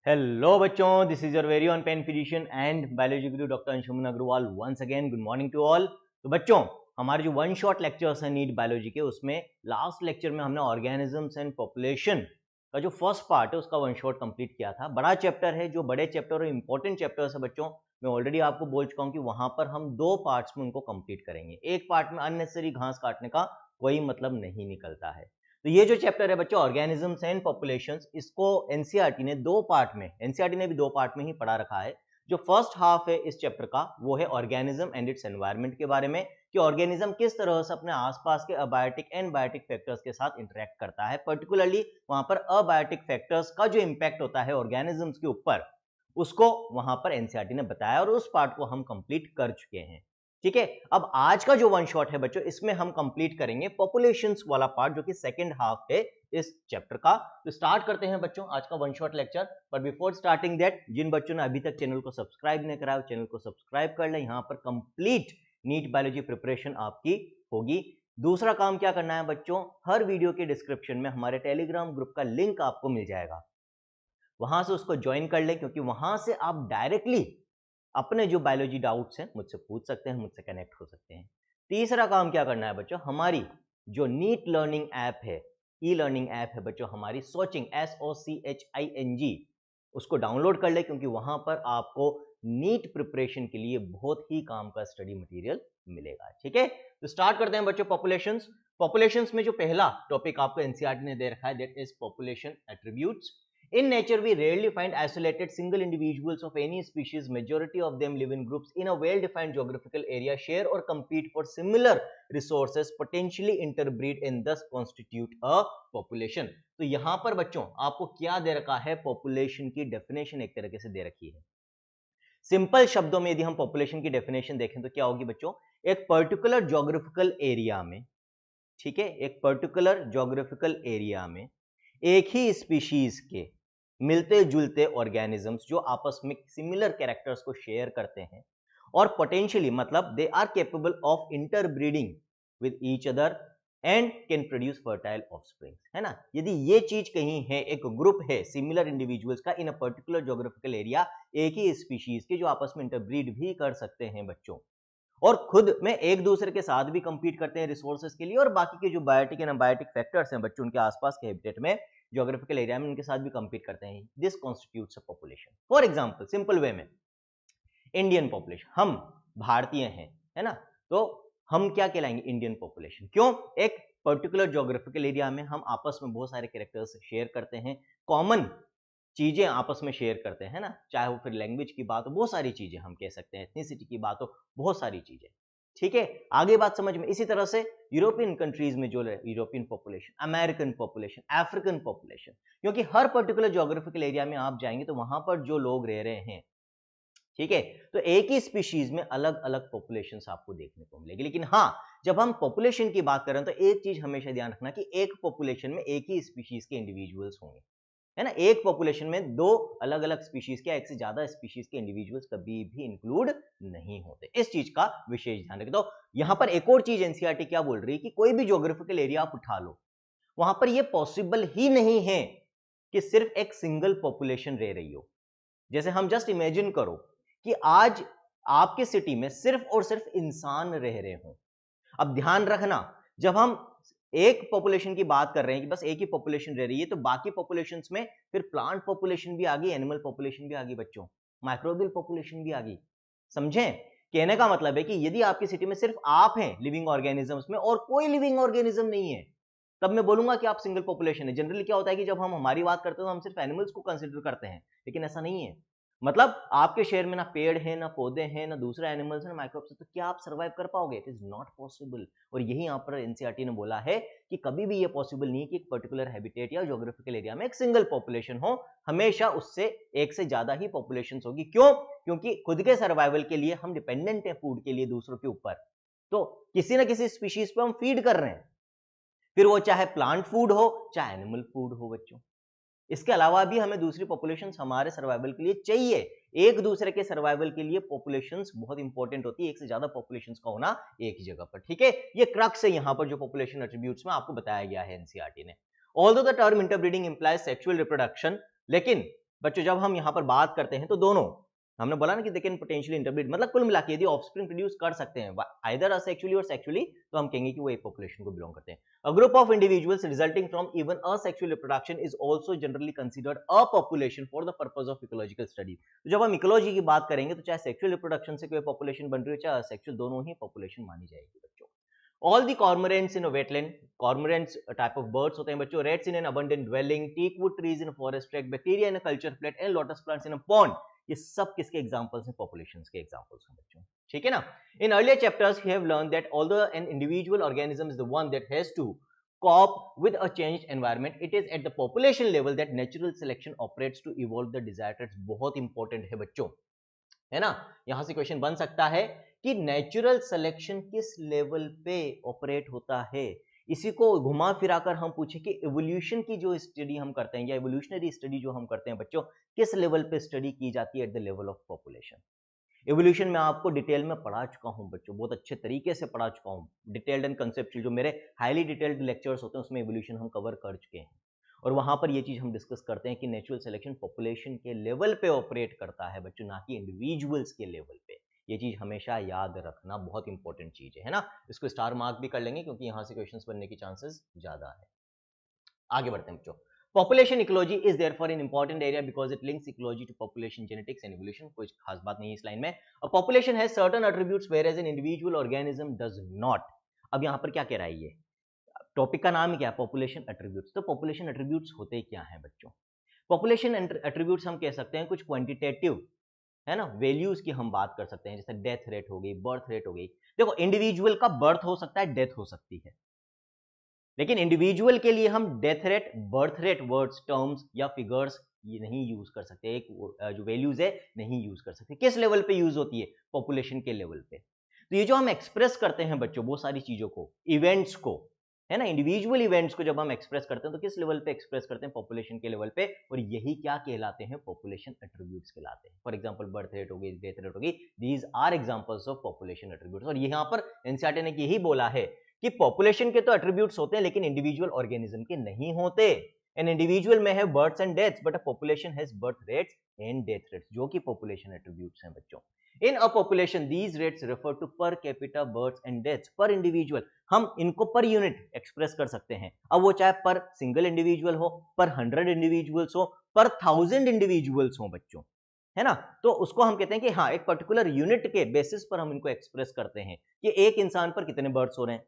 Hello बच्चों, this is your very own pen physician and biology guru doctor Anshuman Agrawal. Once again good morning to all. तो बच्चों, हमारे जो one shot lectures हैं NEET biology के, उसमें लास्ट लेक्चर में हमने ऑर्गेनिजम्स एंड पॉपुलेशन का जो फर्स्ट पार्ट है उसका वन शॉट कंप्लीट किया था। बड़ा चैप्टर है, जो बड़े चैप्टर और इंपॉर्टेंट चैप्टर्स है बच्चों, मैं ऑलरेडी आपको बोल चुका हूं कि वहां पर हम दो पार्ट्स में उनको कंप्लीट करेंगे। एक पार्ट में अननेसेसरी घास काटने का कोई मतलब नहीं निकलता है। तो ये जो चैप्टर है बच्चों, ऑर्गेनिजम्स एंड पॉपुलेशंस, इसको एनसीईआरटी ने दो पार्ट में, एनसीईआरटी ने भी दो पार्ट में ही पढ़ा रखा है। जो फर्स्ट हाफ है इस चैप्टर का वो है ऑर्गेनिज्म एंड इट्स एनवायरनमेंट के बारे में, कि ऑर्गेनिज्म किस तरह से अपने आसपास के अबायोटिक एंड बायोटिक फैक्टर्स के साथ इंटरेक्ट करता है। पर्टिकुलरली वहां पर अबायोटिक फैक्टर्स का जो इंपैक्ट होता है ऑर्गेनिजम्स के ऊपर, उसको वहां पर एनसीईआरटी ने बताया और उस पार्ट को हम कंप्लीट कर चुके हैं। ठीक है, अब आज का जो वन शॉट है बच्चों, इसमें हम कंप्लीट करेंगे पॉपुलेशंस वाला पार्ट, जो कि सेकंड हाफ है इस चैप्टर का। तो स्टार्ट करते हैं बच्चों आज का वन शॉट लेक्चर। पर बिफोर स्टार्टिंग दैट, जिन बच्चों ने अभी तक चैनल को सब्सक्राइब नहीं करा, चैनल को सब्सक्राइब कर ले। यहाँ पर कंप्लीट नीट बायोलॉजी प्रिपरेशन आपकी होगी। दूसरा काम क्या करना है बच्चों, हर वीडियो के डिस्क्रिप्शन में हमारे टेलीग्राम ग्रुप का लिंक आपको मिल जाएगा, वहां से उसको ज्वाइन कर ले, क्योंकि वहां से आप डायरेक्टली अपने जो बायोलॉजी डाउट्स हैं मुझसे पूछ सकते हैं, मुझसे कनेक्ट हो सकते हैं। तीसरा काम क्या करना है बच्चों, हमारी जो नीट लर्निंग ऐप है, ई लर्निंग ऐप है बच्चों हमारी, सोचिंग SOCHING, उसको डाउनलोड कर ले, क्योंकि वहां पर आपको नीट प्रिपरेशन के लिए बहुत ही काम का स्टडी मटेरियल मिलेगा। ठीक है, तो स्टार्ट करते हैं बच्चों पॉपुलेशंस। पॉपुलेशंस में जो पहला टॉपिक आपको एनसीईआरटी ने दे रखा है, that is population attributes. In nature, we rarely find isolated single individuals of any species. Majority of them live in groups in a well-defined geographical area, share or compete for similar resources, potentially interbreed and thus constitute a population. तो यहाँ पर बच्चों आपको क्या दे रखा है, population की definition एक तरीके से दे रखी है। सिंपल शब्दों में यदि हम पॉपुलेशन की डेफिनेशन देखें तो क्या होगी बच्चों, एक पर्टिकुलर ज्योग्राफिकल एरिया में, ठीक है, एक पर्टिकुलर ज्योग्राफिकल एरिया में एक ही स्पीशीज के मिलते जुलते ऑर्गेनिजम्स जो आपस में सिमिलर कैरेक्टर्स को शेयर करते हैं और पोटेंशियली, मतलब they are capable of interbreeding with each other and can produce fertile offspring, है ना। यदि ये चीज कहीं है, एक ग्रुप है सिमिलर इंडिविजुअल्स का इन अ पर्टिकुलर ज्योग्राफिकल एरिया, एक ही स्पीशीज के जो आपस में इंटरब्रीड भी कर सकते हैं बच्चों, और खुद में एक दूसरे के साथ भी कंपीट करते हैं रिसोर्सेज के लिए, और बाकी के जो बायोटिक एंड अबायोटिक फैक्टर्स हैं बच्चों उनके आसपास के हैबिटेट में, ज्योग्राफिकल एरिया में, उनके साथ भी कंपीट करते हैं। This constitutes a population. For example, simple way में, इंडियन पॉपुलेशन, हम भारतीय हैं, है ना, तो हम क्या कहलाएंगे, इंडियन पॉपुलेशन। क्यों, एक पर्टिकुलर ज्योग्राफिकल एरिया में हम आपस में बहुत सारे कैरेक्टर्स शेयर करते हैं, कॉमन चीजें आपस में शेयर करते हैं ना, चाहे वो फिर लैंग्वेज की बात हो, बहुत सारी चीजें हम कह सकते हैं, एथनिसिटी की बात हो, बहुत सारी चीजें। ठीक है, आगे बात समझ में। इसी तरह से यूरोपियन कंट्रीज में जो European population, American population, African population, क्योंकि हर पर्टिकुलर ज्योग्राफिकल एरिया में आप जाएंगे तो वहां पर जो लोग रह रहे हैं, ठीक है, तो एक ही स्पीशीज में अलग अलग पॉपुलेशंस आपको देखने को मिलेगी। लेकिन हाँ, जब हम पॉपुलेशन की बात करें तो एक चीज हमेशा ध्यान रखना कि एक पॉपुलेशन में एक ही स्पीशीज के इंडिविजुअल्स होंगे, है ना। एक पॉपुलेशन में दो अलग अलग स्पीशीज के, एक से ज्यादा स्पीशीज के इंडिविजुअल्स कभी भी इंक्लूड नहीं होते। इस चीज का विशेष ध्यान रखें। तो यहां पर एक और चीज एनसीईआरटी क्या बोल रही है कि कोई भी ज्योग्राफिकल एरिया आप उठा लो, वहां पर यह पॉसिबल ही नहीं है कि सिर्फ एक सिंगल पॉपुलेशन रह रही हो। जैसे हम जस्ट इमेजिन करो कि आज आपके सिटी में सिर्फ और सिर्फ इंसान रह रहे हो। अब ध्यान रखना, जब हम एक पॉपुलेशन की बात कर रहे हैं कि बस एक ही पॉपुलेशन रह रही है, तो बाकी पॉपुलेशंस में फिर प्लांट पॉपुलेशन भी आ गई, एनिमल पॉपुलेशन भी आ गई बच्चों, माइक्रोबियल पॉपुलेशन भी आ गई। समझें, कहने का मतलब है कि यदि आपकी सिटी में सिर्फ आप हैं लिविंग ऑर्गेनिजम्स में और कोई लिविंग ऑर्गेनिज्म नहीं है, तब मैं बोलूंगा कि आप सिंगल पॉपुलेशन है। जनरली क्या होता है कि जब हम हमारी बात करते हैं तो हम सिर्फ एनिमल्स को कंसिडर करते हैं, लेकिन ऐसा नहीं है। मतलब आपके शहर में ना पेड़ है, ना पौधे हैं, ना दूसरा एनिमल्स है, ना माइक्रोब्स है, तो क्या आप सर्वाइव कर पाओगे? It is not possible. और यही यहाँ पर एनसीईआरटी ने बोला है कि कभी भी ये पॉसिबल नहीं है कि एक पर्टिकुलर हैबिटेट या ज्योग्राफिकल एरिया में एक सिंगल पॉपुलेशन हो, हमेशा उससे एक से ज्यादा ही पॉपुलेशन होगी। क्यों? क्योंकि खुद के सर्वाइवल के लिए हम डिपेंडेंट है फूड के लिए दूसरों के ऊपर, तो किसी ना किसी स्पीशीज पे हम फीड कर रहे हैं, फिर वो चाहे प्लांट फूड हो चाहे एनिमल फूड हो बच्चों। इसके अलावा भी हमें दूसरी पॉपुलेशंस हमारे सर्वाइवल के लिए चाहिए। एक दूसरे के सर्वाइवल के लिए पॉपुलेशंस बहुत इंपॉर्टेंट होती है, एक से ज्यादा पॉपुलेशंस का होना एक ही जगह पर। ठीक है, ये क्रक्स है यहां पर जो पॉपुलेशन एट्रीब्यूट्स में आपको बताया गया है एनसीईआरटी ने। Although the term interbreeding implies sexual reproduction, लेकिन बच्चों जब हम यहाँ पर बात करते हैं तो दोनों, हमने बोला ना कि दे कैन पोटेंशियली इंटरब्रीड, मतलब कुल मिला के यदि ऑफस्प्रिंग प्रोड्यूस कर सकते हैं आइदर असेक्सुअली और सेक्सुअली, तो हम कहेंगे कि वो एक पॉपुलेशन को बिलोंग करते हैं। A group of individuals resulting from even asexual reproduction is also generally considered a population for the purpose of ecological study. तो जब हम इकोलॉजी की बात करेंगे तो चाहे सेक्सुअल रिप्रोडक्शन से कोई पॉपुलेशन बन रही हो चाहे असेक्सुअल, दोनों ही पॉपुलेशन मानी जाएगी बच्चों। All the cormorants in a wetland, cormorants type of birds होते हैं बच्चों, rats in an abundant dwelling, teakwood trees in a forest tract, bacteria in a culture plate and lotus plants in a pond, ये सब किसके examples हैं? Populations के examples हैं बच्चों, ठीक है ना। In earlier chapters we have learn that although an individual organism is the one that has to cope with a changed environment, it is at the population level that natural selection operates to evolve the desired traits। बहुत important है बच्चों, है ना। यहां से question बन सकता है कि नेचुरल सिलेक्शन किस लेवल पे ऑपरेट होता है। इसी को घुमा फिराकर हम पूछे कि एवोल्यूशन की जो स्टडी हम करते हैं या एवोल्यूशनरी स्टडी जो हम करते हैं बच्चों, किस लेवल पे स्टडी की जाती है? At the level of population. Evolution में आपको डिटेल में पढ़ा चुका हूं बच्चों, बहुत अच्छे तरीके से पढ़ा चुका हूं, डिटेल्ड एंड कंसेप्चुअल, जो मेरे हाईली डिटेल्ड लेक्चर्स होते हैं उसमें एवोल्यूशन हम कवर कर चुके हैं। और वहां पर ये चीज हम डिस्कस करते हैं कि नेचुरल सिलेक्शन पॉपुलेशन के लेवल पे ऑपरेट करता है बच्चों, ना कि इंडिविजुअल्स के लेवल पे। ये चीज हमेशा याद रखना, बहुत इंपॉर्टेंट चीज है ना। इसको स्टार मार्क भी कर लेंगे क्योंकि यहां से क्वेश्चंस बनने की चांसेस ज्यादा है। आगे बढ़ते हैं बच्चों। Population ecology is therefore an important area because it links ecology to population genetics and evolution. कोई खास बात नहीं है इस लाइन में। A population has certain attributes whereas an individual organism does not. अब यहां पर क्या कह रहा है ये टॉपिक का नाम ही क्या है? Population attributes. तो पॉपुलेशन एट्रीब्यूट्स होते क्या हैं बच्चों? पॉपुलेशन एट्रीब्यूट्स हम कह सकते हैं कुछ क्वांटिटेटिव, है ना, वैल्यूज की हम बात कर सकते हैं, जैसे डेथ रेट हो गई, बर्थ रेट हो गई। देखो इंडिविजुअल का बर्थ हो सकता है, डेथ हो सकती है, लेकिन इंडिविजुअल के लिए हम death rate, birth rate words, terms या फिगर्स ये नहीं यूज कर सकते, एक जो वैल्यूज है नहीं यूज कर सकते। किस लेवल पे यूज होती है? पॉपुलेशन के लेवल पे। तो ये जो हम एक्सप्रेस करते हैं बच्चों वो सारी चीजों को, इवेंट्स को, है ना, इंडिविजुअल इवेंट्स को जब हम एक्सप्रेस करते हैं तो किस लेवल पे एक्सप्रेस करते हैं? पॉपुलेशन के लेवल पे। और यही क्या कहलाते हैं? पॉपुलेशन एट्रीब्यूट्स कहलाते हैं। फॉर एग्जांपल बर्थ रेट हो गई, डेथ रेट हो गई, these are examples of population attributes. और यहाँ पर एनसीईआरटी ने यही बोला है कि पॉपुलेशन के तो एट्रीब्यूट्स होते हैं लेकिन इंडिविजुअल ऑर्गेनिज्म के नहीं होते। एन इंडिविजुअल में है births and deaths but a population has birth rates and death rates, जो कि पॉपुलेशन एट्रीब्यूट्स हैं बच्चों। In a population these rates refer to per capita births and deaths per individual. हम इनको पर यूनिट एक्सप्रेस कर सकते हैं। अब वो चाहे पर सिंगल इंडिविजुअल हो, पर 100 इंडिविजुअल्स हो, पर 1000 इंडिविजुअल्स हो बच्चों, है ना। तो उसको हम कहते हैं कि हाँ एक पर्टिकुलर यूनिट के बेसिस पर हम इनको एक्सप्रेस करते हैं कि एक इंसान पर कितने बर्थ्स हो रहे हैं,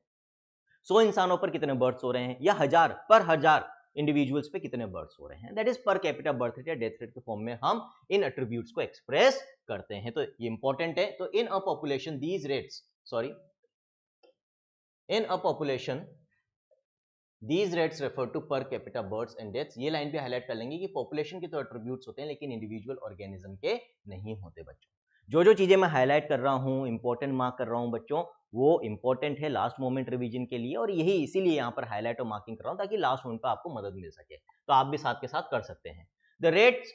100 इंसानों पर कितने बर्थ्स हो रहे हैं, या 1000 पर 1000 इंडिविजुअल्स पे कितने बर्थ्स हो रहे हैं। That is per capita birth rate या डेथ रेट के फॉर्म में हम इन एट्रीब्यूट्स को एक्सप्रेस करते हैं। तो ये इंपॉर्टेंट है। तो in a population these rates, sorry, in a population these rates refer to per capita births and deaths. ये लाइन पे हाईलाइट कर लेंगे कि पॉपुलेशन के तो एट्रीब्यूट्स होते हैं लेकिन इंडिविजुअल ऑर्गेनिज्म के नहीं होते बच्चों। जो जो चीजें मैं हाईलाइट कर रहा हूं, इंपॉर्टेंट मार्क कर रहा हूं बच्चों, वो इंपॉर्टेंट है लास्ट मोमेंट रिवीजन के लिए, और यही इसीलिए यहाँ पर हाईलाइट और मार्किंग कर रहा हूं ताकि लास्ट मोमेंट पर आपको मदद मिल सके। तो आप भी साथ के साथ कर सकते हैं। The rates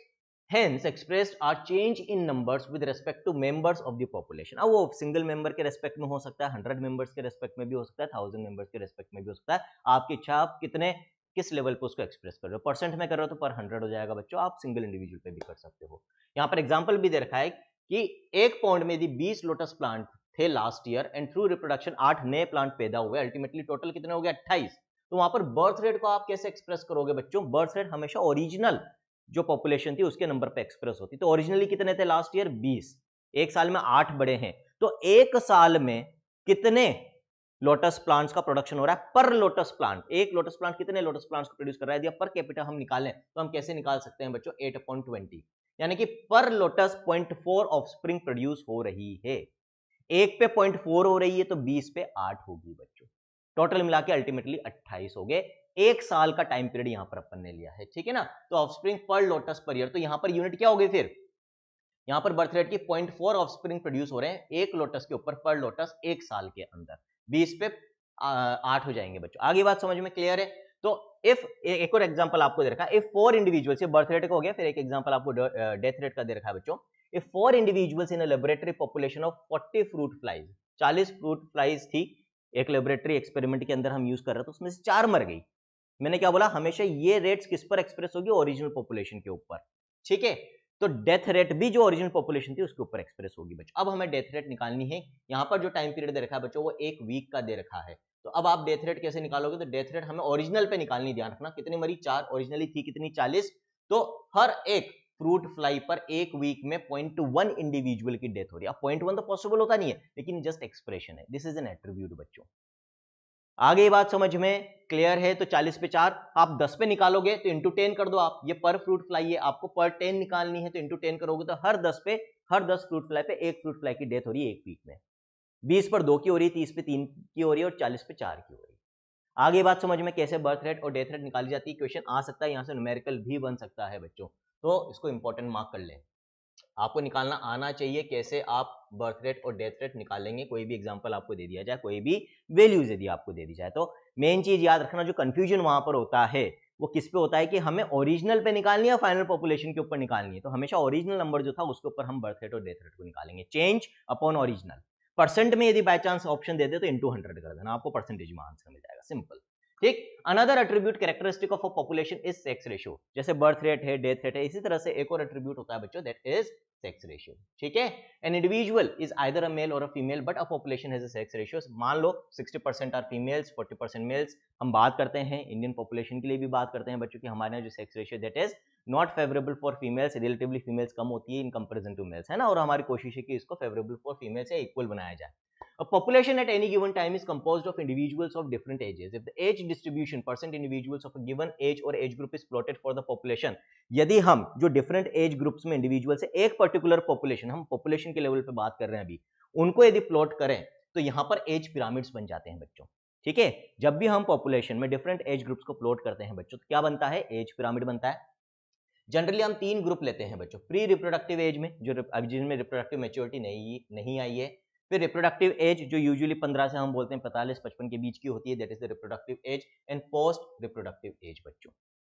hence expressed are change in numbers with respect to members of the population। अब वो सिंगल मेंबर के रेस्पेक्ट में हो सकता है, 100 मेंबर्स के रेस्पेक्ट में भी हो सकता है, 1000 मेंबर्स के रेस्पेक्ट में भी हो सकता है। आपकी इच्छा, आप कितने किस लेवल पे उसको एक्सप्रेस कर रहे हो। परसेंट में कर रहे हो तो पर 100 हो जाएगा बच्चों, आप सिंगल इंडिविजुअल पे भी कर सकते हो। यहाँ पर एग्जाम्पल भी दे रखा है कि एक पॉन्ड में यदि 20 लोटस प्लांट थे last year and through reproduction 8 नए प्लांट पैदा हुए, अल्टीमेटली टोटल कितने हो गए? 28। तो वहां पर बर्थ रेट को आप कैसे एक्सप्रेस करोगे बच्चों? बर्थ रेट हमेशा ओरिजिनल जो पॉपुलेशन थी उसके नंबर पे एक्सप्रेस होती। तो ओरिजिनली कितने थे लास्ट ईयर? 20। एक साल में 8 बड़े हैं, तो एक साल में कितने लोटस प्लांट्स का प्रोडक्शन हो रहा है पर लोटस प्लांट? एक लोटस प्लांट कितने लोटस प्लांट्स को प्रोड्यूस कर रहा है? पर कैपिटा हम निकालें तो हम कैसे निकाल सकते हैं बच्चों? 8/20, यानी कि पर लोटस 0.4 ऑफस्प्रिंग प्रोड्यूस हो रही है। एक पे 0.4 हो रही है तो 20 पे 8 होगी बच्चों। टोटल मिला के अल्टीमेटली 28 हो गए। एक साल का टाइम पीरियड यहां पर अपन ने लिया है, ठीक है ना। तो ऑफस्प्रिंग पर लोटस पर ईयर, तो यहां पर यूनिट क्या हो गई फिर? यहां पर बर्थ रेट की 0.4 ऑफस्प्रिंग प्रोड्यूस हो रहे हैं एक लोटस के ऊपर पर लोटस एक साल के अंदर। 20 पे 8 हो जाएंगे बच्चों। आगे बात समझ में क्लियर है? तो इफ एक और एग्जांपल आपको दे रखा है, इफ 4 इंडिविजुअल्स, ये बर्थ रेट का हो गया, फिर एक एग्जांपल आपको डेथ रेट का दे रखा है बच्चों। If 4 individuals in a laboratory population of 40 fruit flies, 40 fruit flies थी एक लेबोरेटरी एक्सपेरिमेंट के अंदर हम यूज कर रहे थे, उसमें से 4 मर गई। मैंने क्या बोला? हमेशा ये रेट्स किस पर एक्सप्रेस होगी? ओरिजिनल पॉपुलेशन के ऊपर। ठीक है। तो डेथ रेट भी जो ओरिजिनल पॉपुलेशन थी उसके ऊपर एक्सप्रेस होगी बच्चों। अब हमें डेथ रेट निकालनी है। यहाँ पर जो टाइम पीरियड दे रखा है बच्चों वो 1 वीक का दे रखा है। तो अब आप डेथ रेट कैसे निकालोगे? तो डेथ रेट हमें ओरिजिनल पे निकालनी, ध्यान रखना। कितनी मरी? 4। ओरिजिनली थी कितनी? 40। तो हर एक फ्रूट फ्लाई पर 1 वीक में 0.1 इंडिविजुअल की डेथ हो रही है। अब 0.1 तो पॉसिबल होता नहीं है, लेकिन जस्ट एक्सप्रेशन है। दिस इज एन एट्रीब्यूट बच्चों। आगे ये बात समझ में क्लियर है? तो 40 पे 4, आप 10 पे निकालोगे तो इंटू 10 कर दो आप। ये पर फ्रूट फ्लाई है, आपको पर 10 निकालनी है तो इंटू 10 करोगे तो हर 10 फ्रूट फ्लाई पे एक फ्रूट फ्लाई की डेथ हो रही है 1 वीक में। 20 पर 2 की हो रही है, 30 पे 3 की हो रही है और 40 पे 4 की हो रही है। आगे बात समझ में कैसे बर्थ रेट और डेथ रेट निकाली जाती है। क्वेश्चन आ सकता है, यहाँ से न्यूमेरिकल भी बन सकता है बच्चों, तो इसको इंपॉर्टेंट मार्क कर लें। आपको निकालना आना चाहिए कैसे आप बर्थ रेट और डेथ रेट निकालेंगे। कोई भी एग्जांपल आपको दे दिया जाए, कोई भी वैल्यूज यदि आपको दे दी जाए, तो मेन चीज याद रखना, जो कंफ्यूजन वहां पर होता है वो किस पे होता है कि हमें ओरिजिनल पे निकालनी है, फाइनल पॉपुलेशन के ऊपर निकालनी है। तो हमेशा ओरिजिनल नंबर जो था उसके ऊपर हम बर्थ रेट और डेथ रेट को निकालेंगे। Change upon original. परसेंट में यदि बाय चांस ऑप्शन दे दे तो इंटू 100 कर देना, आपको परसेंटेज में आंसर मिल जाएगा। सिंपल, ठीक। Another attribute characteristic of a population is sex ratio. जैसे बर्थ रेट है, डेथ रेट है, इसी तरह से एक और एट्रीब्यूट होता है बच्चों, दैट इज सेक्स रेशियो। ठीक है। An individual is either a male or a female but a population has a sex ratio. मान लो 60% आर फीमेल्स, 40% मेल्स। हम बात करते हैं इंडियन पॉपुलेशन के लिए भी बात करते हैं बच्चों की, हमारे यहाँ जो sex ratio that is not favourable for females. Relatively females कम होती है इन कंपेरिजन टू मेल्स, है ना। और हमारी कोशिश है कि इसको फेवरेबल फॉर फीमेल्स या इक्वल बनाया जाए। A population at any given time is composed of individuals of different ages. If the age distribution percent individuals of a given age or age group is plotted for the population, यदि हम जो different age groups में individuals है, एक particular population, हम population के level पे बात कर रहे हैं अभी, उनको यदि plot करें तो यहाँ पर age pyramids बन जाते हैं बच्चों। ठीक है। जब भी हम population में different age groups को plot करते हैं बच्चों तो क्या बनता है? age pyramid बनता है। जनरली हम 3 ग्रुप लेते हैं बच्चों। प्री रिप्रोडक्टिव एज में जो जिनमें रिप्रोडक्टिव मैच्योरिटी नहीं आई है, फिर रिप्रोडक्टिव एज जो यूजुअली 15 से हम बोलते हैं 45-55 के बीच की होती है, that is the reproductive age, and post reproductive age बच्चों।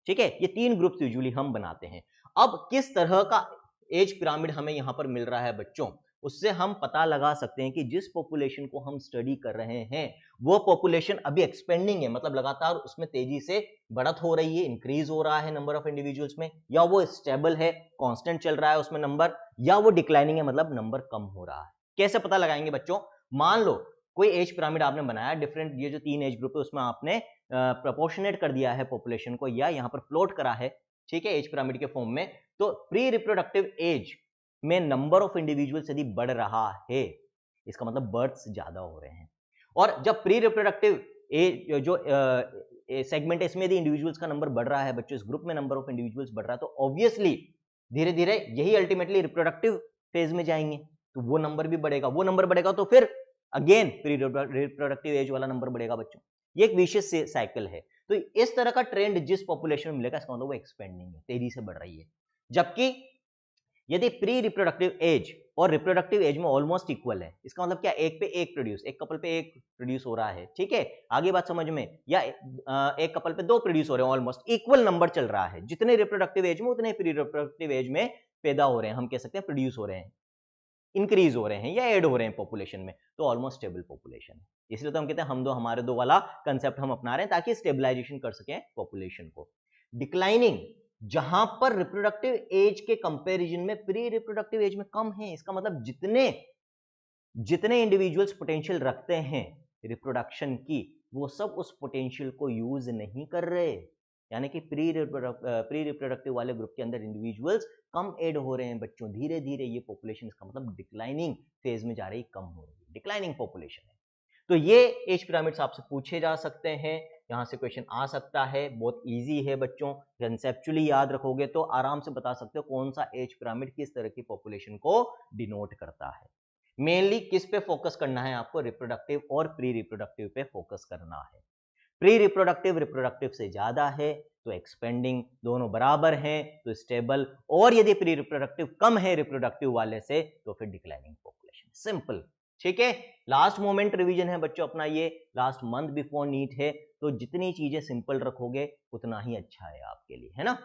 ठीक है। ये 3 ग्रुप्स यूजुअली हम बनाते हैं। अब किस तरह का एज पिरामिड हमें यहाँ पर मिल रहा है बच्चों, उससे हम पता लगा सकते हैं कि जिस पॉपुलेशन को हम स्टडी कर रहे हैं वो पॉपुलेशन अभी एक्सपेंडिंग है, मतलब लगातार उसमें तेजी से बढ़त हो रही है, इंक्रीज हो रहा है नंबर ऑफ इंडिविजुअल्स में, या वो स्टेबल है, कांस्टेंट चल रहा है उसमें नंबर, या वो डिक्लाइनिंग है, मतलब नंबर कम हो रहा है। कैसे पता लगाएंगे बच्चों? मान लो कोई एज पिरामिड आपने बनाया, डिफरेंट ये जो 3 एज ग्रुप है उसमें आपने प्रोपोर्शनेट कर दिया है पॉपुलेशन को, या यहाँ पर प्लॉट करा है, ठीक है, एज पिरामिड के फॉर्म में। तो प्री रिप्रोडक्टिव एज में नंबर ऑफ इंडिविजुअल्स यदि बढ़ रहा है, इसका मतलब बर्थ्स ज्यादा हो रहे हैं। और जब प्री रिप्रोडक्टिव एज जो सेगमेंट है इसमें यदि इंडिविजुअल्स का नंबर बढ़ रहा है बच्चों, इस ग्रुप में नंबर ऑफ इंडिविजुअल्स बढ़ रहा है, तो ऑब्वियसली धीरे धीरे यही अल्टीमेटली रिप्रोडक्टिव फेज में जाएंगे, तो वो नंबर भी बढ़ेगा। वो नंबर बढ़ेगा तो फिर अगेन प्री रिप्रोडक्टिव एज वाला नंबर बढ़ेगा बच्चों। ये एक विशेष साइकिल है। तो इस तरह का ट्रेंड जिस पॉपुलेशन में मिलेगा, इसका मतलब वो एक्सपेंडिंग है, तेजी से बढ़ रही है। जबकि यदि प्री रिप्रोडक्टिव एज और रिप्रोडक्टिव एज में ऑलमोस्ट इक्वल है, इसका मतलब क्या? एक पे एक प्रोड्यूस, एक कपल पे एक प्रोड्यूस हो रहा है, ठीक है। आगे बात समझ में, या एक कपल पे 2 प्रोड्यूस हो रहे हैं, ऑलमोस्ट इक्वल नंबर चल रहा है। जितने रिप्रोडक्टिव एज में उतने प्री रिप्रोडक्टिव एज में पैदा हो रहे हैं, हम कह सकते हैं प्रोड्यूस हो रहे हैं, इंक्रीज हो रहे हैं या ऐड हो रहे हैं पॉपुलेशन में, तो ऑलमोस्ट स्टेबल पॉपुलेशन है। इसलिए तो हम कहते हैं हम दो हमारे दो वाला कंसेप्ट हम अपना रहे हैं ताकि स्टेबलाइजेशन कर सकें पॉपुलेशन को। डिक्लाइनिंग, जहां पर रिप्रोडक्टिव एज के कंपैरिजन में प्री रिप्रोडक्टिव एज में कम है, इसका मतलब जितने इंडिविजुअल्स पोटेंशियल रखते हैं रिप्रोडक्शन की, वो सब उस पोटेंशियल को यूज नहीं कर रहे, यानी कि प्री रिप्रोडक्टिव वाले ग्रुप के अंदर इंडिविजुअल्स कम ऐड हो रहे हैं बच्चों। धीरे धीरे ये पॉपुलेशन, इसका मतलब डिक्लाइनिंग फेज में जा रही, कम हो रही है, डिक्लाइनिंग पॉपुलेशन है। तो ये एज पिरामिड्स आपसे पूछे जा सकते हैं, यहां से क्वेश्चन आ सकता है। बहुत इजी है बच्चों, कंसेप्चुअली याद रखोगे तो आराम से बता सकते हो कौन सा एज पिरामिड किस तरह की पॉपुलेशन को डिनोट करता है। मेनली किस पे फोकस करना है आपको? रिप्रोडक्टिव और प्री रिप्रोडक्टिव पे फोकस करना है। प्री रिप्रोडक्टिव रिप्रोडक्टिव से ज्यादा है तो एक्सपेंडिंग, दोनों बराबर हैं तो स्टेबल, और यदि प्री रिप्रोडक्टिव कम है रिप्रोडक्टिव वाले से तो फिर डिक्लाइनिंग पॉपुलेशन। सिंपल, ठीक है। लास्ट मोमेंट रिवीजन है बच्चों अपना, ये लास्ट मंथ बिफोर नीट है, तो जितनी चीजें सिंपल रखोगे उतना ही अच्छा है आपके लिए, है ना।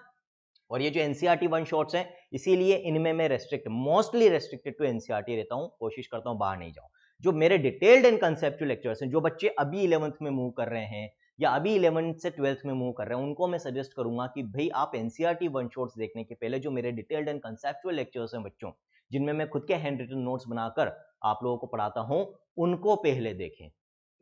और ये जो एनसीईआरटी वन शॉट्स हैं, इसीलिए इनमें मैं मोस्टली रेस्ट्रिक्टेड टू एनसीईआरटी रहता हूं, कोशिश करता हूं बाहर नहीं जाऊं। जो मेरे डिटेल्ड एंड कंसेप्चुअल लेक्चर्स हैं, जो बच्चे अभी 11th में मूव कर रहे हैं या अभी 11th से 12th में मूव कर रहे हैं, उनको मैं सजेस्ट करूंगा कि भाई आप एनसीईआरटी वन शॉट्स देखने के पहले जो मेरे डिटेल्ड एंड कंसेप्चुअल लेक्चर्स हैं बच्चों, जिनमें मैं खुद के हैंड रिटन नोट्स बनाकर आप लोगों को पढ़ाता हूं, उनको पहले देखें,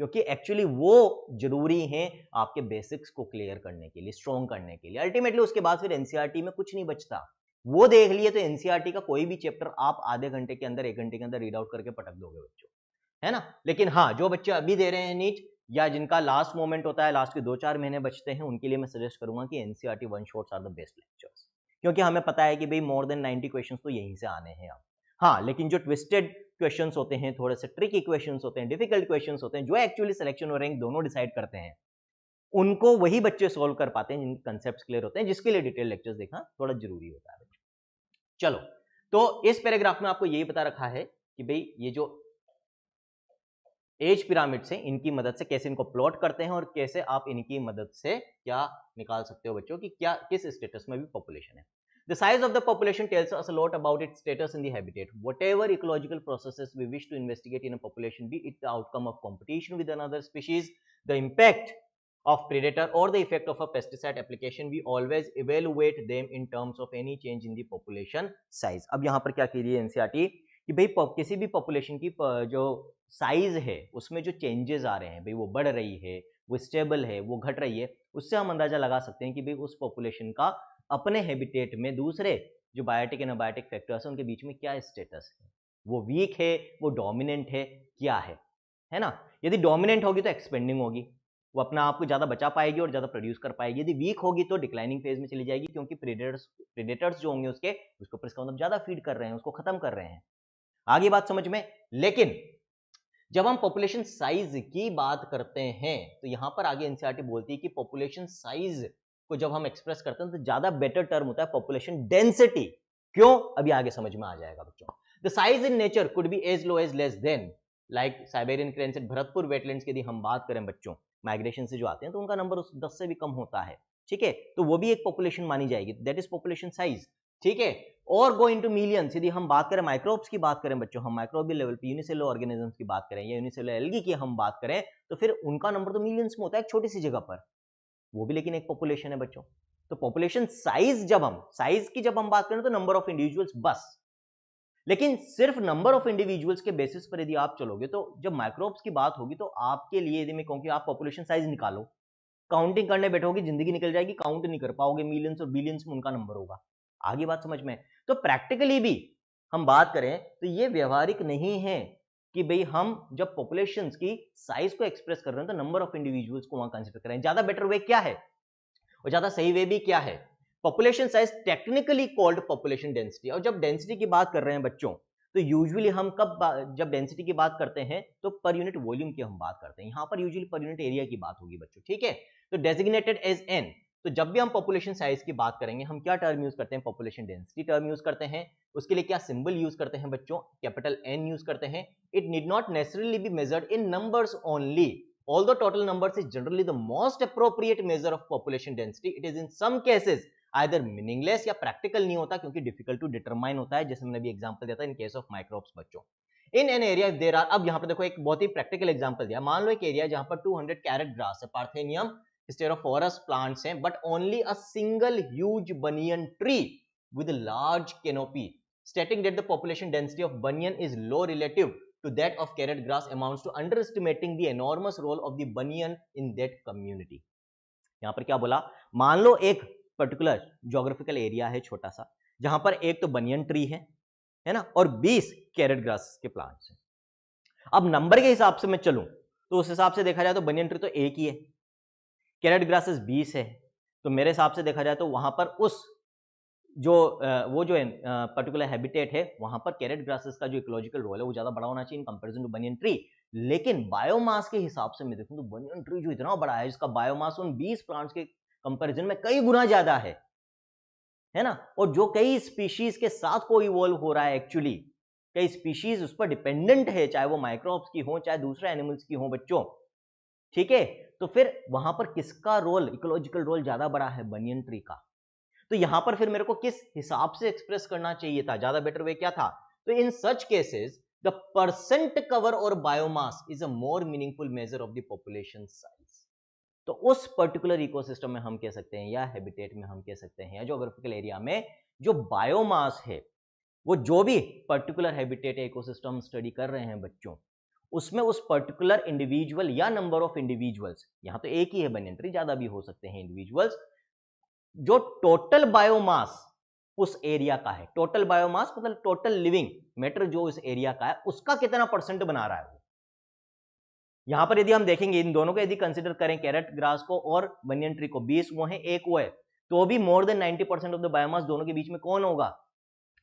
क्योंकि एक्चुअली वो जरूरी है आपके बेसिक्स को क्लियर करने के लिए, स्ट्रॉन्ग करने के लिए। अल्टीमेटली उसके बाद फिर एनसीईआरटी में कुछ नहीं बचता, वो देख लिए तो एनसीईआरटी का कोई भी चैप्टर आप आधे घंटे के अंदर, 1 घंटे के अंदर रीड आउट करके पटक दोगे बच्चों, है ना। लेकिन हाँ, जो बच्चे अभी दे रहे हैं नीट, या जिनका लास्ट मोमेंट होता है, लास्ट के 2-4 महीने बचते हैं, उनके लिए मैं सजेस्ट करूंगा कि NCERT one shots are the best lectures, क्योंकि हमें पता है कि भाई मोर देन 90 क्वेश्चंस तो यहीं से आने हैं अब। हाँ, लेकिन जो ट्विस्टेड क्वेश्चंस होते हैं, थोड़े से ट्रिकी क्वेश्चंस होते हैं, डिफिकल्ट क्वेश्चंस होते हैं, जो एक्चुअली सिलेक्शन और रैंक दोनों डिसाइड करते हैं, उनको वही बच्चे सोल्व कर पाते हैं जिनके कंसेप्ट क्लियर होते हैं, जिसके लिए डिटेल लेक्चर्स देखना थोड़ा जरूरी होता है बच्चों। चलो, तो इस पैराग्राफ में आपको यही बता रखा है कि भाई ये जो एज पिरामिड्स हैं, इनकी मदद से कैसे इनको प्लॉट करते हैं और कैसे आप इनकी मदद से क्या निकाल सकते हो बच्चों कि क्या किस स्टेटस में भी पॉपुलेशन है। The size of the population tells us a lot about its status in the habitat. Whatever ecological processes we wish to investigate in a population, be it the outcome of competition with another species, the impact of predator or the effect of a pesticide application, we always evaluate them in terms of any change in the population size. अब यहाँ पर क्या कह रही है NCERT कि भाई किसी भी पॉपुलेशन की जो साइज है उसमें जो चेंजेस आ रहे हैं, भाई वो बढ़ रही है, वो स्टेबल है, वो घट रही है, उससे हम अंदाजा लगा सकते हैं कि भाई उस पॉपुलेशन का अपने हैबिटेट में दूसरे जो बायोटिक एंड अबायोटिक फैक्टर्स हैं उनके बीच में क्या स्टेटस है, वो वीक है, वो डोमिनेंट है, क्या है ना। यदि डोमिनेंट होगी तो एक्सपेंडिंग होगी, वो अपना आप को ज्यादा बचा पाएगी और ज्यादा प्रोड्यूस कर पाएगी। यदि वीक होगी तो डिक्लाइनिंग फेज में चली जाएगी, क्योंकि प्रेडेटर्स जो होंगे उसके ऊपर इसका मतलब ज्यादा फीड कर रहे हैं, उसको खत्म कर रहे हैं। आगे बात समझ में। लेकिन जब हम पॉपुलेशन साइज की बात करते हैं तो यहां पर आगे एनसीईआरटी बोलती है कि पॉपुलेशन साइज को जब हम एक्सप्रेस करते हैं तो ज्यादा बेटर टर्म होता है पॉपुलेशन डेंसिटी। क्यों, अभी आगे समझ में आ जाएगा बच्चों। The size in nature could be as low as less than like Siberian cranes and Bharatpur wetlands की यदि हम बात करें बच्चों, माइग्रेशन से जो आते हैं तो उनका नंबर 10 से भी कम होता है, ठीक है, तो वो भी एक पॉपुलेशन मानी जाएगी, दैट इज पॉपुलेशन साइज, ठीक है। और गो इनटू मिलियंस, यदि हम बात करें माइक्रोब्स की बात करें बच्चों, हम माइक्रोबियल लेवल पे यूनिसेलुलर ऑर्गेनिजम्स की बात करें या यूनिसेलुलर एल्गी की हम बात करें, तो फिर उनका नंबर तो मिलियंस में होता है एक छोटी सी जगह पर, वो भी लेकिन एक पॉपुलेशन है बच्चों। तो पॉपुलेशन साइज जब हम बात करें तो नंबर ऑफ इंडिविजुअल्स बस, लेकिन सिर्फ नंबर ऑफ इंडिविजुअल्स के बेसिस पर यदि आप चलोगे तो जब माइक्रोब्स की बात होगी तो आपके लिए यदि मैं कहूं कि आप पॉपुलेशन साइज निकालो, काउंटिंग करने बैठोगे जिंदगी निकल जाएगी, काउंट नहीं कर पाओगे, मिलियंस और बिलियंस में उनका नंबर होगा। आगे बात समझ में। तो प्रैक्टिकली भी हम बात करें तो ये व्यवहारिक नहीं है कि भाई हम जब पॉपुलेशंस की साइज को एक्सप्रेस कर रहे हैं तो नंबर ऑफ इंडिविजुअल्स को वहां कंसीडर करें। ज्यादा बेटर वे क्या है और ज्यादा सही वे भी क्या है, population size technically called population density. और जब डेंसिटी की बात कर रहे हैं बच्चों तो यूजुअली हम जब डेंसिटी की बात करते हैं तो पर यूनिट वॉल्यूम की हम बात करते हैं, यहां पर यूजुअली पर यूनिट एरिया की बात होगी बच्चों, ठीक है। तो डेजिग्नेटेड एज एन, तो जब भी हम पॉपुलेशन साइज की बात करेंगे हम क्या टर्म यूज करते हैं, पॉपुलेशन डेंसिटी टर्म यूज करते हैं। उसके लिए क्या सिंबल यूज करते हैं बच्चों, कैपिटल एन यूज करते हैं। It need not necessarily be measured in numbers only, although total numbers is generally the most appropriate measure of population density, it is in some cases either meaningless या practical नहीं होता क्योंकि difficult to determine होता है, जैसे मैंने अभी example दिया था in case of microbes बच्चों। in an area if there are, अब यहाँ पर देखो एक बहुत ही प्रैक्टिकल एग्जांपल दिया, मान लो एक एरिया जहां पर 200 कैरेट ग्रास है, पार्थेनियम स्टेरोफोरस प्लांट्स हैं, but only a single huge banyan tree with large canopy, stating that the population density of banyan is low relative to that of carrot grass amounts to underestimating the enormous role of the banyan in that community। यहां पर क्या बोला, मान लो एक particular geographical area है छोटा सा, जहां पर एक तो बनियन ट्री है ना, और 20 कैरेट ग्रास के प्लांट्स हैं। अब नंबर के हिसाब से मैं चलूं तो उस हिसाब से देखा जाए तो बनियन ट्री तो एक ही है, कैरेट ग्रासेस 20 है, तो मेरे हिसाब से देखा जाए तो वहां पर उस जो वो जो पर्टिकुलर हैबिटेट है वहां पर कैरेट ग्रासेस का जो इकोलॉजिकल रोल है वो ज्यादा बड़ा होना चाहिए in comparison to banyan tree. लेकिन बायोमास के हिसाब से मैं देखूं तो बनियन ट्री जो इतना बड़ा है, जिसका बायोमास उन 20 प्लांट्स के कंपैरिजन में कई गुना ज्यादा है ना, और जो कई स्पीशीज के साथ को इवॉल्व हो रहा है, एक्चुअली कई स्पीशीज उस पर डिपेंडेंट है, चाहे वो माइक्रोब्स की हो चाहे दूसरे एनिमल्स की हो बच्चों, ठीक है। तो फिर वहां पर किसका रोल, इकोलॉजिकल रोल ज्यादा बड़ा है, बनियन ट्री का। तो यहां पर फिर मेरे को किस हिसाब से एक्सप्रेस करना चाहिए था, ज्यादा बेटर वे क्या था, तो in such cases the percent cover or biomass is a more meaningful measure of the population size. तो उस पर्टिकुलर इकोसिस्टम में हम कह सकते हैं या हैबिटेट में हम कह सकते हैं या ज्योग्राफिकल एरिया में जो बायोमास है, वो जो भी पर्टिकुलर हैबिटेट या इकोसिस्टम स्टडी कर रहे हैं बच्चों, उसमें उस पर्टिकुलर इंडिविजुअल या नंबर ऑफ इंडिविजुअल्स, यहां तो एक ही है बनियंट्री, ज्यादा भी हो सकते हैं इंडिविजुअल्स, जो टोटल बायोमास उस एरिया का है, टोटल बायोमास मतलब टोटल लिविंग मैटर जो इस एरिया का है, उसका कितना परसेंट बना रहा है वो। यहां पर यदि हम देखेंगे इन दोनों को यदि कंसिडर करें, कैरेट ग्रास को और बनियन ट्री को, 20 वो है, एक वो है, तो भी more than 90% of the biomass दोनों के बीच में कौन होगा,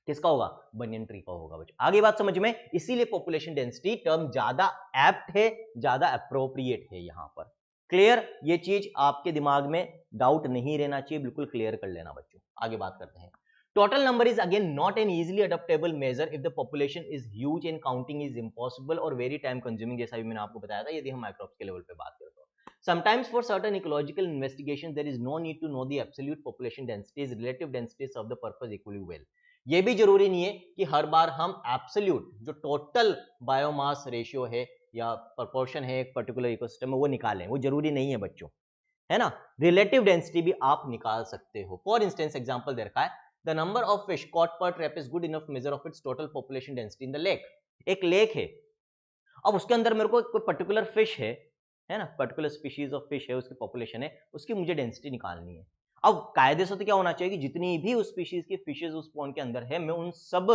किसका होगा, बनियन ट्री का होगा बच्चों। आगे बात समझ में, इसीलिए पॉपुलेशन डेंसिटी टर्म ज्यादा एप्ट है, ज्यादा अप्रोप्रिएट है यहां पर। क्लियर, ये चीज आपके दिमाग में डाउट नहीं रहना चाहिए, बिल्कुल क्लियर कर लेना बच्चों। आगे बात करते हैं। Total number is again not an easily adoptable measure if the population is huge and counting is impossible or very time consuming, जैसा भी मैंने आपको बताया था यदि हम माइक्रोब्स के लेवल पे बात करें तो। Sometimes for certain ecological investigations there is no need to know the absolute population densities, relative densities of the purpose equally well. ये भी जरूरी नहीं है कि हर बार हम एब्सोल्यूट जो टोटल बायोमास रेशियो है या प्रोपोर्शन है एक पर्टिकुलर इकोसिस्टम में वो निकालें, वो जरूरी नहीं है बच्चों, है ना। रिलेटिव डेंसिटी भी आप निकाल सकते हो। फॉर इंस्टेंस एग्जांपल दे रखा है, the number of fish caught per trap is good enough measure of its total population density in the lake. एक लेक है, अब उसके अंदर मेरे को कोई पर्टिकुलर फिश है ना, पर्टिकुलर स्पीशीज ऑफ फिश है, उसकी पॉपुलेशन है, उसकी मुझे डेंसिटी निकालनी है। अब कायदे से तो क्या होना चाहिए कि जितनी भी उस स्पीशीज की फिशेज उस पॉन्ड के अंदर है, मैं उन सब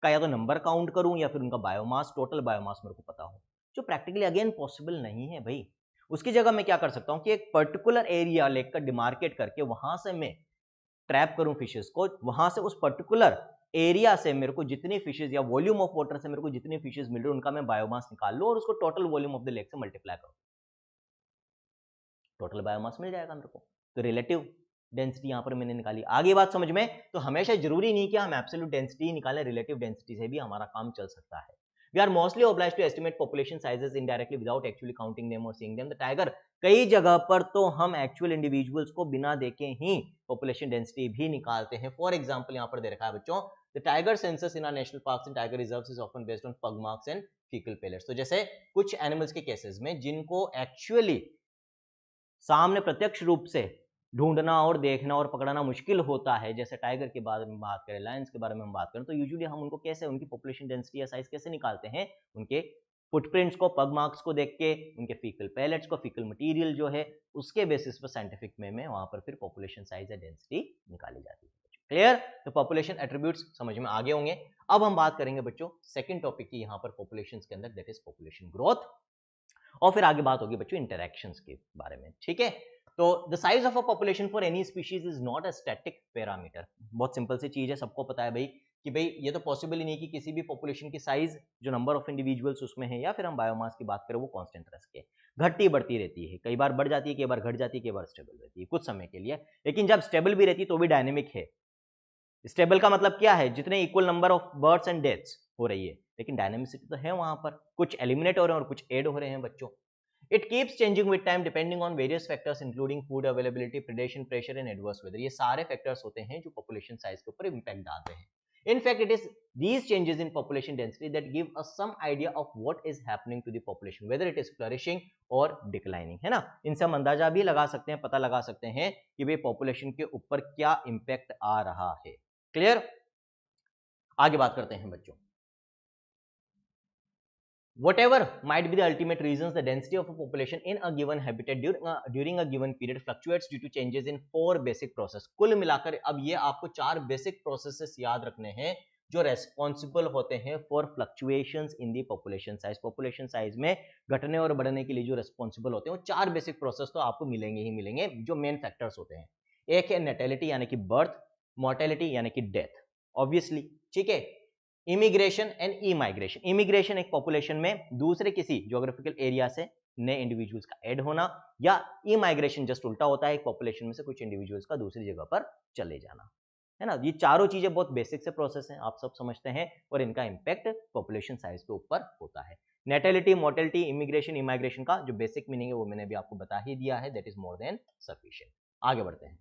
का या तो नंबर काउंट करूं या फिर उनका बायोमास, टोटल बायोमास मेरे को पता हो, जो प्रैक्टिकली अगेन पॉसिबल नहीं है भाई। उसकी जगह मैं क्या कर सकता हूं कि एक पर्टिकुलर एरिया लेक का डिमार्केट करके वहां से मैं ट्रैप करूं फिशेस को, वहां से उस पर्टिकुलर एरिया से मेरे को जितनी फिशेज या वॉल्यूम ऑफ वाटर से मेरे को जितनी फिशेज मिल रही है उनका मैं बायोमास निकाल लूं और उसको total volume of the lake से मल्टीप्लाई करूं, टोटल बायोमास मिल जाएगा मेरे को। तो रिलेटिव डेंसिटी यहां पर मैंने निकाली। आगे बात समझ में, तो हमेशा जरूरी नहीं कि हम एब्सोल्यूट डेंसिटी निकालें, रिलेटिव डेंसिटी से भी हमारा काम चल सकता है। We are mostly obliged to estimate population sizes indirectly without actually counting them or seeing them. The tiger, कई जगह पर तो हम एक्चुअल इंडिविजुअल्स को बिना देखे ही पॉपुलेशन डेंसिटी भी निकालते हैं। फॉर एग्जांपल यहां पर दे रखा है बच्चों, the tiger census in our national parks and tiger reserves is often based on pug marks and fecal pellets. तो जैसे कुछ एनिमल्स के केसेस में जिनको एक्चुअली सामने प्रत्यक्ष रूप से ढूंढना और देखना और पकड़ना मुश्किल होता है, जैसे टाइगर के बारे में बात करें, लायंस के बारे में हम बात करें, तो यूजुअली हम उनको कैसे, उनकी पॉपुलेशन डेंसिटी या साइज कैसे निकालते हैं, उनके फुटप्रिंट्स को, पग मार्क्स को देख के, उनके फीकल पैलेट्स को, फीकल मटेरियल जो है उसके बेसिस पर साइंटिफिक में वहां पर फिर पॉपुलेशन साइज या डेंसिटी निकाली जाती है। क्लियर, तो पॉपुलेशन एट्रीब्यूट्स समझ में आगे होंगे। अब हम बात करेंगे बच्चों सेकंड टॉपिक की यहाँ पर पॉपुलेशन के अंदर, दैट इज पॉपुलेशन ग्रोथ, और फिर आगे बात होगी बच्चों इंटरैक्शंस के बारे में। ठीक है, तो the size of a population for any species is not a static parameter. बहुत सिंपल सी चीज है, सबको पता है भाई कि भाई ये तो पॉसिबल ही नहीं कि किसी भी पॉपुलेशन की साइज जो नंबर ऑफ इंडिविजुअल्स उसमें है या फिर हम बायोमास की बात करें वो कांस्टेंट रह सके, घटती बढ़ती रहती है, कई बार बढ़ जाती है, कई बार घट जाती है, कई बार स्टेबल रहती है कुछ समय के लिए। लेकिन जब स्टेबल भी रहती है तो भी डायनेमिक है। स्टेबल का मतलब क्या है, जितने equal number of births and deaths हो रही है, लेकिन डायनेमिसिटी तो है वहां पर, कुछ एलिमिनेट हो रहे हैं और कुछ ऐड हो रहे हैं बच्चों। It keeps changing with time depending on various factors including food availability, predation, pressure and adverse weather. ये सारे factors होते हैं जो population size के ऊपर impact डालते हैं। In fact, it is these changes in population density that give us some idea of what is happening to the population, whether it is flourishing or declining, है ना। इनसे हम अंदाजा भी लगा सकते हैं, पता लगा सकते हैं कि भाई population के ऊपर क्या impact आ रहा है। Clear? आगे बात करते हैं बच्चों। Whatever might be the ultimate reasons, the density of a population in a given habitat during a given period fluctuates due to changes in 4 basic process. कुल मिलाकर अब ये आपको 4 basic processes याद रखने हैं जो responsible होते हैं for fluctuations in the population size. Population size में घटने और बढ़ने के लिए जो responsible होते हैं वो 4 basic process तो आपको मिलेंगे ही मिलेंगे, जो main factors होते हैं। एक है natality यानी कि birth, mortality यानी कि death, obviously, ठीक है। Immigration and E migration, immigration एक पॉपुलेशन में दूसरे किसी ज्योग्राफिकल एरिया से नए इंडिविजुअल्स का ऐड होना, या ई माइग्रेशन जस्ट उल्टा होता है, एक पॉपुलेशन में से कुछ इंडिविजुअल्स का दूसरी जगह पर चले जाना, है ना। ये चारों चीजें बहुत बेसिक से प्रोसेस हैं, आप सब समझते हैं, और इनका इंपैक्ट पॉपुलेशन साइज के ऊपर होता है। नेटेलिटी, मोर्टेलिटी, इमिग्रेशन, इमाइग्रेशन का जो बेसिक मीनिंग है वो मैंने भी आपको बता ही दिया है, that is more than sufficient. आगे बढ़ते हैं।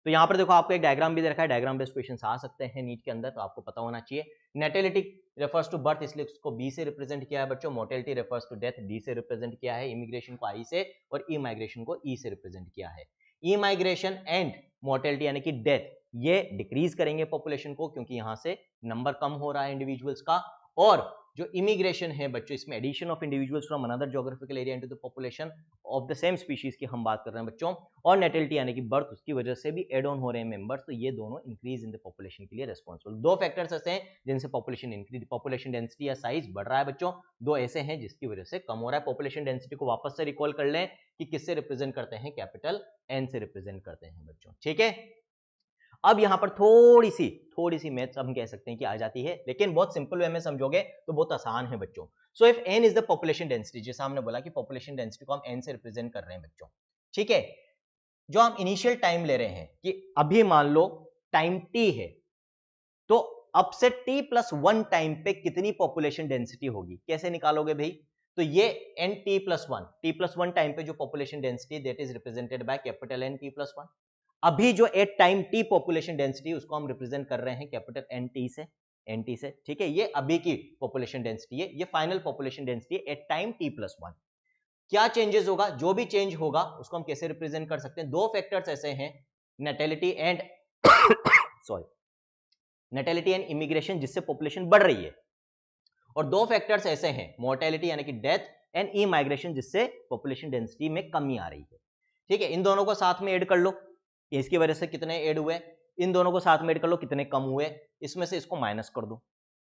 तो यहाँ पर देखो आपको एक डायग्राम भी दे रखा है, डायग्राम बेस्ड क्वेश्चन आ सकते हैं नीट के अंदर, तो आपको पता होना चाहिए। नेटेलिटी रेफर्स टू बर्थ, इसलिए उसको बी से रिप्रेजेंट किया है बच्चों। Mortality refers to death, D से रिप्रेजेंट किया है। इमिग्रेशन को आई से, और ई माइग्रेशन को ई से रिप्रेजेंट किया है। ई माइग्रेशन एंड मोर्टेलिटी यानी कि डेथ, ये डिक्रीज करेंगे पॉपुलेशन को, क्योंकि यहां से नंबर कम हो रहा है इंडिविजुअल्स का। और जो इमिग्रेशन है बच्चों, इसमें addition of individuals from another geographical area into the population of the same species की हम बात कर रहे हैं बच्चों। और नेटिलिटी यानी कि बर्थ, उसकी वजह से भी एड ऑन हो रहे हैं मेंबर्स, तो ये दोनों इंक्रीज इन द पॉपुलेशन के लिए रिस्पॉन्सिबल। दो फैक्टर्स ऐसे हैं जिनसे पॉपुलेशन इंक्रीज, पॉपुलेशन डेंसिटी या साइज बढ़ रहा है बच्चों। दो ऐसे हैं जिसकी वजह से कम हो रहा है। पॉपुलेशन डेंसिटी को वापस से रिकॉल कर लें कि किससे रिप्रेजेंट करते हैं, कैपिटल एन से रिप्रेजेंट करते हैं बच्चों, ठीक है। अब यहां पर थोड़ी सी मैथ्स हम कह सकते हैं कि आ जाती है, लेकिन बहुत सिंपल वे में समझोगे तो बहुत आसान है बच्चों। So if n is the population density, जैसा हमने बोला कि पॉपुलेशन डेंसिटी को हम n से रिप्रेजेंट कर रहे हैं बच्चों, ठीक है। जो हम इनिशियल टाइम ले रहे हैं कि अभी मान लो टाइम t है, तो अब से t+1 टाइम पे कितनी पॉपुलेशन डेंसिटी होगी, कैसे निकालोगे भाई? तो ये n t+1 टाइम पे जो population density that is represented by capital N t+1। अभी जो at time T population density उसको हम रिप्रेजेंट कर रहे हैं कैपिटल एन टी से, ठीक है। ये अभी की पॉपुलेशन डेंसिटी है, ये फाइनल पॉपुलेशन डेंसिटी है एट टाइम t+1। क्या चेंजेस होगा? जो भी चेंज होगा उसको हम कैसे रिप्रेजेंट कर सकते हैं? दो फैक्टर्स ऐसे हैं, natality and sorry natality and immigration, जिससे पॉपुलेशन बढ़ रही है। और दो फैक्टर्स ऐसे हैं, मोर्टेलिटी यानी कि डेथ एंड ई माइग्रेशन, जिससे पॉपुलेशन डेंसिटी में कमी आ रही है, ठीक है। इन दोनों को साथ में ऐड कर लो, इसकी वजह से कितने ऐड हुए, इन दोनों को साथ में ऐड कर लो कितने कम हुए, इसमें से इसको माइनस कर दो।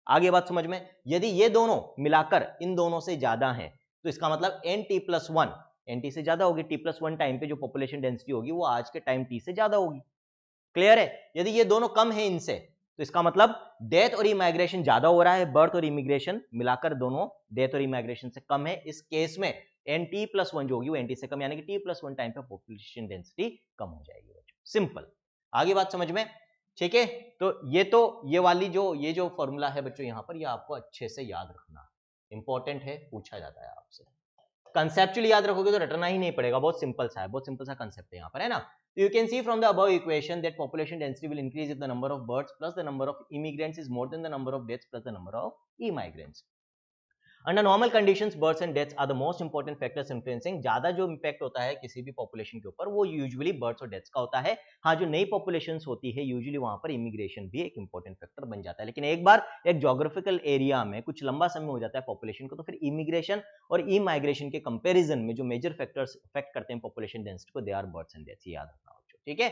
आगे बात समझ में। यदि ये दोनों मिलाकर इन दोनों से ज्यादा हैं तो इसका मतलब nt+1 nt से ज्यादा होगी, t+1 टाइम पे जो पॉपुलेशन डेंसिटी होगी वो आज के टाइम t से ज्यादा होगी। क्लियर है? यदि ये दोनों कम है इनसे तो इसका मतलब डेथ और इमाइग्रेशन ज्यादा हो रहा है, बर्थ और इमिग्रेशन मिलाकर दोनों डेथ और इमाइग्रेशन से कम है। इस केस में nt+1 जो होगी वो nt से कम, यानी कि t+1 टाइम पे पॉपुलेशन डेंसिटी कम हो जाएगी बच्चों। सिंपल, आगे बात समझ में, ठीक है। तो ये वाली ये जो फॉर्मूला है बच्चों यहाँ पर, ये आपको अच्छे से याद रखना, इंपॉर्टेंट है, पूछा जाता है आपसे। कंसेप्चुअली याद रखोगे तो रटना ही नहीं पड़ेगा, बहुत सिंपल सा है, बहुत सिंपल सा कंसेप्ट है यहाँ पर, है ना। You can see from the above equation that population density will increase if the number of births plus the number of immigrants is more than the number of deaths plus the number of immigrants. Under normal conditions, births and deaths are the most important factors influencing. ज्यादा जो impact होता है किसी भी population के ऊपर वो usually births और डेथ्स का होता है। हाँ, जो नई पॉपुलेशन होती है यूजुअली वहां पर इमिग्रेशन भी एक इंपॉर्टेंट फैक्टर बन जाता है, लेकिन एक बार एक ज्योग्राफिकल एरिया में कुछ लंबा समय हो जाता है पॉपुलेशन को, तो फिर इमिग्रेशन और ई माइग्रेशन के कंपेरिजन में जो मेजर फैक्टर्स अफेक्ट करते हैं पॉपुलेशन डेंसिटी को, they are births and deaths, याद रखना बच्चों, ठीक है।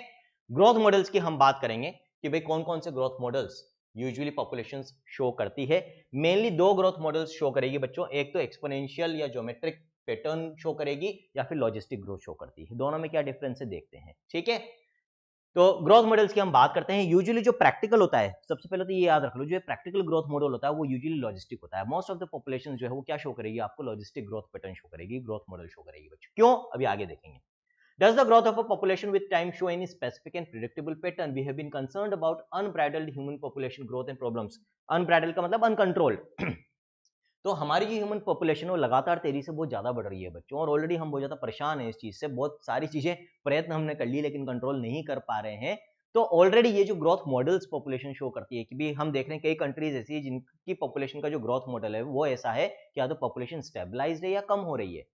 ग्रोथ मॉडल्स की हम बात करेंगे कि भाई कौन कौन से growth models usually population show करती है। मेनली दो ग्रोथ मॉडल्स शो करेगी बच्चों, एक तो एक्सपोनेंशियल या ज्योमेट्रिक पैटर्न शो करेगी, या फिर लॉजिस्टिक ग्रोथ शो करती है। दोनों में क्या डिफरेंस है देखते हैं, ठीक है। तो ग्रोथ मॉडल्स की हम बात करते हैं। यूजुअली जो प्रैक्टिकल होता है, सबसे पहले तो ये याद रख लो, जो प्रैक्टिकल ग्रोथ मॉडल होता है वो यूजुअली लॉजिस्टिक होता है। मोस्ट ऑफ द पॉपुलेशन जो है वो क्या शो करेगी आपको, लॉजिस्टिक ग्रोथ पैटर्न शो करेगी, ग्रोथ मॉडल शो करेगी बच्चों। क्यों, अभी आगे देखेंगे। Does the growth of a population with time show any specific and predictable pattern? We have been concerned about unbridled human population growth and problems. Unbridled का मतलब uncontrolled। तो हमारी जो ह्यूमन पॉपुलेशन है वो लगातार तेजी से बहुत ज्यादा बढ़ रही है बच्चों, और ऑलरेडी हम बहुत ज्यादा परेशान हैं इस चीज से। बहुत सारी चीजें प्रयत्न हमने कर लिए लेकिन कंट्रोल नहीं कर पा रहे हैं। तो ऑलरेडी ये जो ग्रोथ मॉडल्स पॉपुलेशन शो करती है कि भी हम देख रहे हैं कई कंट्रीज ऐसी है जिनकी पॉपुलेशन का जो ग्रोथ मॉडल है वो ऐसा है कि या तो पॉपुलेशन स्टेबलाइज्ड है या कम हो रही है।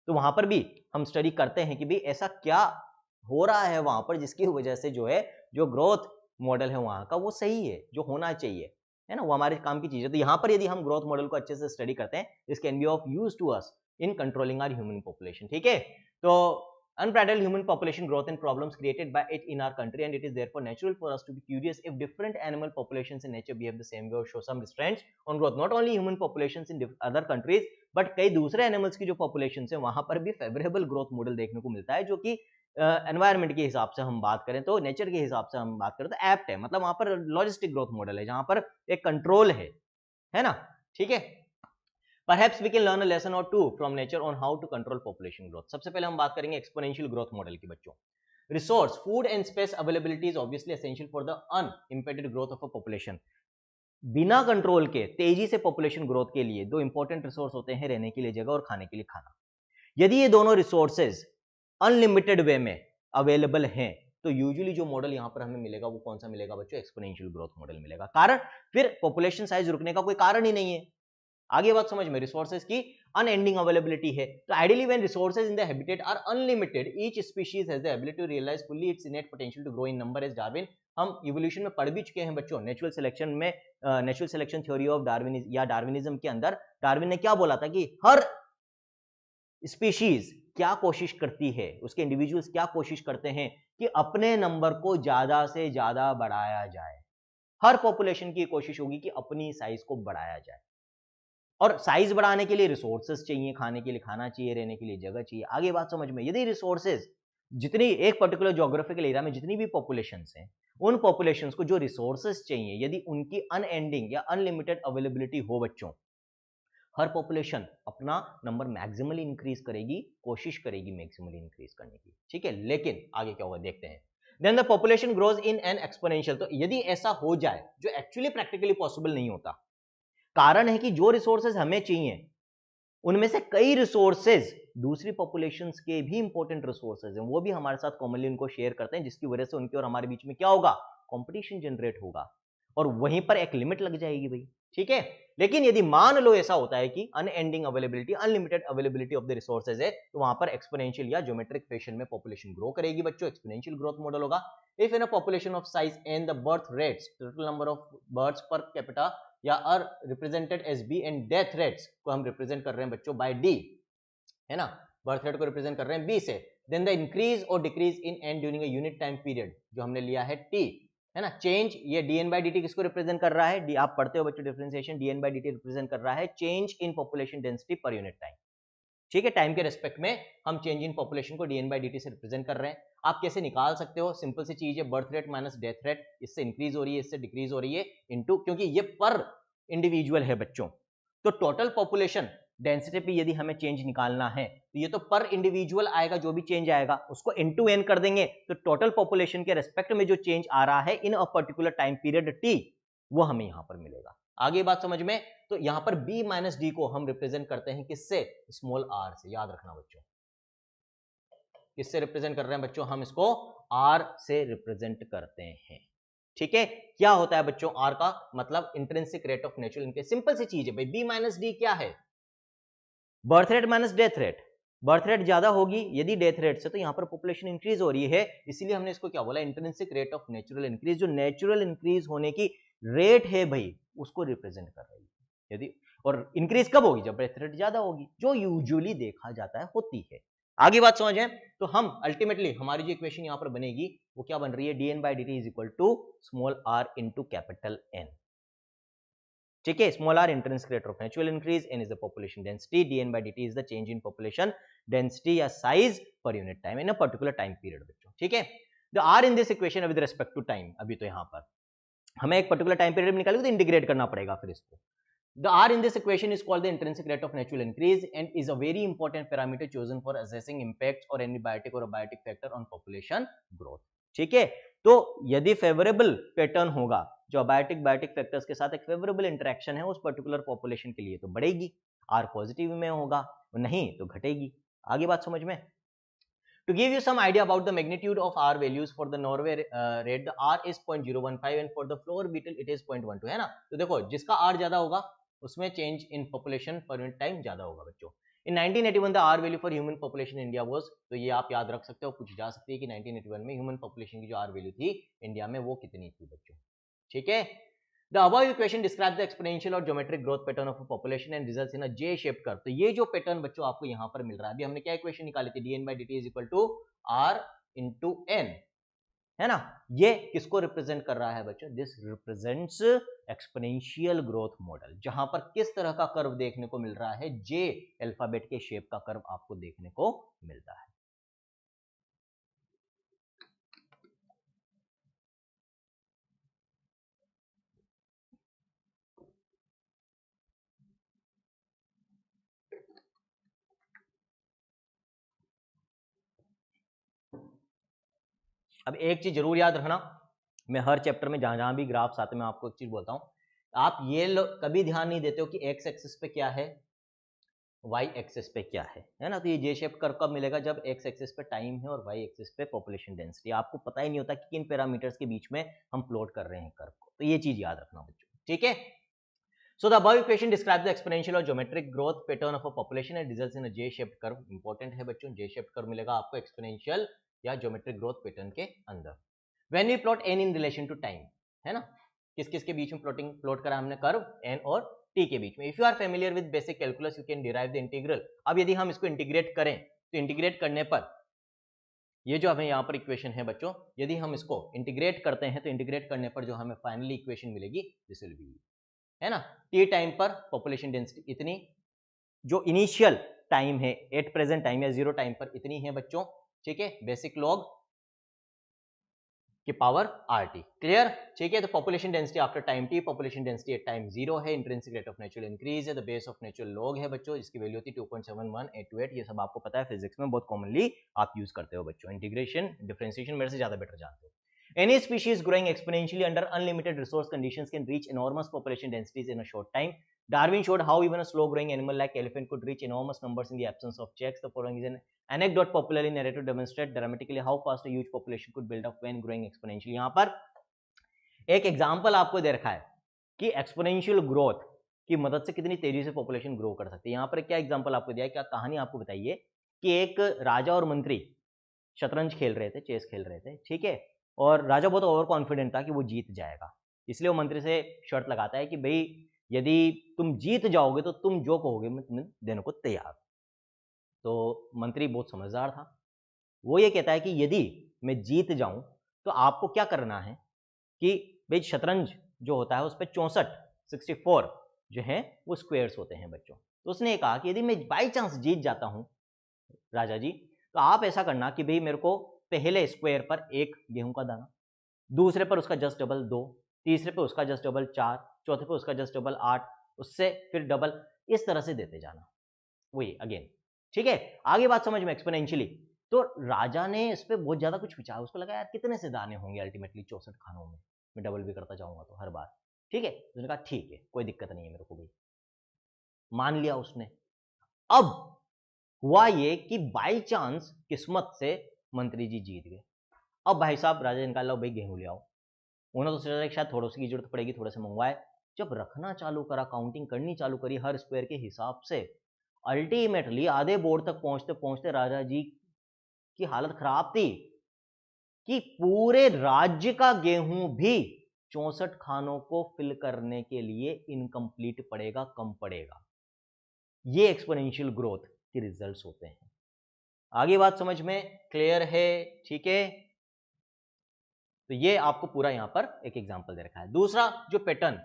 तो वहां पर भी हम स्टडी करते हैं कि भाई ऐसा क्या हो रहा है वहां पर जिसकी वजह से जो है जो ग्रोथ मॉडल है वहां का वो सही है, जो होना चाहिए, है ना, वो हमारे काम की चीज है। तो यहाँ पर यदि हम ग्रोथ मॉडल को अच्छे से स्टडी करते हैं, this can be of use to us in controlling our human population, ठीक है। तो unbridled human population growth and problems created by it in our country, and it is therefore natural for us to be curious if different animal populations in nature behave the same way or show some restraints on growth. Not only human populations in other countries, but कई दूसरे animals की जो population है वहां पर भी favourable growth model देखने को मिलता है, जो कि एनवायरमेंट के हिसाब से हम बात करें तो, नेचर के हिसाब से हम बात करें तो एप्ट है। मतलब वहां पर लॉजिस्टिक ग्रोथ मॉडल है जहां पर एक कंट्रोल है ना, ठीक है। Perhaps we can learn a lesson or two from nature on how to control population growth. सबसे पहले हम बात करेंगे एक्सपोनेंशियल ग्रोथ मॉडल की बच्चों। Resource, food and space availability is obviously essential for the unimpeded growth of a population. बिना control के तेजी से पॉपुलेशन ग्रोथ के लिए दो इंपॉर्टेंट रिसोर्स होते हैं, रहने के लिए जगह और खाने के लिए खाना। यदि ये दोनों रिसोर्सेज अनलिमिटेड वे में अवेलेबल हैं तो यूजुअली जो मॉडल यहां पर हमें मिलेगा वो कौन सा मिलेगा बच्चों, एक्सपोनेंशियल ग्रोथ मॉडल मिलेगा। कारण फिर पॉपुलेशन साइज रुकने का कोई कारण ही नहीं है। आगे बात समझ में, रिसोर्सेज की अनएंडिंग अवेलेबिलिटी है, तो ideally when resources in the habitat are unlimited each species has the ability to realize fully its innate potential to grow in number as Darwin. हम इवोल्यूशन में पढ़ भी चुके हैं बच्चों, नेचुरल सिलेक्शन में, natural selection theory of Darwinism या Darwinism के अंदर डार्विन ने क्या बोला था कि हर स्पीशीज क्या कोशिश करती है, उसके इंडिविजुअल्स क्या कोशिश करते हैं कि अपने नंबर को ज्यादा से ज्यादा बढ़ाया जाए। हर पॉपुलेशन की कोशिश होगी कि अपनी साइज को बढ़ाया जाए, और साइज बढ़ाने के लिए रिसोर्सेज चाहिए, खाने के लिए खाना चाहिए, रहने के लिए जगह चाहिए। आगे बात समझ में, यदि रिसोर्सेज जितनी एक पर्टिकुलर ज्योग्राफिकल एरिया में जितनी भी पॉपुलेशंस हैं, उन पॉपुलेशंस को जो रिसोर्सेज चाहिए यदि उनकी अनएंडिंग या अनलिमिटेड अवेलेबिलिटी हो बच्चों, हर पॉपुलेशन अपना नंबर मैक्सिमली इंक्रीज करेगी, कोशिश करेगी मैक्सिमली इंक्रीज करने की, ठीक है। लेकिन आगे क्या होगा देखते हैं। Then the population grows in an exponential, तो यदि ऐसा हो जाए जो एक्चुअली प्रैक्टिकली पॉसिबल नहीं होता, कारण है कि जो रिसोर्सेज हमें चाहिए उनमें से कई रिसोर्सेज दूसरी पॉपुलेशंस के भी इंपॉर्टेंट रिसोर्सेज हैं, वो भी हमारे साथ कॉमनली उनको शेयर करते हैं, जिसकी वजह से उनके और हमारे बीच में क्या होगा, कंपटीशन जनरेट होगा, और वहीं पर एक लिमिट लग जाएगी भाई, ठीक है। लेकिन यदि मान लो ऐसा होता है कि unending availability, unlimited availability of the resources है, तो वहां पर एक्सपोनेंशियल या ज्योमेट्रिक फैशन में पॉपुलेशन ग्रो करेगी बच्चों, एक्सपोनेंशियल ग्रोथ मॉडल होगा। If in a population of size and the birth rates, total number of births per capita या are represented as B, and death rates को हम represent कर रहे हैं बच्चों बाय डी, है ना, बर्थ रेट को रिप्रेजेंट कर रहे हैं बी से, देन द इंक्रीज और decrease in an during a unit time period जो हमने लिया है टी, है ना। चेंज, ये dn by dt किसको रिप्रेजेंट कर रहा है, आप पढ़ते हो बच्चों differentiation, dn by dt represent कर रहा है चेंज इन पॉपुलेशन डेंसिटी पर यूनिट टाइम, ठीक है। टाइम के रेस्पेक्ट में हम चेंज इन पॉपुलेशन को dn by dt से रिप्रेजेंट कर रहे हैं। आप कैसे निकाल सकते हो, सिंपल सी चीज है, birth rate minus death rate, इससे इंक्रीज हो रही है इससे डिक्रीज हो रही है, इनटू, क्योंकि ये पर इंडिविजुअल है बच्चों, तो टोटल पॉपुलेशन डेंसिटी पे यदि हमें चेंज निकालना है तो ये तो पर इंडिविजुअल आएगा, जो भी चेंज आएगा उसको इनटू एन कर देंगे, तो टोटल पॉपुलेशन के रेस्पेक्ट में जो चेंज आ रहा है in a particular time period T, वो हमें यहां पर मिलेगा। आगे बात समझ में, तो यहां पर b माइनस डी को हम रिप्रेजेंट करते हैं किससे, स्मॉल r से, याद रखना बच्चों, किससे रिप्रेजेंट कर रहे हैं बच्चों, हम इसको r से रिप्रेजेंट करते हैं, ठीक है। क्या होता है बच्चों r का मतलब intrinsic rate of natural increase, simple सी चीज है भाई, b माइनस डी क्या है, birth rate minus death rate, birth rate ज्यादा होगी यदि डेथ रेट से, तो यहां पर पॉपुलेशन इंक्रीज हो रही है, इसीलिए हमने इसको क्या बोला, intrinsic rate of natural increase, जो नेचुरल इंक्रीज होने की रेट है भाई उसको रिप्रेजेंट कर रही है। यदि, और इंक्रीज कब होगी, जब डेथ रेट ज्यादा होगी, जो यूजुअली देखा जाता है होती है। आगे बात समझ है, तो हम अल्टीमेटली हमारी जो इक्वेशन यहां पर बनेगी वो क्या बन रही है, dn by dt is equal to small r into capital N, ठीक है। Small r intrinsic rate of natural increase, n is the population density, dn by dt is the change in population density या size पर unit time in a particular time period बच्चों, ठीक है। The r in this equation with respect to time, अभी तो यहां पर हमें एक पर्टिकुलर टाइम पीरियड में निकालेंगे तो इंटीग्रेट करना पड़ेगा फिर इसको। The R in this equation is called the intrinsic rate of natural increase and is a very important parameter chosen for assessing impacts or antibiotic or abiotic factor on population growth, ठीक है। तो यदि favourable pattern होगा, जो abiotic biotic factors के साथ एक favourable interaction है उस पर्टिकुलर पॉपुलेशन के लिए, तो बढ़ेगी, R पॉजिटिव में होगा, नहीं तो घटेगी। आगे बात समझ में, to give you some idea about the magnitude of R values for the Norway rate, the R is 0.015 and for the floor beetle it is 0.12, है ना। तो देखो जिसका R ज्यादा होगा उसमें change in population per unit time ज्यादा होगा बच्चों। In 1981 the R value for human population India was, तो ये आप याद रख सकते हो, पूछ जा सकती है कि 1981 में ह्यूमन पॉपुलेशन की जो आर वैल्यू थी इंडिया में वो कितनी थी बच्चों, ठीक है। The above equation describe the exponential or geometric growth pattern of population and results in a J shaped curve, तो ये जो पैटर्न बच्चों आपको यहाँ पर मिल रहा है, अभी हमने क्या इक्वेशन निकाली थी, dn by dt is equal to r into n, है ना, ये किसको रिप्रेजेंट कर रहा है बच्चों, this represents exponential growth model, जहां पर किस तरह का कर्व देखने को मिल रहा है, जे अल्फाबेट के शेप का कर्व आपको देखने को मिलता है। अब एक चीज जरूर याद रखना, मैं हर चैप्टर में जहां जहां भी ग्राफ्स आते हैं मैं आपको एक चीज बोलता हूं, आप ये कभी ध्यान नहीं देते हो कि एक्स एक्सिस पे क्या है, वाई एक्सिस पे क्या है ना। तो ये जे शेप कर्व कब मिलेगा, जब एक्स एक्सिस पे टाइम है और वाई एक्सिस पे पॉपुलेशन डेंसिटी। आपको पता ही नहीं होता कि किन पैरामीटर्स के बीच में हम प्लॉट कर रहे हैं कर्व को, तो ये चीज याद रखना बच्चों, ठीक है। So the above equation describes the exponential or geometric growth pattern of a population and results in a J-shaped curve. Important है बच्चों, J-shaped curve मिलेगा आपको exponential या geometric growth pattern के अंदर. When we plot n in relation to time, है ना, किस किस के बीच में प्लॉट करा हमने कर्व, n और t के बीच में. If you are familiar with basic calculus, you can derive the integral. अब यदि हम इसको इंटीग्रेट करें तो इंटीग्रेट करने पर ये जो हमें यहाँ पर इक्वेशन है बच्चों, यदि हम इसको इंटीग्रेट करते हैं तो इंटीग्रेट करने पर जो हमें फाइनली इक्वेशन मिलेगी, दिस विल बी, है ना, टी टाइम पर पॉपुलेशन डेंसिटी इतनी, जो इनिशियल टाइम है एट प्रेजेंट टाइम या जीरो टाइम पर इतनी है बच्चों, ठीक है, बेसिक लॉग की पावर आर टी, क्लियर, ठीक है। तो population density after time T, population density at time zero है, intrinsic rate of natural increase है, the base of natural log है बच्चों, इसकी वैल्यू होती है 2.71828, ये सब आपको पता है, फिजिक्स में बहुत कॉमनली आप यूज करते हो बच्चों, इंटीग्रेशन डिफरेंशिएशन मेरे से ज्यादा बेटर जानते हो। Any species growing exponentially under unlimited resource conditions can reach enormous population densities in a short time. Darwin showed how even a slow-growing animal like elephant could reach enormous numbers in the absence of checks. The following is an anecdote popularly narrated to demonstrate dramatically how fast a huge population could build up when growing exponentially. यहाँ पर एक example आपको दे रखा है कि exponential growth की मदद से कितनी तेजी से पॉपुलेशन ग्रो कर सकती है। यहाँ पर क्या एग्जाम्पल आपको दिया है, क्या कहानी आपको बताइए कि एक राजा और मंत्री शतरंज खेल रहे थे, चेस खेल रहे थे, ठीक है, और राजा बहुत ओवर कॉन्फिडेंट था कि वो जीत जाएगा, इसलिए वो मंत्री से शर्त लगाता है कि भाई यदि तुम जीत जाओगे तो तुम जो कहोगे मैं तुम्हें देने को तैयार। तो मंत्री बहुत समझदार था, वो ये कहता है कि यदि मैं जीत जाऊं तो आपको क्या करना है कि भाई शतरंज जो होता है उस पर 64 जो है वो स्क्वायर्स होते हैं बच्चों। तो उसने ये कहा कि यदि मैं बाई चांस जीत जाता हूं राजा जी, तो आप ऐसा करना कि भाई मेरे को पहले स्क्वायर पर एक गेहूं का दाना, दूसरे पर उसका जस्ट डबल 2, तीसरे पे उसका जस्ट डबल 4, चौथे पे उसका जस्ट डबल 8, उससे फिर डबल, इस तरह से देते जाना, वही अगेन, ठीक है। आगे बात समझ में, एक्सपोनेंशियली। तो राजा ने इस पर बहुत ज्यादा कुछ विचार, उसको लगा यार कितने से दाने होंगे अल्टीमेटली 64 खानों में, मैं डबल भी करता जाऊंगा तो हर बार, ठीक है। उसने कहा ठीक है कोई दिक्कत नहीं है मेरे को भाई, मान लिया उसने। अब हुआ ये कि बाई चांस किस्मत से मंत्री जी जीत गए। अब भाई साहब राजा ने कहा भाई गेहूं ले आओ, उन्होंने तो सोचा शायद थोड़े से की जरूरत पड़ेगी, थोड़े से मंगवाए। जब रखना चालू करा, काउंटिंग करनी चालू करी हर स्क्वायर के हिसाब से, अल्टीमेटली आधे बोर्ड तक पहुंचते पहुंचते राजा जी की हालत खराब थी कि पूरे राज्य का गेहूं भी 64 खानों को फिल करने के लिए इनकम्प्लीट पड़ेगा, कम पड़ेगा। ये एक्सपोनेंशियल ग्रोथ के रिजल्ट्स होते हैं। आगे बात समझ में क्लियर है, ठीक है। तो ये आपको पूरा यहां पर एक एग्जांपल दे रखा है। दूसरा जो पैटर्न,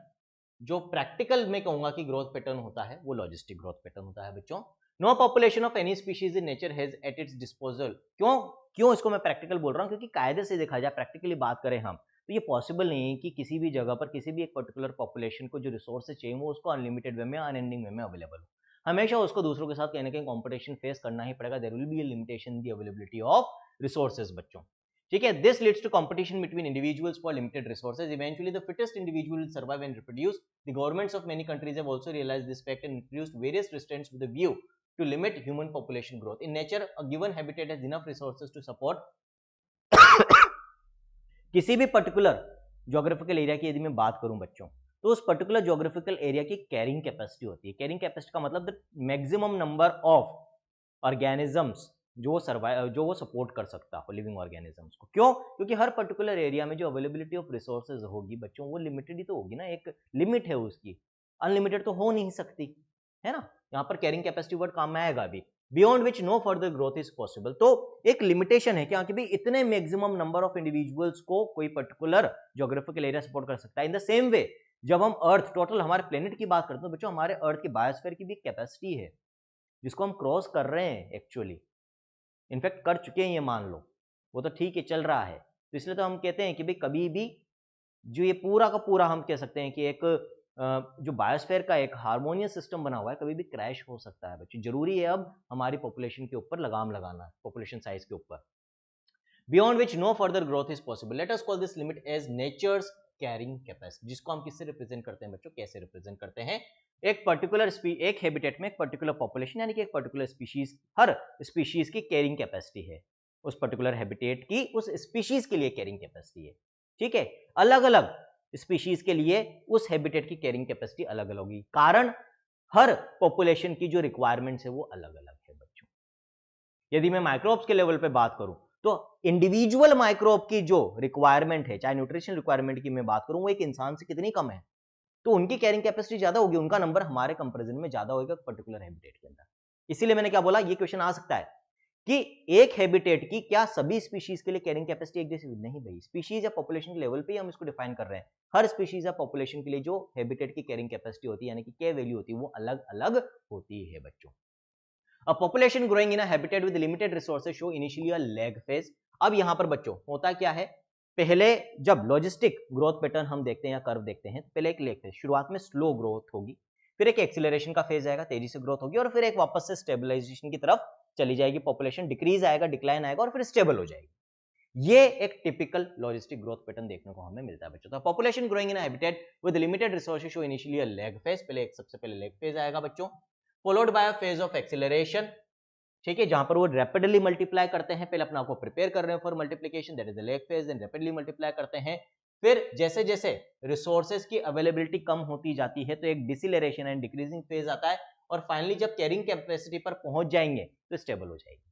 जो प्रैक्टिकल में कहूंगा कि ग्रोथ पैटर्न होता है, वो लॉजिस्टिक ग्रोथ पैटर्न होता है बच्चों। No population of any species in nature has at its disposal. क्यों इसको मैं प्रैक्टिकल बोल रहा हूं, क्योंकि कायदे से देखा जाए, प्रैक्टिकली बात करें हम, तो ये पॉसिबल नहीं है कि किसी भी जगह पर किसी भी एक पर्टिकुलर पॉपुलेशन को जो रिसोर्सेज चाहिए वो उसको अनलिमिटेड वे में, अनएंडिंग वे में अवेलेबल हो। हमेशा उसको दूसरों के साथ कहीं ना कहीं कॉम्पिटिशन फेस करना ही पड़ेगा। There will be a limitation in the availability of resources बच्चों, ठीक है। This leads to competition between individuals for limited resources. Eventually the fittest individual will survive and reproduce. The governments of many countries have also realized this fact and introduced various restraints with the view to limit human population growth. In nature, a given habitat has enough resources to support किसी भी particular geographical area की यदि मैं बात करूं बच्चों, तो उस पर्टिकुलर ज्योग्राफिकल एरिया की कैरिंग कैपेसिटी होती है। कैरिंग कैपेसिटी का मतलब the maximum number of organisms जो वो सपोर्ट कर सकता हो लिविंग ऑर्गेनिजम्स को। क्यों? क्योंकि हर पर्टिकुलर एरिया में जो अवेलेबिलिटी ऑफ रिसोर्सेज होगी बच्चों, वो लिमिटेड ही तो होगी ना, एक लिमिट है उसकी, अनलिमिटेड तो हो नहीं सकती, है ना। यहाँ पर कैरिंग कैपेसिटी वर्ड काम में आएगा अभी। Beyond which no further growth is possible. तो एक लिमिटेशन है क्या कि भाई इतने मैक्सिमम नंबर ऑफ इंडिविजुअल्स को कोई पर्टिकुलर ज्योग्राफिकल एरिया सपोर्ट कर सकता है। इन द सेम वे जब हम अर्थ, टोटल हमारे प्लेनेट की बात करते हैं तो बच्चों हमारे अर्थ की बायोस्फीयर की भी कैपेसिटी है जिसको हम क्रॉस कर रहे हैं, एक्चुअली इनफैक्ट कर चुके हैं, ये मान लो, वो तो ठीक है चल रहा है। तो इसलिए तो हम कहते हैं कि भाई कभी भी जो ये पूरा का पूरा हम कह सकते हैं कि एक जो बायोस्फीयर का एक हार्मोनियस सिस्टम बना हुआ है, कभी भी क्रैश हो सकता है बच्चों। जरूरी है अब हमारी पॉपुलेशन के ऊपर लगाम लगाना, पॉपुलेशन साइज के ऊपर। Beyond which no further growth is possible, let us call this limit as nature's carrying capacity, जिसको हम किससे रिप्रेजेंट करते हैं बच्चों, कैसे रिप्रेजेंट करते हैं, एक पर्टिकुलर एक हैबिटेट में एक पर्टिकुलर पॉपुलेशन यानी कि एक पर्टिकुलर स्पीशीज, हर स्पीशीज की कैरिंग कैपेसिटी है, उस पर्टिकुलर हैबिटेट की उस स्पीशीज के लिए कैरिंग कैपेसिटी है। ठीक है, अलग अलग स्पीशीज के लिए उस हैबिटेट की कैरिंग कैपेसिटी अलग अलग होगी, कारण हर पॉपुलेशन की जो रिक्वायरमेंट्स है वो अलग अलग है बच्चों। यदि मैं माइक्रोब्स के लेवल पे बात करूं तो इंडिविजुअल माइक्रोब की जो रिक्वायरमेंट है, चाहे न्यूट्रिशन रिक्वायरमेंट की मैं बात करूं, वो एक इंसान से कितनी कम है, तो उनकी कैरिंग कैपेसिटी ज्यादा होगी, उनका नंबर हमारे कंपैरिजन में ज्यादा होगा पर्टिकुलर हैबिटेट के अंदर। इसीलिए मैंने क्या बोला, ये क्वेश्चन आ सकता है कि एक हैबिटेट की क्या सभी स्पीशीज के लिए कैरिंग कैपेसिटी एक जैसी? नहीं भाई, स्पीशीज या पॉपुलेशन के लेवल पे ही हम इसको डिफाइन कर रहे हैं। हर स्पीशीज या पॉपुलेशन के लिए जो हैबिटेट की कैरिंग कैपेसिटी होती है यानी कि के वैल्यू होती है वो अलग अलग होती है बच्चों। A population growing in a habitat with limited resources show initially a lag phase। अब यहां पर बच्चों होता क्या है, पहले जब लॉजिस्टिक ग्रोथ पैटर्न हम देखते हैं या कर्व देखते हैं, पहले एक लेग फेज, शुरुआत में स्लो ग्रोथ होगी, फिर एक एक्सीलरेशन का फेज आएगा, तेजी से ग्रोथ होगी, और फिर एक वापस से स्टेबलाइजेशन की तरफ चली जाएगी, पॉपुलेशन डिक्रीज आएगा, डिक्लाइन आएगा और फिर स्टेबल हो जाएगी। ये एक टिपिकल लॉजिस्टिक ग्रोथ पैटर्न देखने को हमें मिलता है बच्चों। तो population growing in habitat with limited resources show initially a lag phase, पहले एक सबसे पहले लैग फेज आएगा बच्चों, followed by a phase of acceleration. ठीक है, जहां पर वो रैपिडली मल्टीप्लाई करते हैं, पहले अपने आप को प्रिपेयर कर रहे हैं for multiplication, that is the lag phase, then rapidly multiply करते हैं, फिर जैसे जैसे रिसोर्सेज की अवेलेबिलिटी कम होती जाती है तो एक डिसिलरेशन एंड डिक्रीजिंग फेज आता है, और फाइनली जब कैरिंग कैपेसिटी पर पहुंच जाएंगे तो स्टेबल हो जाएगी।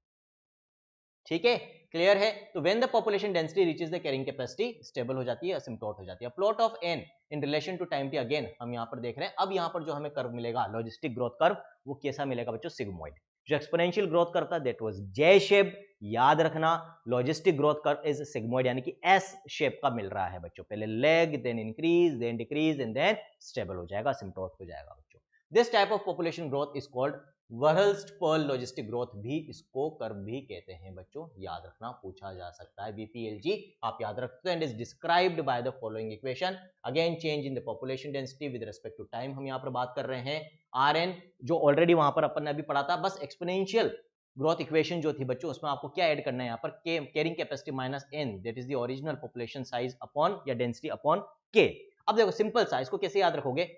ठीक है, क्लियर है। तो when the population density reaches the carrying capacity, stable हो जाती है, असिम्प्टोट हो जाती है। Plot of N in relation to time T, again हम यहां पर देख रहे हैं, अब यहां पर जो हमें कर्व मिलेगा लॉजिस्टिक ग्रोथ कर्व, वो कैसा मिलेगा बच्चों, सिग्मोइड। जो एक्सपोनेंशियल ग्रोथ कर्व था दैट वाज जे शेप, याद रखना logistic growth curve is sigmoid यानी कि एस शेप का मिल रहा है बच्चों, पहले lag, then increase, then decrease and then stable हो जाएगा, असिम्प्टोट हो जाएगा बच्चों। This type of population growth is called Verhulst Pearl logistic growth, भी इसको कर्व भी कहते हैं बच्चों, याद रखना, पूछा जा सकता है, बीपीएलजी आप याद रखते हैं, and is described by the following equation. Again change in the population density with respect to time, हम यहां पर बात कर रहे हैं आरएन, जो ऑलरेडी वहां पर अपन ने अभी पढ़ा था, बस एक्सपोनेंशियल ग्रोथ इक्वेशन जो थी बच्चों, उसमें आपको क्या ऐड करना है, यहाँ पर carrying capacity minus N, that is the original population size upon या डेंसिटी अपॉन के। अब देखो सिंपल सा, इसको कैसे याद रखोगे,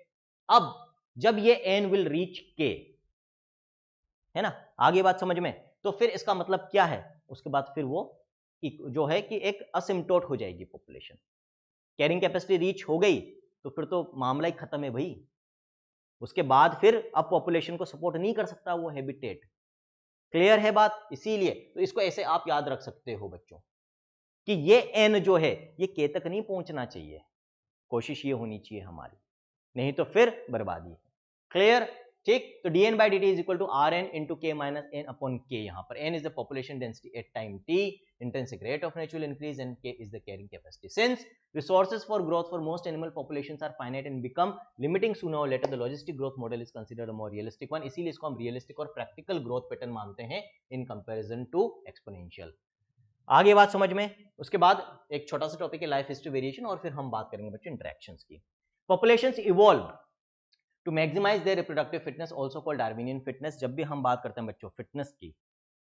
अब जब ये एन विल रीच के, है ना, आगे बात समझ में, तो फिर इसका मतलब क्या है, उसके बाद फिर वो जो है कि एक असिम्प्टोट हो जाएगी पॉपुलेशन, कैरिंग कैपेसिटी रीच हो गई तो फिर तो मामला ही खत्म है भाई, उसके बाद फिर अब पॉपुलेशन को सपोर्ट नहीं कर सकता वो हैबिटेट। क्लियर है बात, इसीलिए तो इसको ऐसे आप याद रख सकते हो बच्चों कि ये एन जो है ये के तक नहीं पहुंचना चाहिए, कोशिश ये होनी चाहिए हमारी, नहीं तो फिर बर्बादी है। क्लियर, ठीक। तो dn by dt is equal to rn into k minus n upon k, यहाँ पर n is the population density at time t, intrinsic rate of natural increase, and k is the carrying capacity. Since resources for growth for most animal populations are finite and become limiting sooner or later, the logistic growth model is considered a more realistic one। इसीलिए इसको हम realistic और practical growth pattern मानते हैं in comparison to exponential। आगे बात समझ में, उसके बाद एक छोटा सा टॉपिक है लाइफ हिस्ट्री वेरिएशन, और फिर हम बात करेंगे बच्चों इंटरेक्शंस की। Populations evolve to maximize their reproductive fitness, also called Darwinian fitness. जब भी हम बात करते हैं बच्चों फिटनेस की,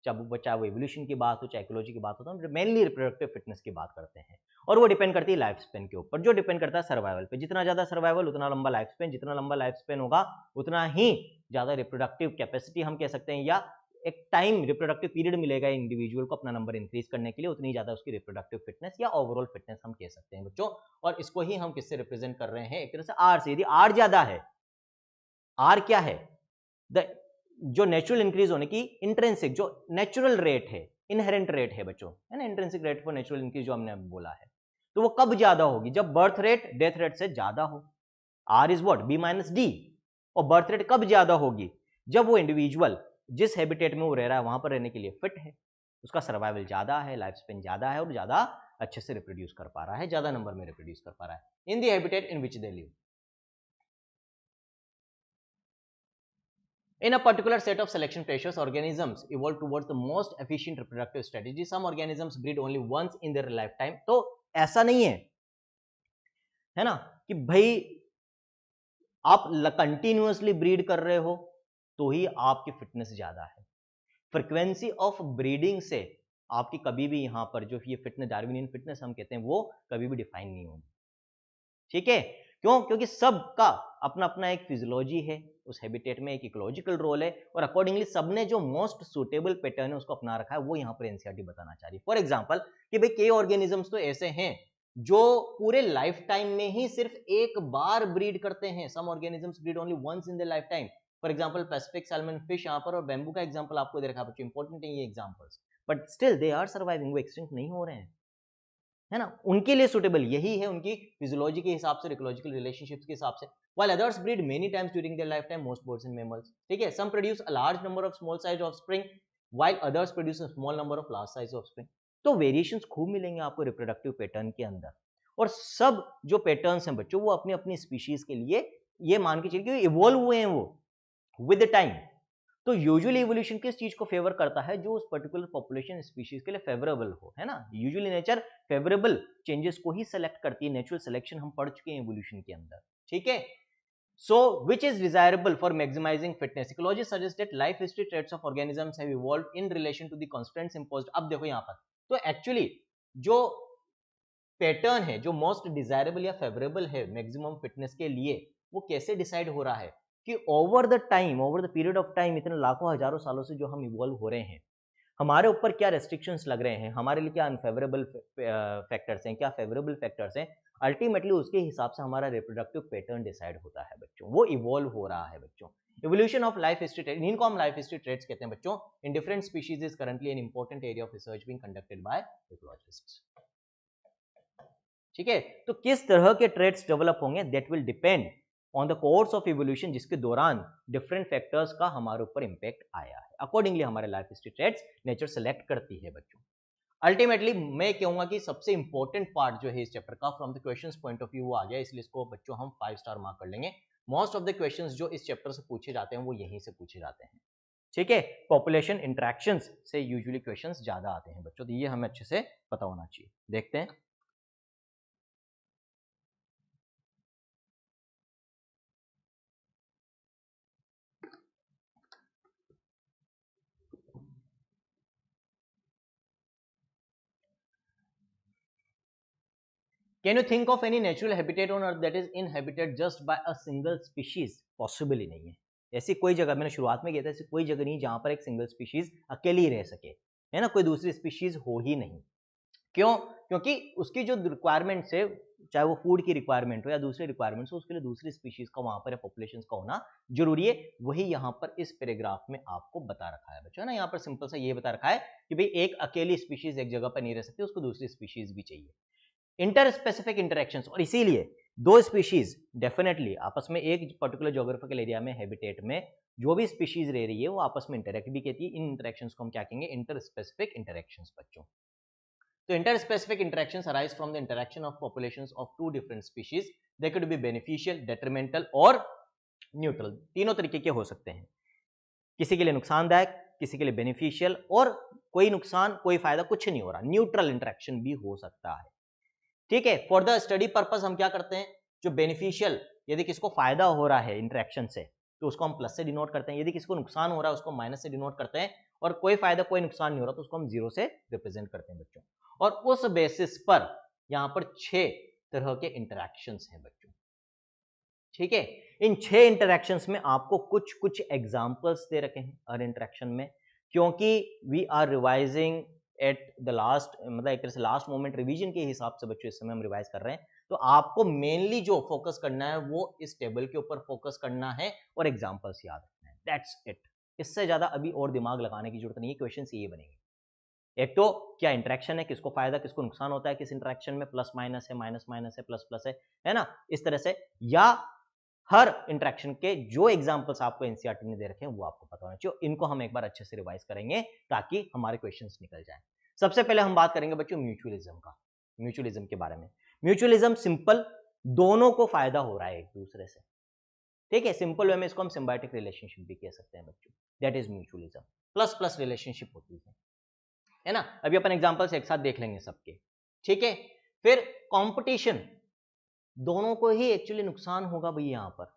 चाहे वो एवोल्यूशन की बात हो, चाहे इकोलॉजी की बात हो, तो हम मेनली रिप्रोडक्टिव फिटनेस की बात करते हैं, और वो डिपेंड करती है लाइफ स्पेन के ऊपर, जो डिपेंड करता है सर्वाइवल पे। जितना ज्यादा सर्वाइवल उतना लंबा लाइफ स्पेन, जितना लंबा लाइफ स्पेन होगा उतना ही ज्यादा रिप्रोडक्टिव कैपेसिटी हम कह सकते हैं, या एक टाइम रिप्रोडक्टिव पीरियड मिलेगा इंडिविजुअल को अपना नंबर इंक्रीज करने के लिए, उतनी ज्यादा उसकी रिप्रोडक्टिव फिटनेस या ओवरऑल फिटनेस हम कह सकते हैं बच्चों। और इसको ही हम किससे रिप्रेजेंट कर रहे हैं, एक तरह से आर से। यदि आर ज्यादा है, आर क्या है, जो नेचुरल इंक्रीज होने की इंट्रिंसिक जो नेचुरल रेट है, इनहेरेंट रेट है बच्चों, है ना, intrinsic rate for natural increase जो हमने बोला है, तो वो कब ज्यादा होगी, जब बर्थ रेट डेथ रेट से ज्यादा हो। R is what, B minus D. और बर्थ रेट कब ज्यादा होगी, जब वो इंडिविजुअल जिस हैबिटेट में वो रह रहा है वहां पर रहने के लिए फिट है, उसका सर्वाइवल ज्यादा है, लाइफ स्पेन ज्यादा है, और ज्यादा अच्छे से रिप्रोड्यूस कर पा रहा है, ज्यादा नंबर में रिप्रोड्यूस कर पा रहा है इन the habitat in which they live. In a particular set of selection pressures, organisms evolve towards the most efficient reproductive strategy. Some organisms breed only once in their lifetime. तो ऐसा नहीं है ना, कि भाई आप कंटिन्यूअसली ब्रीड कर रहे हो तो ही आपकी फिटनेस ज्यादा है। फ्रीक्वेंसी ऑफ ब्रीडिंग से आपकी कभी भी यहां पर जो ये फिटनेस, डार्विनियन फिटनेस हम कहते हैं, वो कभी भी डिफाइन नहीं होगी। ठीक है, क्यों? क्योंकि सबका अपना अपना एक फिजियोलॉजी है, उस हैबिटेट में एक इकोलॉजिकल रोल है और अकॉर्डिंगली सबने जो मोस्ट सुटेबल पैटर्न है उसको अपना रखा है, वो यहाँ पर एनसीईआरटी बताना चाह रही है। फॉर एग्जाम्पल कि भाई कई ऑर्गेनिजम्स तो ऐसे हैं जो पूरे लाइफ टाइम में ही सिर्फ एक बार ब्रीड करते हैं। Some organisms breed only once in the life time. For example Pacific salmon fish यहाँ पर, और बैम्बू का एग्जाम्पल आपको दे रखा है बच्चों, इंपॉर्टेंट है ये examples, but still they are surviving, वो एक्सटिंक्ट नहीं हो रहे हैं, है ना? उनके लिए सुटेबल यही है, उनकी फिजियोलॉजी के हिसाब से, इकोलॉजिकल रिलेशनशिप्स के हिसाब से। while others breed many times during their lifetime, most birds and mammals, ठीक है, some produce a large number of small size offspring while others produce a small number of large size offspring। तो variations खूब मिलेंगे आपको reproductive pattern के अंदर, और सब जो पैटर्न्स हैं बच्चों वो अपनी अपनी स्पीशीज के लिए ये मान के चलिए इवॉल्व हुए हैं वो विद द टाइम। तो यूजुअली इवोल्यूशन किस चीज को फेवर करता है? जो उस पर्टिकुलर पॉपुलेशन स्पीशीज के लिए फेवरेबल हो, है ना? यूजुअली नेचर फेवरेबल चेंजेस को ही सेलेक्ट करती है, नेचुरल सिलेक्शन हम पढ़ चुके हैं इवोल्यूशन के अंदर, ठीक है? So, which is desirable for maximizing fitness? Ecologists suggest that life history traits of organisms have evolved in relation to the constraints imposed। अब देखो यहाँ पर, तो एक्चुअली जो पैटर्न है जो मोस्ट डिजायरेबल या फेवरेबल है मैक्सिमम फिटनेस के लिए, वो कैसे डिसाइड हो रहा है कि over the time, over the period of time, इतने लाखों हजारों सालों से जो हम इवॉल्व हो रहे हैं, हमारे ऊपर क्या रेस्ट्रिक्शंस लग रहे हैं, हमारे लिए क्या अनफेवरेबल फैक्टर्स हैं, क्या फेवरेबल फैक्टर्स हैं, अल्टीमेटली उसके हिसाब से हमारा रिप्रोडक्टिव पैटर्न डिसाइड होता है बच्चों, वो इवॉल्व हो रहा है बच्चों। Evolution of life history trait, इनको हम लाइफ हिस्ट्री ट्रेट्स कहते हैं बच्चों, in different species is currently an important area of research being conducted by ecologists. ठीक है, तो किस तरह के ट्रेट्स डेवलप होंगे, that will depend on the course of evolution, जिसके दौरान डिफरेंट फैक्टर्स का हमारे ऊपर इंपैक्ट आया है। अकॉर्डिंगली हमारे life history traits nature select करती है बच्चों। अल्टीमेटली मैं कहूंगा कि सबसे इंपॉर्टेंट पार्ट जो है इस चैप्टर का from the questions point of view वो आ गया, इसलिए इसको बच्चों हम 5 स्टार मार्क कर लेंगे। मोस्ट ऑफ द क्वेश्चंस जो इस चैप्टर से पूछे जाते हैं वो यहीं से पूछे जाते हैं, ठीक है? पॉपुलेशन इंटरेक्शंस से यूजुअली क्वेश्चंस ज्यादा आते हैं बच्चों, तो ये हमें अच्छे से पता होना चाहिए। देखते हैं, Can you think of any natural habitat on earth that is inhabited just by a single species? Possible ही नहीं है, ऐसी कोई जगह, मैंने शुरुआत में किया था, ऐसी कोई जगह नहीं जहां पर एक सिंगल स्पीशीज अकेली रह सके, है ना? कोई दूसरी स्पीशीज हो ही नहीं। क्यों? क्योंकि उसकी जो रिक्वायरमेंट्स है, चाहे वो फूड की रिक्वायरमेंट हो या दूसरी रिक्वायरमेंट्स हो, उसके लिए दूसरी स्पीशीज का वहां पर पॉपुलेशन का होना जरूरी है। वही यहाँ पर इस पैराग्राफ में आपको बता रखा है बच्चों, है ना? यहाँ पर सिंपल सा ये बता रखा है कि भाई एक अकेली स्पीशीज एक जगह पर नहीं रह सकती, उसको दूसरी स्पीशीज भी चाहिए। इंटर स्पेसिफिक इंटरेक्शंस, और इसीलिए दो स्पीशीज डेफिनेटली आपस में एक पर्टिकुलर ज्योग्राफिकल एरिया में हैबिटेट में जो भी स्पीशीज रह रही है वो आपस में इंटरेक्ट भी कहती है। इन इंटरेक्शंस को हम क्या कहेंगे? इंटर स्पेसिफिक इंटरेक्शंस बच्चों। तो inter specific interactions arise from the interaction of populations of two different species, they could be beneficial, detrimental और न्यूट्रल, तीनों तरीके के हो सकते हैं। किसी के लिए नुकसानदायक, किसी के लिए बेनिफिशियल, और कोई नुकसान कोई फायदा कुछ नहीं हो रहा, न्यूट्रल इंटरेक्शन भी हो सकता है, ठीक है? फॉर द स्टडी पर्पस हम क्या करते हैं, जो बेनिफिशियल, यदि किसको फायदा हो रहा है इंटरेक्शन से तो उसको हम प्लस से डिनोट करते हैं, यदि किसको नुकसान हो रहा है उसको माइनस से डिनोट करते हैं, और कोई फायदा कोई नुकसान नहीं हो रहा तो उसको हम जीरो से रिप्रेजेंट करते हैं बच्चों। और उस बेसिस पर यहां पर 6 तरह के इंटरेक्शंस हैं बच्चों, ठीक है? इन 6 इंटरेक्शंस में आपको कुछ कुछ एग्जांपल्स दे रखे हैं हर इंटरेक्शन में, क्योंकि we are revising at the last, मतलब एक तरह से लास्ट मोमेंट रिवीजन के हिसाब से बच्चों इस समय हम रिवाइज कर रहे हैं। तो आपको मेनली जो फोकस करना है वो इस टेबल के ऊपर फोकस करना है और एग्जांपल्स याद रखना है, दैट्स इट। इससे ज्यादा अभी और दिमाग लगाने की जरूरत नहीं है, क्वेश्चन ये बनेंगे। एक तो क्या इंटरेक्शन है, किसको फायदा किसको नुकसान होता है, किस इंटरेक्शन में प्लस माइनस है, माइनस माइनस है, प्लस प्लस है ना? इस तरह से, या हर इंटरेक्शन के जो एग्जांपल्स आपको एनसीईआरटी ने दे रखे हैं वो आपको पता होना चाहिए। इनको हम एक बार अच्छे से रिवाइज करेंगे ताकि हमारे क्वेश्चंस निकल जाएं। सबसे पहले हम बात करेंगे बच्चों म्यूचुअलिज्म का, म्यूचुअलिज्म के बारे में। म्यूचुअलिज्म सिंपल, दोनों को फायदा हो रहा है एक दूसरे से, ठीक है? सिंपल वे में इसको हम सिम्बायोटिक रिलेशनशिप भी कह सकते हैं बच्चों, that is mutualism. Plus plus relationship होती है ना? अभी अपन एग्जांपल्स एक साथ देख लेंगे सबके, ठीक है? फिर कंपटीशन, दोनों को ही एक्चुअली नुकसान होगा भाई यहां पर।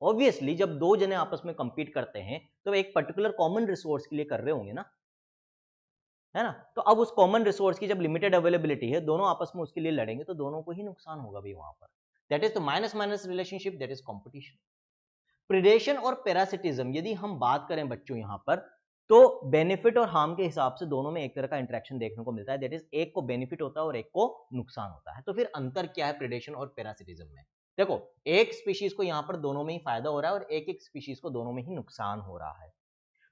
ऑब्वियसली जब दो जने आपस में कंपीट करते हैं तो एक पर्टिकुलर कॉमन रिसोर्स के लिए कर रहे होंगे ना, है ना? तो अब उस कॉमन रिसोर्स की जब लिमिटेड अवेलेबिलिटी है, दोनों आपस में उसके लिए लड़ेंगे तो दोनों को ही नुकसान होगा भाई वहां पर। That is the minus minus relationship, that is competition. Predation और पैरासिटिज्म यदि हम बात करें बच्चों यहां पर, तो बेनिफिट और हार्म के हिसाब से दोनों में एक तरह का इंटरेक्शन देखने को मिलता है, दैट इज एक को बेनिफिट होता है और एक को नुकसान होता है। तो फिर अंतर क्या है प्रिडेशन और पैरासिटिज्म में? देखो, एक स्पीशीज को यहां पर दोनों में ही फायदा हो रहा है और एक एक स्पीशीज को दोनों में ही नुकसान हो रहा है।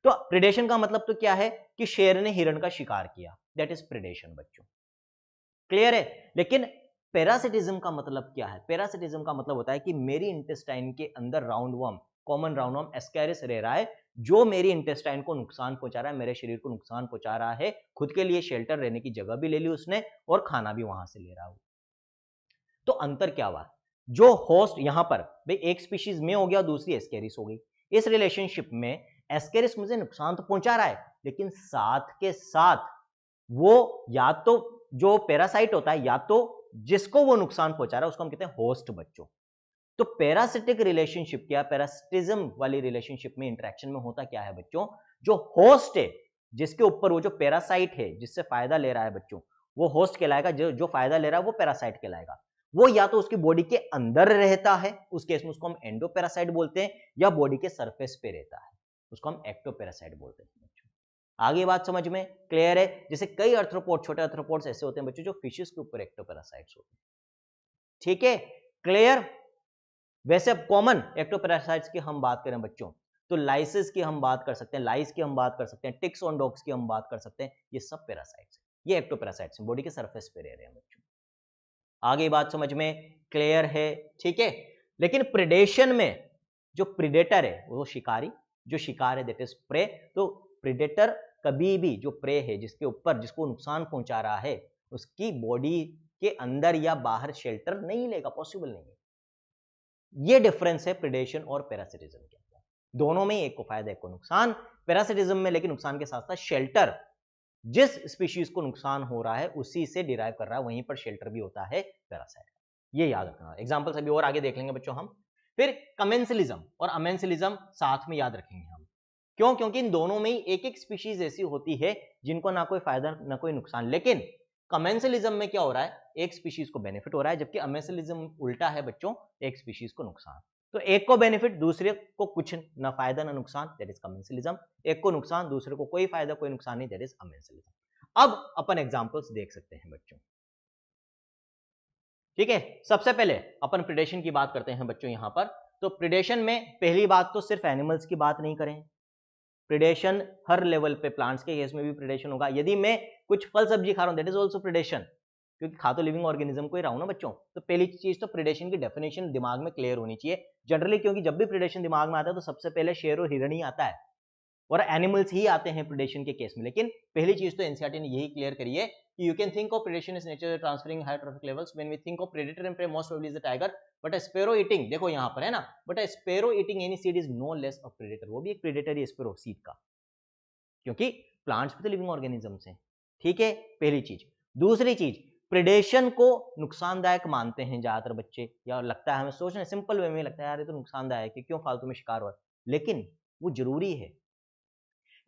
तो प्रिडेशन का मतलब तो क्या है कि शेर ने हिरण का शिकार किया, दैट इज प्रिडेशन बच्चों, क्लियर है। लेकिन पैरासिटिज्म का मतलब क्या है? पैरासिटिज्म का मतलब होता है कि मेरी इंटेस्टाइन के अंदर round worm, common round worm Ascaris रह रहा है, जो मेरी इंटेस्टाइन को नुकसान पहुंचा रहा है, मेरे शरीर को नुकसान पहुंचा रहा है, खुद के लिए शेल्टर रहने की जगह भी ले ली उसने और खाना भी वहां से ले रहा हूं। तो अंतर क्या हुआ? जो होस्ट यहां पर भाई एक स्पीशीज में हो गया, दूसरी एस्केरिस हो गई। इस रिलेशनशिप में एस्केरिस मुझे नुकसान तो पहुंचा रहा है, लेकिन साथ के साथ वो या तो जो पैरासाइट होता है, या तो जिसको वो नुकसान पहुंचा रहा है उसको हम कहते हैं होस्ट बच्चों। तो पैरासिटिक रिलेशनशिप क्या, पैरासिटिज्म वाली रिलेशनशिप में इंटरेक्शन में होता क्या है बच्चों? जो होस्ट है, जिसके ऊपर वो जो पैरासाइट है जिससे फायदा ले रहा है बच्चों, वो होस्ट कहलाएगा, जो फायदा ले रहा है वो पैरासाइट कहलाएगा। वो या तो उसकी बॉडी के अंदर रहता है, उस केस में उसको हम एंडोपैरासाइट बोलते हैं, या बॉडी के सरफेस पे रहता है, उसको हम एक्टोपैरासाइट बोलते हैं बच्चों। आगे बात समझ में क्लियर है? जैसे कई अर्थ्रोपोड, छोटे अर्थ्रोपोड्स ऐसे होते हैं बच्चों जो फिशेस के ऊपर एक्टोपैरासाइट्स होते हैं, ठीक है, क्लियर। वैसे अब कॉमन एक्टोपैरासाइट्स की हम बात करें बच्चों, तो लाइसिस की हम बात कर सकते हैं, लाइस की हम बात कर सकते हैं, टिक्स ऑन डॉग्स की हम बात कर सकते हैं, ये सब पैरासाइट्स हैं, ये एक्टोपैरासाइट्स हैं, बॉडी के सरफेस पे रह रहे हैं बच्चों। आगे बात समझ में क्लियर है? ठीक है। लेकिन प्रिडेशन में जो प्रिडेटर है वो शिकारी, जो शिकार है दैट इज प्रे। तो प्रिडेटर कभी भी जो प्रे है जिसके ऊपर जिसको नुकसान पहुंचा रहा है, उसकी बॉडी के अंदर या बाहर शेल्टर नहीं लेगा, पॉसिबल नहीं है। ये डिफरेंस है प्रिडेशन और पैरासिटिज्म के अंदर। दोनों में एक को फायदा एक को नुकसान। पैरासिटिज्म में लेकिन नुकसान के साथ साथ शेल्टर, जिस स्पीशीज को नुकसान हो रहा है उसी से डिराइव कर रहा है, वहीं पर शेल्टर भी होता है पैरासाइट। ये याद रखना। एग्जांपल्स अभी और आगे देख लेंगे बच्चों हम। फिर कमेंसलिज्म और अमेंसलिज्म साथ में याद रखेंगे हम। क्यों? क्योंकि इन दोनों में ही एक एक स्पीशीज ऐसी होती है जिनको ना कोई फायदा ना कोई नुकसान। लेकिन कमेंसलिज्म में क्या हो रहा है? एक स्पीशीज को बेनिफिट हो रहा है, जबकि अमेंसलिज्म उल्टा है बच्चों, एक स्पीशीज को नुकसान। तो एक को बेनिफिट, दूसरे को कुछ ना फायदा ना नुकसान, दैट इज कमेंसलिज्म। एक को नुकसान, दूसरे को कोई फायदा कोई नुकसान नहीं, दैट इज अमेंसलिज्म। अब अपन एग्जांपल्स देख सकते हैं बच्चों, ठीक है। सबसे पहले अपन प्रिडेशन की बात करते हैं बच्चों यहां पर। तो प्रिडेशन में पहली बात तो सिर्फ एनिमल्स की बात नहीं करें, प्रिडेशन हर लेवल पे, प्लांट्स के केस में भी प्रिडेशन होगा। यदि मैं कुछ फल सब्जी खा रहा हूं दैट इज आल्सो प्रिडेशन, क्योंकि खा तो लिविंग ऑर्गेनिज्म को ही रहा हूं ना बच्चों। तो पहली चीज तो प्रिडेशन की डेफिनेशन दिमाग में क्लियर होनी चाहिए जनरली, क्योंकि जब भी प्रिडेशन दिमाग में आता है तो सबसे पहले शेर और हिरण ही आता है और एनिमल्स ही आते हैं प्रिडेशन के केस में। लेकिन पहली चीज तो एनसीईआरटी ने यही क्लियर करी है कि you can think of predation is nature transferring high trophic levels when we think of predator and prey most probably is the tiger, but a sparrow eating, देखो यहां पर है ना, but a sparrow eating any seed is no less a predator. वो भी एक predator ही sparrow seed का, क्योंकि प्लांट्स भी तो लिविंग ऑर्गेनिजम्स हैं, ठीक है, पहली चीज। दूसरी चीज, प्रिडेशन को नुकसानदायक मानते हैं ज्यादातर बच्चे, या लगता है हमें सोचने सिंपल वे में लगता है यार ये तो नुकसानदायक है, क्यों फालतू में शिकार हो रहा है, लेकिन वो जरूरी है,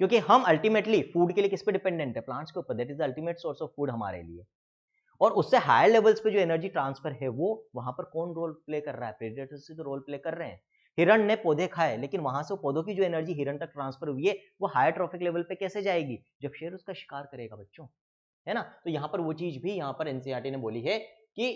क्योंकि हम अल्टीमेटली फूड के लिए किस पे डिपेंडेंट है? प्लांट्स के ऊपर, that is the ultimate source of food हमारे लिए। और उससे हायर लेवल्स पे जो एनर्जी ट्रांसफर है वो वहां पर कौन रोल प्ले कर रहा है? प्रेडेटर्स से तो रोल प्ले कर रहे हैं। हिरण ने पौधे खाए, लेकिन वहां से पौधों की जो एनर्जी हिरण तक ट्रांसफर हुई है वो हायर ट्रॉफिक लेवल पे कैसे जाएगी? जब शेर उसका शिकार करेगा बच्चों, है ना। तो यहां पर वो चीज भी यहां पर एनसीईआरटी ने बोली है कि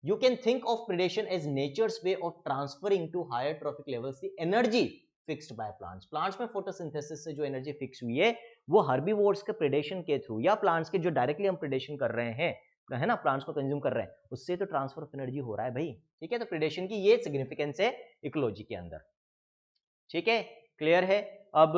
you can think of predation as nature's way of transferring to higher trophic levels the energy fixed by plants. Plants में फोटोसिंथेसिस से जो एनर्जी फिक्स हुई है वो हर्बीवोर्स के प्रिडेशन के थ्रू, या प्लांट्स के जो डायरेक्टली हम प्रिडेशन कर रहे हैं, है ना, प्लांट्स को कंज्यूम कर रहे हैं, उससे तो ट्रांसफर ऑफ एनर्जी हो रहा है भाई, ठीक है। तो प्रिडेशन की ये सिग्निफिकेंस है इकोलॉजी के अंदर, ठीक है, क्लियर है। अब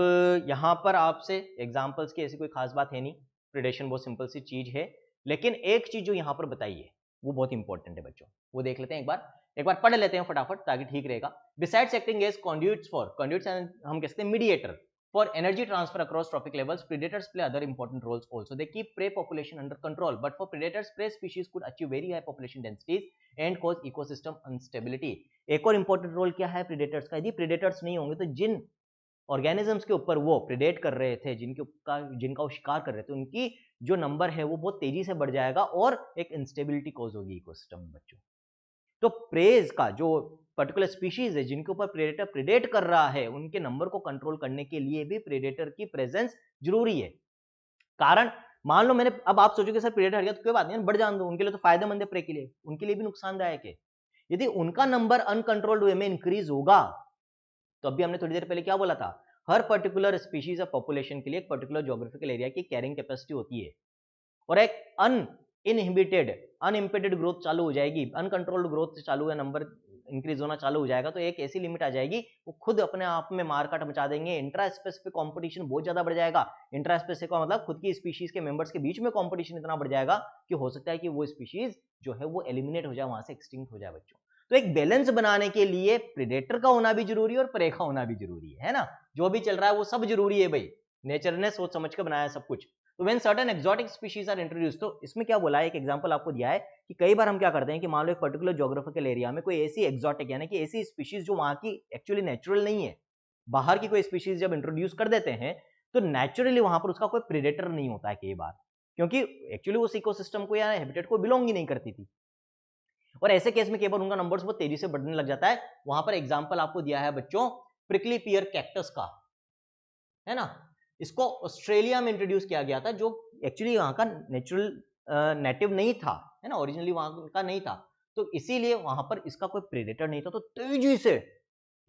यहां पर आपसे एग्जांपल्स की ऐसी कोई खास बात है नहीं, प्रिडेशन बहुत सिंपल सी चीज है। लेकिन एक चीज जो यहां पर बताई है वो बहुत इंपॉर्टेंट है बच्चों, वो देख लेते हैं एक बार पढ़ लेते हैं फटाफट ताकि ठीक रहेगा। Besides acting as conduits for, conduits हम कहते हैं mediator for energy transfer across trophic levels, predators play other important roles also. They keep prey population under control, but for predators, prey species could achieve very high population densities and cause ecosystem instability. एक और important role क्या है predators का? यदि predators नहीं होंगे तो जिन organisms के ऊपर वो प्रिडेट कर रहे थे, जिनका वो शिकार कर रहे थे, उनकी जो नंबर है वो बहुत तेजी से बढ़ जाएगा और एक इंस्टेबिलिटी कॉज होगी इकोसिस्टम में बच्चों। तो प्रेज का जो पर्टिकुलर स्पीशीज है जिनके ऊपर प्रेडेटर प्रेडेट कर रहा है, उनके नंबर को कंट्रोल करने के लिए भी प्रेडेटर की प्रेजेंस जरूरी है। कारण मान लो मैंने, अब आप सोचोगे सर प्रेडेटर हट गया तो कोई बात नहीं, बढ़ जान दो, उनके लिए तो फायदेमंद है प्रे के लिए, उनके लिए भी नुकसानदायक है। यदि उनका नंबर अनकंट्रोल्ड वे में इंक्रीज होगा, तो अभी हमने थोड़ी देर पहले क्या बोला था, हर पर्टिकुलर स्पीशीज ऑफ पॉपुलेशन के लिए एक पर्टिकुलर ज्योग्राफिकल एरिया की कैरिंग कैपेसिटी होती है, और एक अनइनहिबिटेड अनइम्पेडेड ग्रोथ चालू हो जाएगी, अनकंट्रोल्ड ग्रोथ चालू है, नंबर इंक्रीज होना चालू हो जाएगा, तो एक ऐसी लिमिट आ जाएगी वो खुद अपने आप में मारकाट मचा देंगे, इंट्रा स्पेसिफिक कंपटीशन बहुत ज्यादा बढ़ जाएगा। इंट्रा स्पेसिफिक का मतलब खुद की स्पीशीज के मेंबर्स के बीच में कंपटीशन इतना बढ़ जाएगा कि हो सकता है कि वो स्पीशीज जो है वो एलिमिनेट हो जाए, वहां से एक्सटिंक्ट हो जाए बच्चों। तो एक बैलेंस बनाने के लिए प्रेडेटर का होना भी जरूरी है और प्रे का होना भी जरूरी है ना। जो भी चल रहा है वो सब जरूरी है भाई, नेचर ने सोच समझ के बनाया सब कुछ। तो when certain exotic species are introduce, तो इसमें क्या बोला है, एक एग्जांपल आपको दिया है कि कई बार हम क्या करते हैं कि मान लो एक पर्टिकुलर ज्योग्राफिकल एरिया में कोई ऐसी एक्सोटिक यानी कि ऐसी स्पीशीज जो वहां की एक्चुअली नेचुरल नहीं है, बाहर की कोई स्पीशीज जब इंट्रोड्यूस कर देते हैं तो नेचुरली वहां पर उसका कोई प्रेडेटर नहीं होता है कई बार, क्योंकि एक्चुअली उस इकोसिस्टम को या हैबिटेट को बिलोंग ही नहीं करती थी। और ऐसे केस में कई बार उनका नंबर्स बहुत तेजी से बढ़ने लग जाता है। वहां पर एग्जांपल आपको दिया है बच्चों प्रिकली पियर कैक्टस का, है ना। इसको ऑस्ट्रेलिया में इंट्रोड्यूस किया गया था, जो एक्चुअली वहां का नेचुरल नेटिव नहीं था, है ना, ओरिजिनली वहां का नहीं था, तो इसीलिए वहां पर इसका कोई प्रेडेटर नहीं था, तो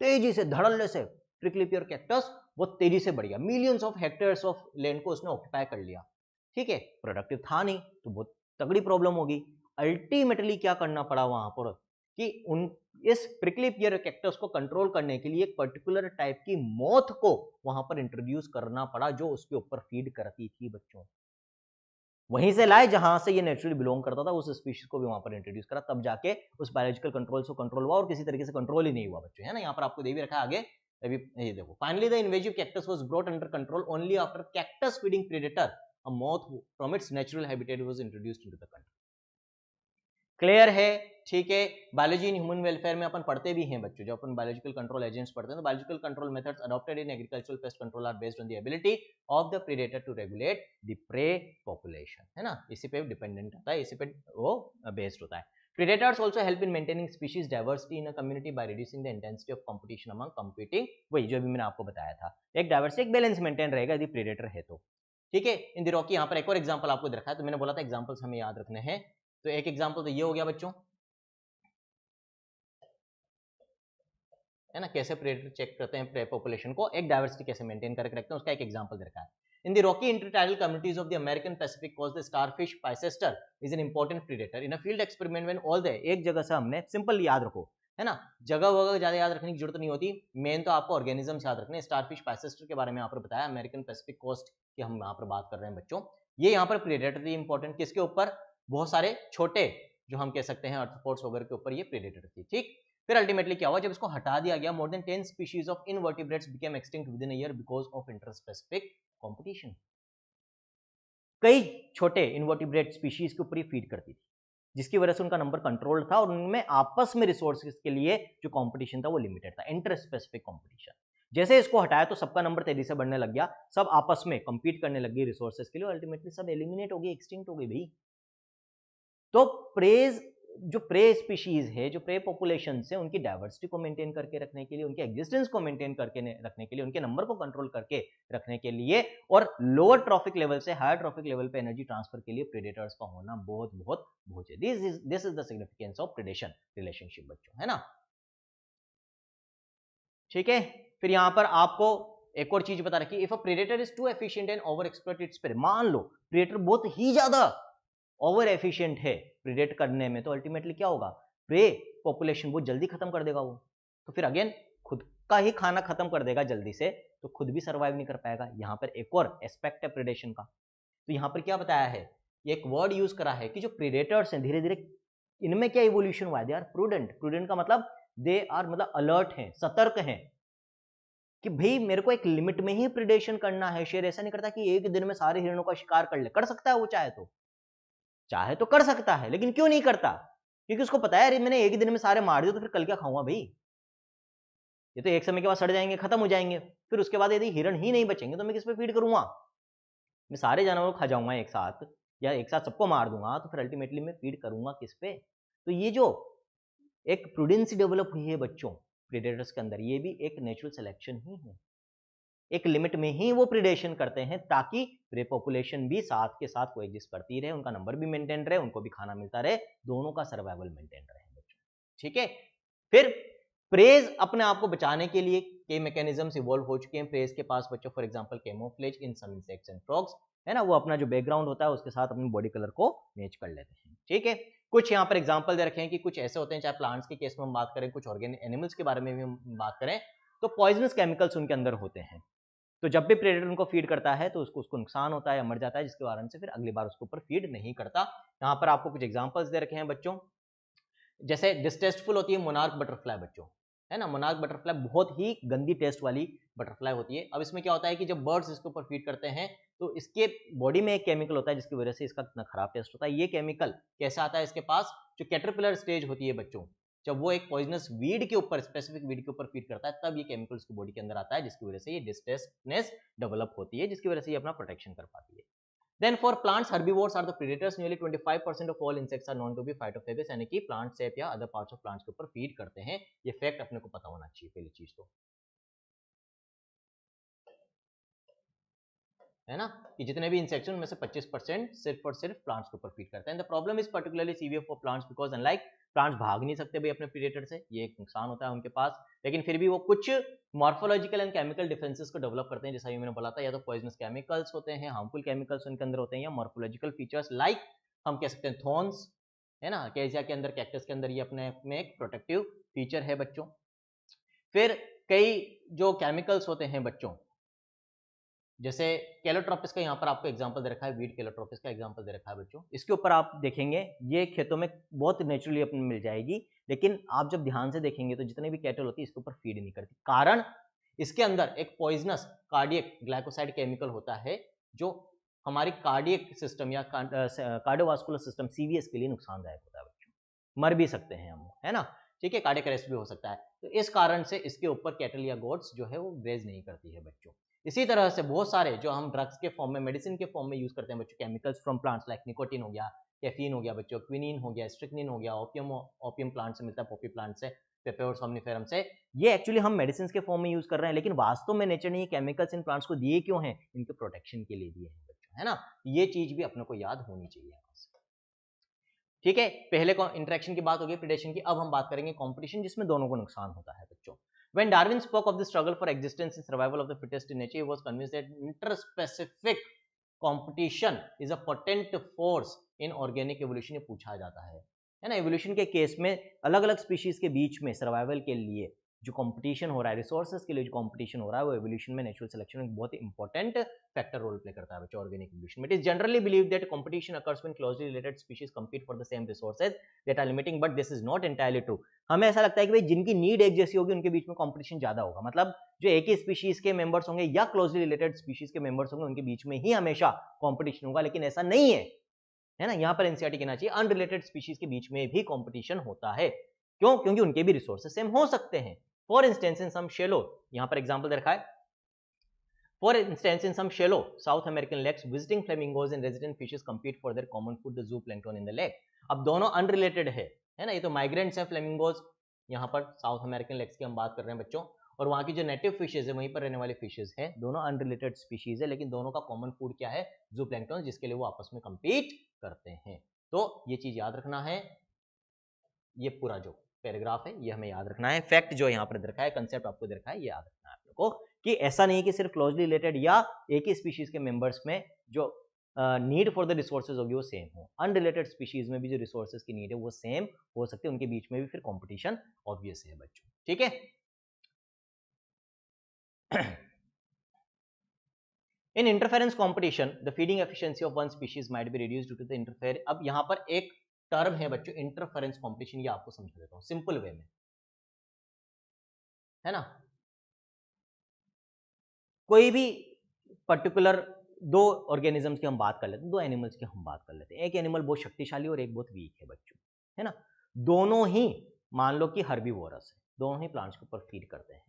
तेजी से धड़ल्ले से प्रिकली पियर कैक्टस वो तेजी से बढ़ गया, millions of hectares of land को उसने ऑक्यूपाई कर लिया। ठीक है, प्रोडक्टिव था नहीं तो बहुत तगड़ी प्रॉब्लम होगी। अल्टीमेटली क्या करना पड़ा वहां पर कि उन इस प्रिकली पियर कैक्टस को कंट्रोल करने के लिए एक पर्टिकुलर टाइप की मोथ को वहां पर इंट्रोड्यूस करना पड़ा, जो उसके ऊपर फीड करती थी बच्चों। वहीं से लाए जहां से ये नेचुरली बिलोंग करता था, उस स्पीशीज को भी वहां पर इंट्रोड्यूस करा, तब जाके उस बायोलॉजिकल कंट्रोल से कंट्रोल हुआ, और किसी तरीके से कंट्रोल ही नहीं हुआ बच्चों, है ना। यहाँ पर आपको दे भी रखा है आगे, अभी ये देखो, finally the invasive cactus was brought under control only after cactus feeding predator a moth from its natural habitat was introduced into the country. Clear है, ठीक है। बायोलॉजी इन ह्यूमन वेलफेयर में अपन पढ़ते भी हैं बच्चों, जो अपन बायोलॉजिकल कंट्रोल एजेंट्स पढ़ते हैं, तो biological control methods adopted in agricultural pest control are based on the ability of the predator to regulate the prey population, है ना, इसी पे डिपेंडेंट होता है, इसी पे वो बेस्ड होता है। Predators also help in maintaining species diversity in a community by reducing the intensity of competition among competing, वही जो अभी मैंने आपको बताया था, एक डाइवर्सिटी एक बैलेंस मेंटेन रहेगा यदि प्रेडेटर है तो। ठीक है, इन द रॉकी यहाँ पर एक और एग्जांपल आपको दे रखा है, तो मैंने बोला था एग्जांपल्स हमें याद रखने हैं, तो एक एग्जांपल तो ये हो गया बच्चों, है ना, कैसे प्रेडेटर चेक करते हैं प्रे पॉपुलेशन को, एक डाइवर्सिटी कैसे मेंटेन करके रखते हैं, उसका एक एग्जांपल दे रखा है। In the rocky intertidal communities of the American Pacific coast, the starfish Picester is an important predator. In a field experiment when all the, एक जगह से हमने सिंपल याद रखो, है ना, जगह वगह ज्यादा याद रखने की जरूरत नहीं होती, मेन तो आपको ऑर्गेनिजम्स याद रखने। स्टारफिश पाइसेस्टर के बारे में यहाँ पर बताया, अमेरिकन पैसिफिक कोस्ट की हम यहाँ पर बात कर रहे हैं बच्चों। ये यहाँ पर प्रेडेटर थी इंपॉर्टेंट, किसके ऊपर, बहुत सारे छोटे जो हम कह सकते हैं आर्थ्रोपोड्स वगैरह के ऊपर ये प्रेडेटर थी। ठीक, फिर अल्टीमेटली क्या हुआ, जब इसको हटा दिया गया, more than 10 species of invertebrates became extinct within a year because of interspecific competition. कई छोटे इनवर्टिब्रेट स्पीशीज के ऊपर ही फीड करती थी, जिसकी वजह से उनका नंबर कंट्रोल था और उनमें आपस में रिसोर्सेज के लिए जो कंपटीशन था वो लिमिटेड था, इंटरस्पेसिफिक कंपटीशन। जैसे इसको हटाया तो सबका नंबर तेजी से बढ़ने लग गया, सब आपस में कंपीट करने लग गए रिसोर्सेज के लिए, अल्टीमेटली सब एलिमिनेट हो गए, एक्सटिंक्ट हो गए भाई। तो प्रेज जो प्रे स्पीशीज है, जो प्रे पॉपुलेशन से, उनकी डाइवर्सिटी को मेंटेन करके रखने के लिए, उनके एग्जिस्टेंस को मेंटेन करके रखने के लिए, उनके नंबर को कंट्रोल करके रखने के लिए, और लोअर ट्रॉफिक लेवल से हायर ट्रॉफिक लेवल पे एनर्जी ट्रांसफर के लिए प्रेडेटर्स का होना बहुत बहुत बहुत है। This is the significance of predation relationship बच्चों, है ना। ठीक है, फिर यहां पर आपको एक और चीज बता रखी, if a predator is too efficient and over exploit its prey, मान लो प्रेडेटर बहुत ही ज्यादा ओवर एफिशिएंट है प्रेडेट करने में, तो अल्टीमेटली क्या होगा, प्रे पॉपुलेशन बहुत जल्दी खत्म कर देगा वो, तो फिर अगेन खुद का ही खाना खत्म कर देगा जल्दी से, तो खुद भी सर्वाइव नहीं कर पाएगा। यहां पर एक और एस्पेक्ट है प्रेडेशन का, तो यहां पर क्या बताया है, एक वर्ड यूज करा है कि जो प्रेडेटर्स हैं धीरे धीरे इनमें क्या इवोल्यूशन हुआ है, दे आर प्रूडेंट। प्रूडेंट का मतलब दे आर मतलब अलर्ट हैं, सतर्क हैं, कि भाई मेरे को एक लिमिट में ही प्रेडेशन करना है। शेर ऐसा नहीं करता कि एक दिन में सारे हिरणों का शिकार कर ले, कर सकता है वो चाहे तो कर सकता है, लेकिन क्यों नहीं करता, क्योंकि उसको पता है अरे मैंने एक दिन में सारे मार दिए तो फिर कल क्या खाऊंगा भाई, ये तो एक समय के बाद सड़ जाएंगे, खत्म हो जाएंगे, फिर उसके बाद यदि हिरण ही नहीं बचेंगे तो मैं किस पे फीड करूंगा, मैं सारे जानवरों को खा जाऊंगा एक साथ, या एक साथ सबको मार दूंगा, तो फिर अल्टीमेटली मैं फीड करूंगा किस पे। तो ये जो एक प्रूडेंस डेवलप हुई है बच्चों प्रेडेटर्स के अंदर, ये भी एक नेचुरल सिलेक्शन ही है। एक लिमिट में ही वो प्रिडेशन करते हैं ताकि प्रे पॉपुलेशन भी साथ के साथ कोएग्जिस्ट करती रहे, उनका नंबर भी मेंटेन रहे, उनको भी खाना मिलता रहे, दोनों का सर्वाइवल मेंटेन रहे बच्चों। ठीक है, फिर प्रेज अपने आप को बचाने के लिए कई मैकेनिज्म्स इवॉल्व हो चुके हैं प्रेज के पास बच्चों। For example camouflage in some insects and frogs, है ना, वो अपना जो बैकग्राउंड होता है उसके साथ अपनी बॉडी कलर को मैच कर लेते हैं। ठीक है, कुछ यहाँ पर एग्जांपल दे रखे हैं कि कुछ ऐसे होते हैं, चाहे प्लांट्स के केस में हम बात करें, कुछ ऑर्गेनिक एनिमल्स के बारे में भी हम बात करें, तो पॉइजनस केमिकल्स उनके अंदर होते हैं, तो जब भी प्रेडेटर उनको फीड करता है तो उसको नुकसान होता है या मर जाता है, जिसके कारण से फिर अगली बार उसके ऊपर फीड नहीं करता। यहाँ पर आपको कुछ एग्जांपल्स दे रखे हैं बच्चों, जैसे डिस्टेस्टफुल होती है मोनार्क बटरफ्लाई बच्चों, है ना, मोनार्क बटरफ्लाई बहुत ही गंदी टेस्ट वाली बटरफ्लाई होती है। अब इसमें क्या होता है कि जब बर्ड्स इसके ऊपर फीड करते हैं तो इसके बॉडी में एक केमिकल होता है जिसकी वजह से इसका इतना खराब टेस्ट होता है। ये केमिकल कैसे आता है इसके पास, जो कैटरपिलर स्टेज होती है बच्चों, जब वो एक पॉइजनस वीड के ऊपर, स्पेसिफिक वीड के ऊपर फीड करता है, तब ये केमिकल उसकी बॉडी के अंदर आता है, जिसकी वजह से ये डिस्टेस्टनेस डेवलप होती है, जिसकी वजह से ये अपना प्रोटेक्शन कर पाती है। Then for plants, herbivores are the predators. Nearly 25% of all insects are known to be phytophagous, यानी कि प्लांट सेप या अदर पार्ट्स ऑफ प्लांट्स के ऊपर फीड करते हैं। ये फैक्ट अपने को पता होना चाहिए पहली चीज तो, है ना, कि जितने भी इंसेक्ट्स हैं उनमें से 25% सिर्फ और सिर्फ प्लांट्स के ऊपर फीड करते हैं। The problem is particularly severe for plants because unlike plants भाग नहीं सकते भाई अपने प्रीडेटर से, ये एक नुकसान होता है उनके पास, लेकिन फिर भी वो कुछ मॉर्फोलॉजिकल एंड केमिकल डिफरेंसेस को डेवलप करते हैं, जैसा मैंने बोला था, या तो पॉइजनस केमिकल्स होते हैं, हार्मफुल केमिकल्स उनके अंदर होते हैं, या मॉर्फोलॉजिकल फीचर्स लाइक हम कह सकते हैं थॉर्न्स, है ना, कैजिया के अंदर, कैक्टस के अंदर ये अपने में एक प्रोटेक्टिव फीचर है बच्चों। फिर कई जो केमिकल्स होते हैं बच्चों, जैसे कैलोट्रोपिस का यहाँ पर आपको एग्जांपल दे रखा है, वीट कैलोट्रोपिस का एग्जांपल दे रखा है बच्चों, इसके ऊपर आप देखेंगे ये खेतों में बहुत नेचुरली अपने मिल जाएगी, लेकिन आप जब ध्यान से देखेंगे तो जितने भी कैटल होती है इसके ऊपर फीड नहीं करती, कारण इसके अंदर एक पॉइजनस कार्डियक ग्लाइकोसाइड केमिकल होता है जो हमारी कार्डियक सिस्टम या कार्डियोवास्कुलर सिस्टम सीवीएस के लिए नुकसानदायक होता है बच्चों, मर भी सकते हैं हम, है ना, ठीक है, कार्डियक अरेस्ट भी हो सकता है। तो इस कारण से इसके ऊपर कैटल या गोट्स जो है वो ग्रेज नहीं करती है बच्चों। इसी तरह से बहुत सारे जो हम ड्रग्स के फॉर्म में, मेडिसिन के फॉर्म में यूज करते हैं बच्चों, chemicals from plants like nicotine हो गया, कैफीन हो गया बच्चों, क्विनीन हो गया, स्ट्रिक्निन हो गया, ओपियम प्लांट से मिलता है, पॉपी प्लांट से, पेपेवर सोम्निफेरम से, ये एक्चुअली हम मेडिसिन के फॉर्म में यूज कर रहे हैं, लेकिन वास्तव में नेचर ने ये केमिकल्स इन प्लांट्स को दिए क्यों हैं, इनके प्रोटेक्शन के लिए दिए हैं बच्चों, है ना, ये चीज भी अपने को याद होनी चाहिए। ठीक है, पहले इंटरेक्शन की बात होगी प्रेडेशन की, अब हम बात करेंगे कंपटीशन, जिसमें दोनों को नुकसान होता है बच्चों। When Darwin spoke of the struggle for existence and survival of the fittest in nature, he was convinced that interspecific competition is a potent force in organic evolution। ये पूछा जाता है ना, एवोल्यूशन के केस में अलग अलग स्पीशीज के बीच में सर्वाइवल के लिए जो कंपटीशन हो रहा है, रिसोर्सेज के लिए जो कंपटीशन हो रहा है, वो एवोल्यूशन में, नेचुरल सिलेक्शन में बहुत ही इंपॉर्टेंट फैक्टर रोल प्ले करता है बच्चों ऑर्गेनिक एवोल्यूशन में। It is generally believe that competition occurs when closely related species compete for the same resources that are limiting, but this is not entirely true। हमें ऐसा लगता है कि भाई जिनकी नीड एक जैसी होगी उनके बीच में कंपटीशन ज्यादा होगा, मतलब जो एक ही स्पीशीज के मेंबर्स होंगे या क्लोजली रिलेटेड स्पीशीज के मेंबर्स होंगे उनके बीच में ही हमेशा कंपटीशन होगा, लेकिन ऐसा नहीं है ना, यहाँ पर एनसीईआरटी कहना चाहिए अनरिलेटेड स्पीशीज के बीच में भी कंपटीशन होता है। क्यों? क्योंकि उनके भी रिसोर्सेज सेम हो सकते हैं। For instance in some shallow, यहाँ पर एग्जांपल दे रखा है, for instance in some shallow South American lakes visiting flamingos and resident fishes compete for their common food the zooplankton in the lake. अब दोनों अनरिलेटेड है ना, ये तो माइग्रेंट्स हैं फ्लेमिंगोज, यहाँ पर साउथ अमेरिकन लेक्स की हम बात कर रहे हैं बच्चों, और वहाँ की जो नेटिव फिशेज है वहीं पर रहने वाली फिशेज हैं, दोनों अनरिलेटेड स्पीशीज है, लेकिन दोनों का कॉमन फूड क्या है, zooplankton, जिसके लिए वो आपस में compete करते हैं। तो ये चीज याद रखना है, ये पूरा जो पैराग्राफ है ये हमें याद रखना है, फैक्ट जो यहाँ पर दे रखा है, कंसेप्ट आपको दे रखा है, ये याद रखना है आपको, कि ऐसा नहीं है कि सिर्फ क्लोजली रिलेटेड या एक ही स्पीशीज के मेंबर्स में जो नीड फॉर द रिसोर्सेज होगी वो सेम हो, अनरिलेटेड स्पीशीज में भी जो रिसोर्सेज की नीड है वो सेम हो सकती है, उनके बीच में भी फिर कंपटीशन ऑब्वियस है बच्चों, ठीक है। In interference competition, the feeding efficiency of one species might be reduced due to the interfere। अब यहाँ पर एक टर्म है बच्चों इंटरफेरेंस कंपटीशन, ये आपको समझा देता हूँ सिंपल वे में, है ना, कोई भी पर्टिकुलर दो ऑर्गेनिजम्स की हम बात कर लेते हैं, दो एनिमल्स की हम बात कर लेते हैं, एक एनिमल बहुत शक्तिशाली और एक बहुत वीक है बच्चों, है ना, दोनों ही मान लो कि हर्बीवोरस है, दोनों ही प्लांट्स के ऊपर फीड करते हैं,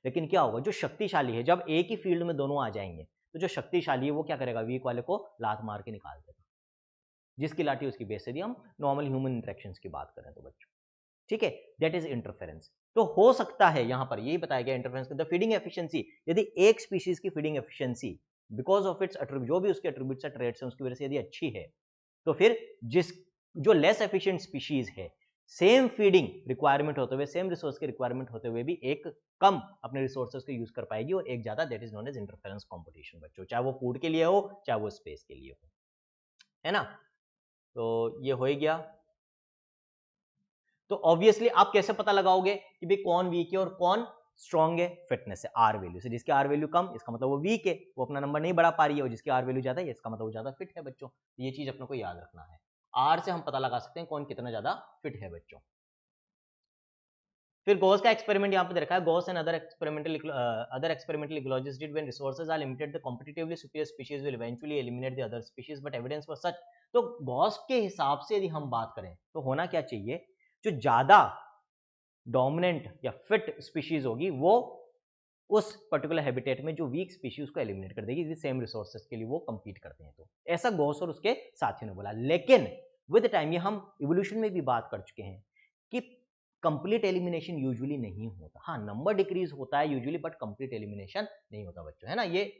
लेकिन क्या होगा, जो शक्तिशाली है जब एक ही फील्ड में दोनों आ जाएंगे तो जो शक्तिशाली है वो क्या करेगा, वीक वाले को लात मार के निकाल देगा, जिसकी लाठी उसकी बेस से दी, हम नॉर्मल ह्यूमन इंटरेक्शंस की बात करें तो बच्चों, ठीक है, दैट इज इंटरफेरेंस। तो हो सकता है यहां पर यही बताया गया इंटरफेरेंस द फीडिंग एफिशिएंसी, यदि एक स्पीशीज की feeding efficiency because of its attribute, जो भी उसके एट्रीब्यूट्स ट्रेड्स हैं उसकी वजह से यदि अच्छी है, तो फिर जिस जो लेस एफिशिएंट स्पीशीज है, सेम फीडिंग रिक्वायरमेंट होते हुए, सेम रिसोर्स के रिक्वायरमेंट होते हुए भी एक कम अपने रिसोर्सेज को यूज कर पाएगी और एक ज्यादा, that is known as interference competition बच्चों, चाहे वो फूड के लिए हो चाहे वो स्पेस के लिए हो, है ना। तो ये हो ही गया। तो ऑब्वियसली आप कैसे पता लगाओगे कि भाई कौन वीक है और कौन स्ट्रॉन्ग है? फिटनेस से, आर वैल्यू से। जिसकी आर वैल्यू कम, इसका मतलब वो वीक है, वो अपना नंबर नहीं बढ़ा पा रही है, और जिसकी आर वैल्यू ज्यादा है, इसका मतलब वो ज्यादा फिट है बच्चों। ये चीज अपने को याद रखना है, आर से हम पता लगा सकते हैं कौन कितना ज्यादा फिट है बच्चों। फिर गॉस का एक्सपेरिमेंट यहाँ पे रखा है, Gause and other experimental ecologist did when resources are limited the competitively superior species will eventually eliminate the other species but evidence was such. तो गॉस के हिसाब से यदि हम बात करें तो होना क्या चाहिए, जो ज्यादा डोमिनेंट या फिट स्पीशीज होगी वो उस पर्टिकुलर हैबिटेट में जो वीक स्पीशीज को एलिमिनेट कर देगी, सेम रिसोर्सेज के लिए वो कंपीट करते हैं। तो ऐसा गॉस और उसके साथियों ने बोला। लेकिन विद टाइम, ये हम इवोल्यूशन में भी बात कर चुके हैं कि कंप्लीट एलिमिनेशन यूजुअली नहीं होता। हाँ, नंबर डिक्रीज होता है यूजुअली, बट कंप्लीट एलिमिनेशन नहीं होता बच्चों, है ना। ये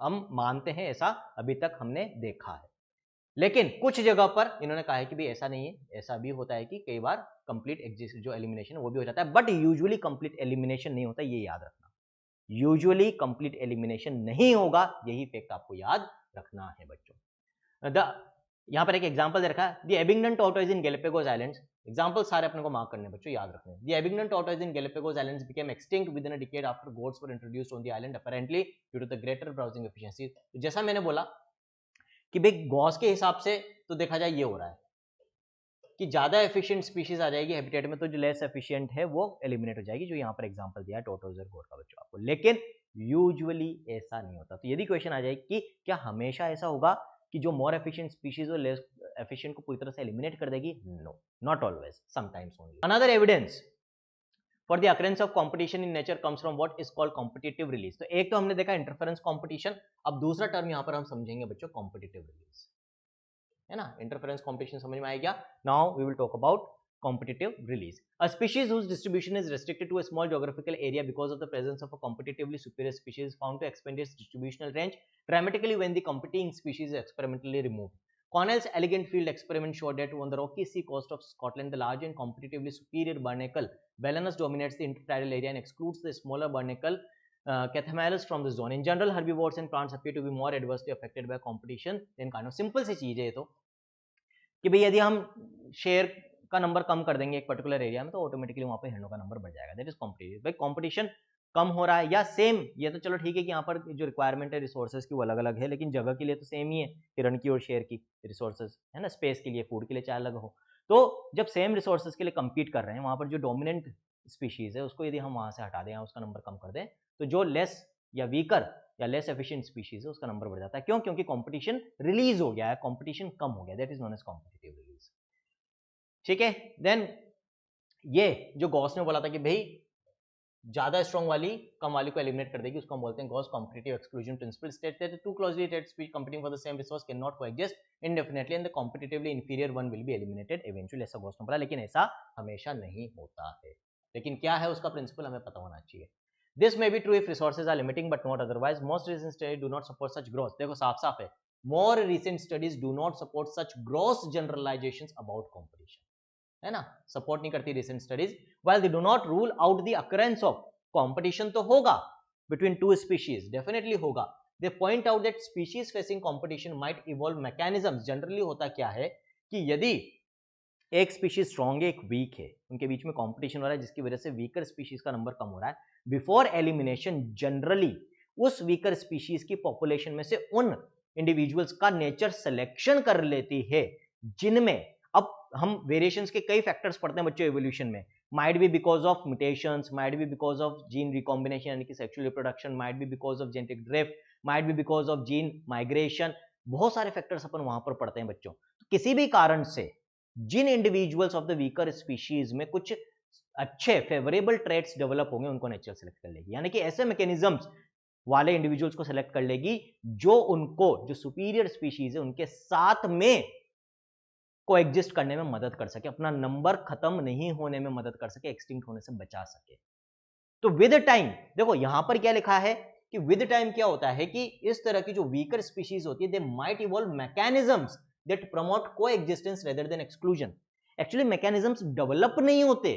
हम मानते हैं, ऐसा अभी तक हमने देखा है। लेकिन कुछ जगह पर इन्होंने कहा है कि भाई ऐसा नहीं है, ऐसा भी होता है कि कई बार कंप्लीट एग्जिस्ट जो एलिमिनेशन वो भी हो जाता है, बट यूजुअली कंप्लीट एलिमिनेशन नहीं होता, ये याद रखना। यूजुअली कंप्लीट एलिमिनेशन नहीं होगा, यही फैक्ट आपको याद रखना है बच्चों। यहां पर एक एग्जांपल दे रखा है, the Abingdon tortoise in Galapagos islands. Example सारे अपने को मार्क करने बच्चों, याद रखने। The Abingdon tortoise in Galapagos islands became extinct within a decade after goats were introduced on the island apparently due to the greater browsing efficiency. जैसा मैंने बोला कि भाई गॉस के हिसाब से तो देखा जाए ये हो रहा है कि ज्यादा एफिशिएंट स्पीशीज आ जाएगी हैबिटेट में, तो जो लेस एफिशिएंट है वो एलिमिनेट हो जाएगी, जो यहाँ पर एग्जांपल दिया है टॉर्टोइज और गोट का बच्चों आपको। लेकिन यूजुअली ऐसा नहीं होता। तो यदि क्वेश्चन आ जाए कि क्या हमेशा ऐसा होगा कि जो मोर एफिशिएंट स्पीशीज और लेस एफिशिएंट को पूरी तरह से एलिमिनेट कर देगी? No, not always, sometimes only. Another evidence for the occurrence of competition in nature comes from what is called competitive release. तो एक तो हमने देखा इंटरफेरेंस कंपटीशन, अब दूसरा टर्म यहां पर हम समझेंगे बच्चों कॉम्पिटिटिव रिलीज, है ना। इंटरफेरेंस कंपटीशन समझ में आ गया। Now we will talk about competitive release. A species whose distribution is restricted to a small geographical area because of the presence of a competitively superior species is found to expand its distributional range dramatically when the competing species is experimentally removed. Cornell's elegant field experiment showed that on the rocky sea coast of Scotland, the large and competitively superior barnacle Balanus dominates the intertidal area and excludes the smaller barnacle Cathamalus from the zone. In general, herbivores and plants appear to be more adversely affected by competition than carnivores. Simple सी चीज है ये तो, कि भाई यदि हम शेर का नंबर कम कर देंगे एक पर्टिकुलर एरिया में, तो ऑटोमेटिकली वहां पे हिरणों का नंबर बढ़ जाएगा। That is competitive. भाई कॉम्पिटिशन कम हो रहा है या सेम, ये तो चलो ठीक है कि यहाँ पर जो रिक्वायरमेंट है रिसोर्सेज की वो अलग अलग है, लेकिन जगह के लिए तो सेम ही है, हिरण की और शेर की रिसोर्सेज, है ना। स्पेस के लिए, फूड के लिए चाहे अलग हो, तो जब सेम रिसोर्सेज के लिए कंपीट कर रहे हैं, वहां पर जो डोमिनेंट स्पीशीज है उसको यदि हम वहां से हटा दें या उसका नंबर कम कर दें, तो जो लेस या वीकर या लेस एफिशिएंट स्पीशीज है उसका नंबर बढ़ जाता है। क्यों? क्योंकि कंपटीशन रिलीज हो गया है, कंपटीशन कम हो गया। That is known as competitive release. ठीक है। देन ये जो गॉस ने बोला था कि भाई ज्यादा स्ट्रॉन्ग वाली कम वाली को एलिमिनेट कर देगी, उसको हम बोलते हैं Gause competitive exclusion principle. States that two closely related species competing for the same resource cannot coexist indefinitely and the competitively inferior one will be eliminated eventually, ऐसा गॉस ने बोला। लेकिन ऐसा हमेशा नहीं होता है। लेकिन क्या है उसका प्रिंसिपल, हमें पता होना चाहिए। This may be true if resources are limiting but not otherwise. Most recent studies do not support such growth. देखो साफ साफ है, more recent studies do not support such gross generalizations about competition, है ना। सपोर्ट नहीं करती recent studies. while they do not rule out the occurrence of competition, तो होगा between two species, definitely होगा। they point out that species facing competition might evolve mechanisms। Generally होता क्या है कि यदि एक स्पीशीज स्ट्रॉन्ग है, एक वीक है, उनके बीच में कंपटीशन हो रहा है जिसकी वजह से वीकर स्पीशीज का नंबर कम हो रहा है, बिफोर एलिमिनेशन जनरली उस वीकर स्पीशीज की पॉपुलेशन में से उन इंडिविजुअल्स का नेचर सिलेक्शन कर लेती है जिनमें, अब हम वेरिएशंस के कई फैक्टर्स पढ़ते हैं बच्चों एवोल्यूशन में, might be because of mutations, might be because of gene recombination यानी कि sexual reproduction, might be because of genetic drift, might be because of gene migration, बहुत सारे फैक्टर्स अपन वहां पर पढ़ते हैं बच्चों। तो किसी भी कारण से जिन individuals of the weaker species में कुछ अच्छे फेवरेबल ट्रेट्स डेवलप होंगे उनको नेचर सेलेक्ट कर लेगी, यानी कि ऐसे मैकेनिज्म्स वाले इंडिविजुअल्स को सेलेक्ट कर लेगी जो उनको, जो सुपीरियर स्पीशीज है उनके साथ में कोएग्जिस्ट करने में मदद कर सके, अपना नंबर खत्म नहीं होने में मदद कर सके, एक्सटिंक्ट होने से बचा सके। तो विद टाइम देखो यहां पर क्या लिखा है कि विद टाइम क्या होता है कि इस तरह की जो वीकर स्पीशीज होती है, they might evolve mechanisms that promote coexistence rather than exclusion. Actually mechanisms develop नहीं होते,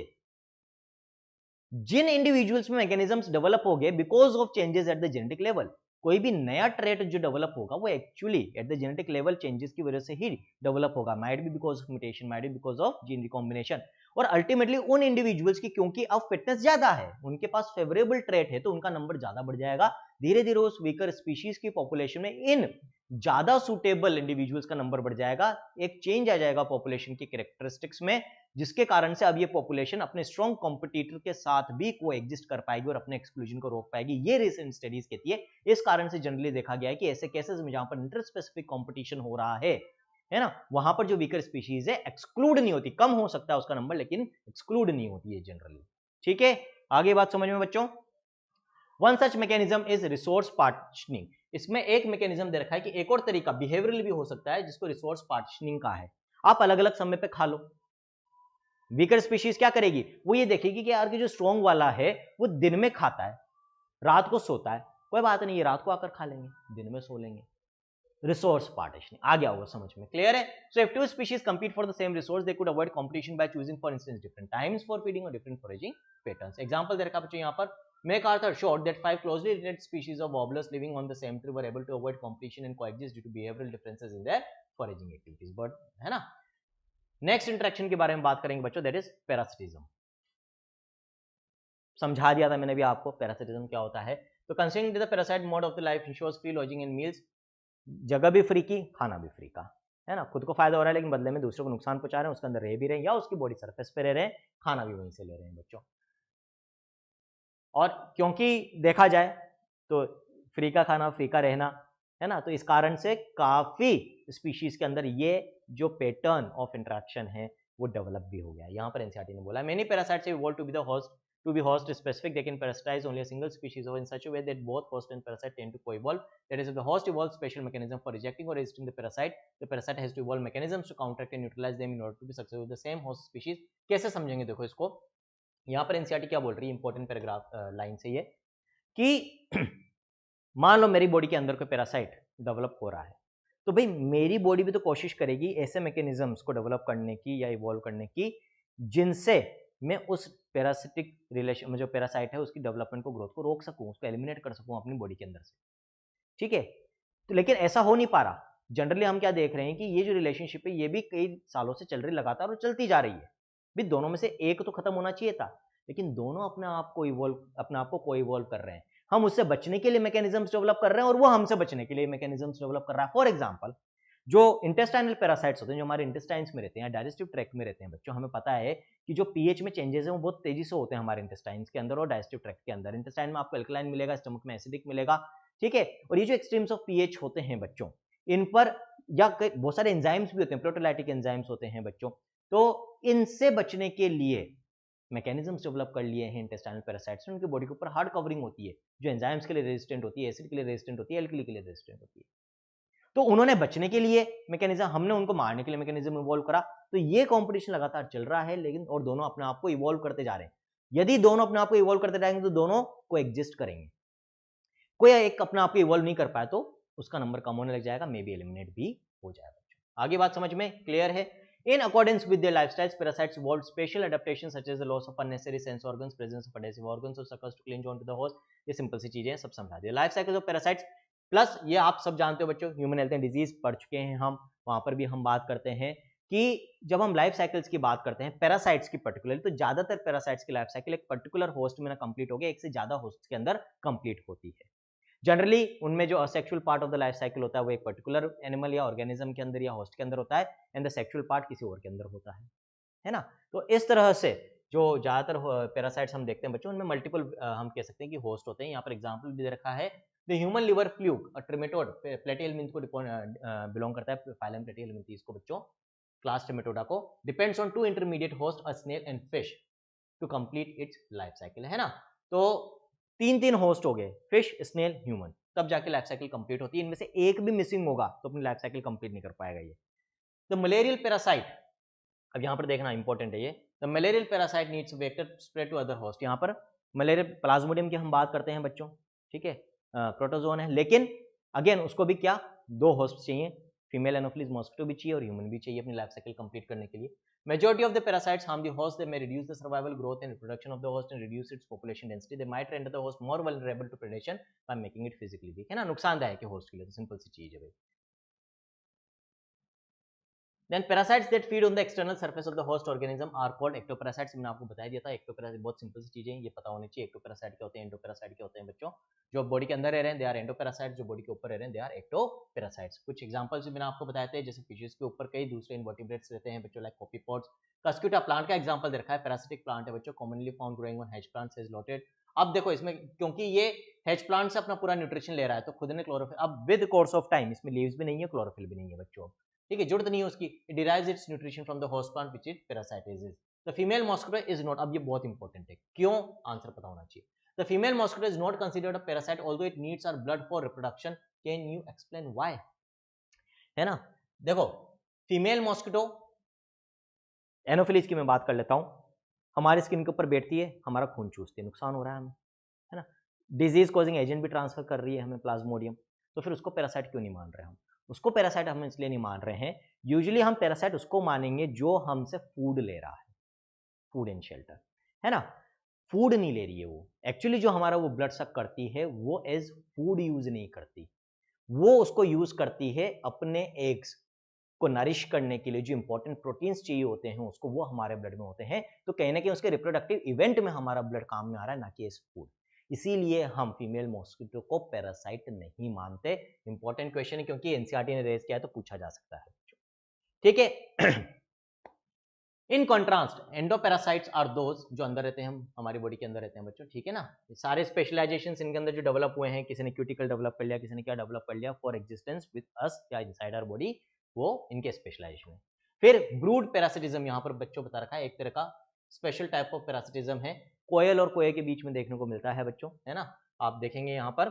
जिन इंडिविजुअल्स में मैकेनिज्म्स डेवलप हो गए because of changes at the genetic level, कोई भी नया ट्रेट जो डेवलप होगा वो actually at the genetic level changes की वजह से ही डेवलप होगा, might be because of mutation, might be because of gene recombination. और अल्टीमेटली उन इंडिविजुअल्स की क्योंकि अब फिटनेस ज्यादा है, उनके पास फेवरेबल ट्रेट है, तो उनका नंबर ज्यादा बढ़ जाएगा। धीरे धीरे उस वीकर स्पीशीज की पॉपुलेशन में इन ज्यादा सुटेबल इंडिविजुअल्स का नंबर बढ़ जाएगा, एक चेंज आ जाएगा पॉपुलेशन की कैरेक्टरिस्टिक्स में, जिसके कारण से अब ये पॉपुलेशन अपने स्ट्रॉन्ग कॉम्पिटिटर के साथ भी कोएग्जिस्ट कर पाएगी और अपने एक्सक्लूजन को रोक पाएगी। ये रिसेंट स्टडीज कहती है। इस कारण से जनरली देखा गया है कि ऐसे केसेस में जहां पर इंटर स्पेसिफिक कॉम्पिटिशन हो रहा है ना, वहां पर जो वीकर स्पीशीज है एक्सक्लूड नहीं होती, कम हो सकता है उसका नंबर लेकिन एक्सक्लूड नहीं होती है जनरली। ठीक है, आगे बात समझ में बच्चों। One such mechanism is resource partitioning. इसमें एक मैकेनिज्म दे रखा है कि एक और तरीका बिहेवियरल भी हो सकता है जिसको रिसोर्स पार्टीशनिंग का है। आप अलग अलग समय पे खा लो। वीकर स्पीशीज क्या करेगी, वो ये देखेगी कि यार कि जो स्ट्रॉन्ग वाला है वो दिन में खाता है, रात को सोता है, कोई बात नहीं, ये रात को आकर खा लेंगे, दिन में सो लेंगे। रिसोर्स पार्टीशनिंग आ गया होगा समझ में, क्लियर है। So if two species compete for the same resource they could avoid competition by choosing for instance different times for feeding or different foraging patterns। Example दे रखा बच्चों यहाँ पर, MacArthur showed that 5 closely related species of warblers living on the same tree were able to avoid competition and coexist due to behavioral differences in their foraging activities। But है ना, next interaction के बारे में बात करेंगे बच्चों, that is parasitism. समझा दिया था मैंने भी आपको पैरासिटिज्म क्या होता है। तो considering the parasite mode of the life ensures free lodging and meals, जगह भी फ्री की, खाना भी फ्री का, है ना, खुद को फायदा हो रहा है लेकिन बदले में दूसरों को नुकसान पहुंचा रहे हैं, उसके अंदर रह भी रहे हैं या उसकी बॉडी सरफेस पे रह रहे हैं, खाना भी वहीं से ले रहे हैं बच्चों। और क्योंकि देखा जाए तो फ्री का खाना, फ्री का रहना, है ना, तो इस कारण से काफी स्पीशीज के अंदर ये जो पैटर्न ऑफ इंटरेक्शन है वो डेवलप भी हो गया। यहाँ पर एनसीईआरटी ने बोला many parasites have evolved to be the host to be host specific, they can parasitize only a single species or in such a way that both host and parasite tend to co-evolve। That is, if the host evolves special mechanism for rejecting or resisting the parasite has to evolve mechanisms to counteract and neutralize them in order to be successful with the same host species। कैसे समझेंगे देखो इसको, यहाँ पर NCERT क्या बोल रही है, इंपॉर्टेंट पैराग्राफ लाइन से ये कि मान लो मेरी बॉडी के अंदर कोई पैरासाइट डेवलप हो रहा है, तो भाई मेरी बॉडी भी तो कोशिश करेगी ऐसे मैकेनिज्म्स को डेवलप करने की या इवॉल्व करने की जिनसे मैं उस पैरासिटिक रिलेशन में जो पैरासाइट है उसकी डेवलपमेंट को, ग्रोथ को रोक सकूं, उसको एलिमिनेट कर सकूं अपनी बॉडी के अंदर से। ठीक है, तो लेकिन ऐसा हो नहीं पा रहा। जनरली हम क्या देख रहे हैं कि ये जो रिलेशनशिप है ये भी कई सालों से चल रही लगातार और चलती जा रही है। भी दोनों में से एक तो खत्म होना चाहिए था, लेकिन दोनों अपने आप को को इवॉल्व कर रहे हैं। हम उससे बचने के लिए मैकेनिज्म्स डेवलप कर रहे हैं और वो हमसे बचने के लिए मैकेनिज्म्स डेवलप कर रहा है। फॉर एग्जांपल, जो इंटेस्टाइनल पैरासाइट्स होते हैं, जो हमारे इंटेस्टाइन्स में रहते हैं, डाइजेस्टिव ट्रैक्ट में रहते हैं बच्चों, हमें पता है कि जो पीएच में चेंजेस हैं वो बहुत तेजी से होते हैं हमारे इंटेस्टाइन्स के अंदर और डाइजेस्टिव ट्रैक्ट के अंदर। इंटेस्टाइन में आपको एल्कलाइन मिलेगा, स्टमक में एसिडिक मिलेगा। ठीक है, और ये जो एक्सट्रीम्स ऑफ पीएच होते हैं बच्चों, इन पर या बहुत सारे एंजाइम्स भी होते हैं, प्रोटोलाइटिक एंजाइम्स होते हैं बच्चों, तो इनसे बचने के लिए मैकेनिज्म्स डेवलप कर लिए हैं इंटेस्टाइनल पैरासाइट्स। उनकी बॉडी के ऊपर हार्ड कवरिंग होती है जो एंजाइम्स के लिए रेजिस्टेंट होती है, एसिड के लिए रेजिस्टेंट होती है, एल्कली के लिए रेजिस्टेंट होती है। तो उन्होंने बचने के लिए मैकेनिज्म, हमने उनको मारने के लिए मैकेनिज्म इवॉल्व करा। तो ये कंपटीशन लगातार चल रहा है, लेकिन और दोनों अपने आप को इवॉल्व करते जा रहे हैं। यदि दोनों अपने आप को इवॉल्व करते जाएंगे तो दोनों को एग्जिस्ट करेंगे। कोई एक अपने आप को इवॉल्व नहीं कर पाया तो उसका नंबर कम होने लग जाएगा, मे बी एलिमिनेट भी हो जाएगा। आगे बात समझ में क्लियर है। In accordance with their lifestyles, parasites evolved special adaptations such as the loss of unnecessary sense organs, presence of adhesive organs or suckers to cling on to the host। ये simple सी चीजें सब समझा दिया। Life cycle of parasites plus ये आप सब जानते हो बच्चों, ह्यूमन हेल्थ एंड डिजीज पढ़ चुके हैं हम, वहां पर भी हम बात करते हैं कि जब हम लाइफ साइकिल्स की बात करते हैं पैरासाइट्स की पर्टिकुलर, तो ज्यादातर पैरासाइट्स की लाइफ साइकिल एक पर्टिकुलर होस्ट में ना कंप्लीट हो गया, एक से ज्यादा होस्ट के अंदर कंप्लीट होती है। जनरली उनमें जो asexual part of the life cycle होता है वो एक पर्टिकुलर एनिमल या ऑर्गेनिज्म के अंदर या होस्ट के अंदर होता है, एंड द सेक्सुअल पार्ट किसी और के अंदर होता है ना। तो इस तरह से जो ज्यादातर पैरासाइट्स हम देखते हैं बच्चों, उनमें मल्टीपल हम कह सकते हैं कि होस्ट होते हैं। यहाँ पर एग्जांपल भी दे रखा है, द ह्यूमन लिवर फ्लूक, अ ट्रिमेटोड, प्लेटिहेल्मिन्थ को बिलोंग करता है, फाइलम प्लेटिहेल्मिन्थीज को बच्चों, क्लास ट्रिमेटोडा को, depends on 2 intermediate host, a snail and fish, to complete its life cycle, है ना। तो 3 होस्ट हो गए, फिश, स्नेल, ह्यूमन, तब जाके लाइफ साइकिल कंप्लीट होती है। इनमें से एक भी मिसिंग होगा तो अपनी लाइफ साइकिल कंप्लीट नहीं कर पाएगा ये। द मलेरियल पैरासाइट, अब यहाँ पर देखना इंपॉर्टेंट है ये, the malarial parasite needs vector spread to other host. यहाँ पर मलेरिया प्लाज्मोडियम की हम बात करते हैं बच्चों, ठीक है, प्रोटोजोन है, लेकिन अगेन उसको भी क्या 2 होस्ट चाहिए, फीमेल एनोफिलीज मॉस्किटो भी चाहिए और ह्यूमन भी चाहिए अपनी लाइफ साइकिल कंप्लीट करने के लिए। Majority of the parasites harm the host. They may reduce the survival, growth, and reproduction of the host and reduce its population density. They might render the host more vulnerable to predation by making it physically weak. है ना, नुकसानदायक है host के लिए, तो simple सी चीज है भाई। Then parasites that feed on the external surface of the host organism are called ectoparasites। मैंने आपको बताया दिया था, ectoparasite बहुत सिंपल सी चीजें ये पता होनी चाहिए। ectoparasite क्या होते हैं, endoparasite क्या होते हैं बच्चों, जो बॉडी के अंदर रह रहे हैं दे आर endoparasites, जो बॉडी के ऊपर रह रहे हैं दे आर ectoparasites। कुछ एग्जांपल्स भी मैंने आपको बताए थे, जैसे फिशेस के ऊपर कई दूसरे इनवर्टिब्रेट्स रहते हैं बच्चों, लाइक कॉपीपॉड्स। कस्क्यूटा प्लांट का एग्जांपल दे रखा है, पैरासिटिक प्लांट है बच्चों, commonly found growing on hedge plants as loaded. अब देखो इसमें क्योंकि ये हेज प्लांट से अपना पूरा न्यूट्रिशन ले रहा है तो खुद ने क्लोरोफिल, अब विद कोर्स ऑफ टाइम इसमें लीव्स भी नहीं है, क्लोरोफिल भी नहीं है बच्चों, ठीक है, जरूरत नहीं है उसकी। It derives its nutrition from the host plant which it parasitises. The female mosquito is not, अब ये बहुत इंपॉर्टेंट है, क्यों, आंसर पता होना चाहिए। The female mosquito is not considered a parasite although it needs our blood for reproduction. Can you explain why? है ना, देखो फीमेल मॉस्किटो एनोफिलीज की मैं बात कर लेता हूं, हमारी स्किन के ऊपर बैठती है, हमारा खून चूसती है, नुकसान हो रहा है हमें, है ना, डिजीज कॉजिंग एजेंट भी ट्रांसफर कर रही है हमें प्लाज्मोडियम, तो फिर उसको पैरासाइट क्यों नहीं मान रहे हम? उसको पैरासाइट हम इसलिए नहीं मान रहे हैं, यूजुअली हम पैरासाइट उसको मानेंगे जो हमसे फूड ले रहा है, फूड एंड शेल्टर, है ना, फूड नहीं ले रही है वो, एक्चुअली जो हमारा वो ब्लड सक करती है वो एज फूड यूज नहीं करती, वो उसको यूज करती है अपने एग्स को नरिश करने के लिए, जो इंपॉर्टेंट प्रोटीन्स चाहिए होते हैं उसको, वो हमारे ब्लड में होते हैं, तो कहीं ना कहीं उसके रिप्रोडक्टिव इवेंट में हमारा ब्लड काम में आ रहा है, ना कि एज फूड। इसीलिए हम फीमेल मॉस्किटो को पैरासाइट नहीं मानते। इंपॉर्टेंट क्वेश्चन है क्योंकि एनसीईआरटी ने रेज किया है तो पूछा जा सकता है, ठीक है। In contrast endoparasites are those जो अंदर रहते हैं, हम हमारी बॉडी के अंदर रहते हैं बच्चों, ठीक है ना, सारे स्पेशलाइजेशन इनके अंदर जो डेवलप हुए हैं, किसी ने क्यूटिकल डेवलप कर लिया, किसी ने क्या डेवलप कर लिया, फॉर एग्जिस्टेंस विद अस या इनसाइड आवर बॉडी, वो इनके स्पेशलाइजेशन है। फिर ब्रूड पैरासिटिज्म यहाँ पर बच्चों बता रखा है, एक तरह का स्पेशल टाइप ऑफ पैरासिटिज्म है, कोयल और कोए के बीच में देखने को मिलता है बच्चों, है ना, आप देखेंगे यहाँ पर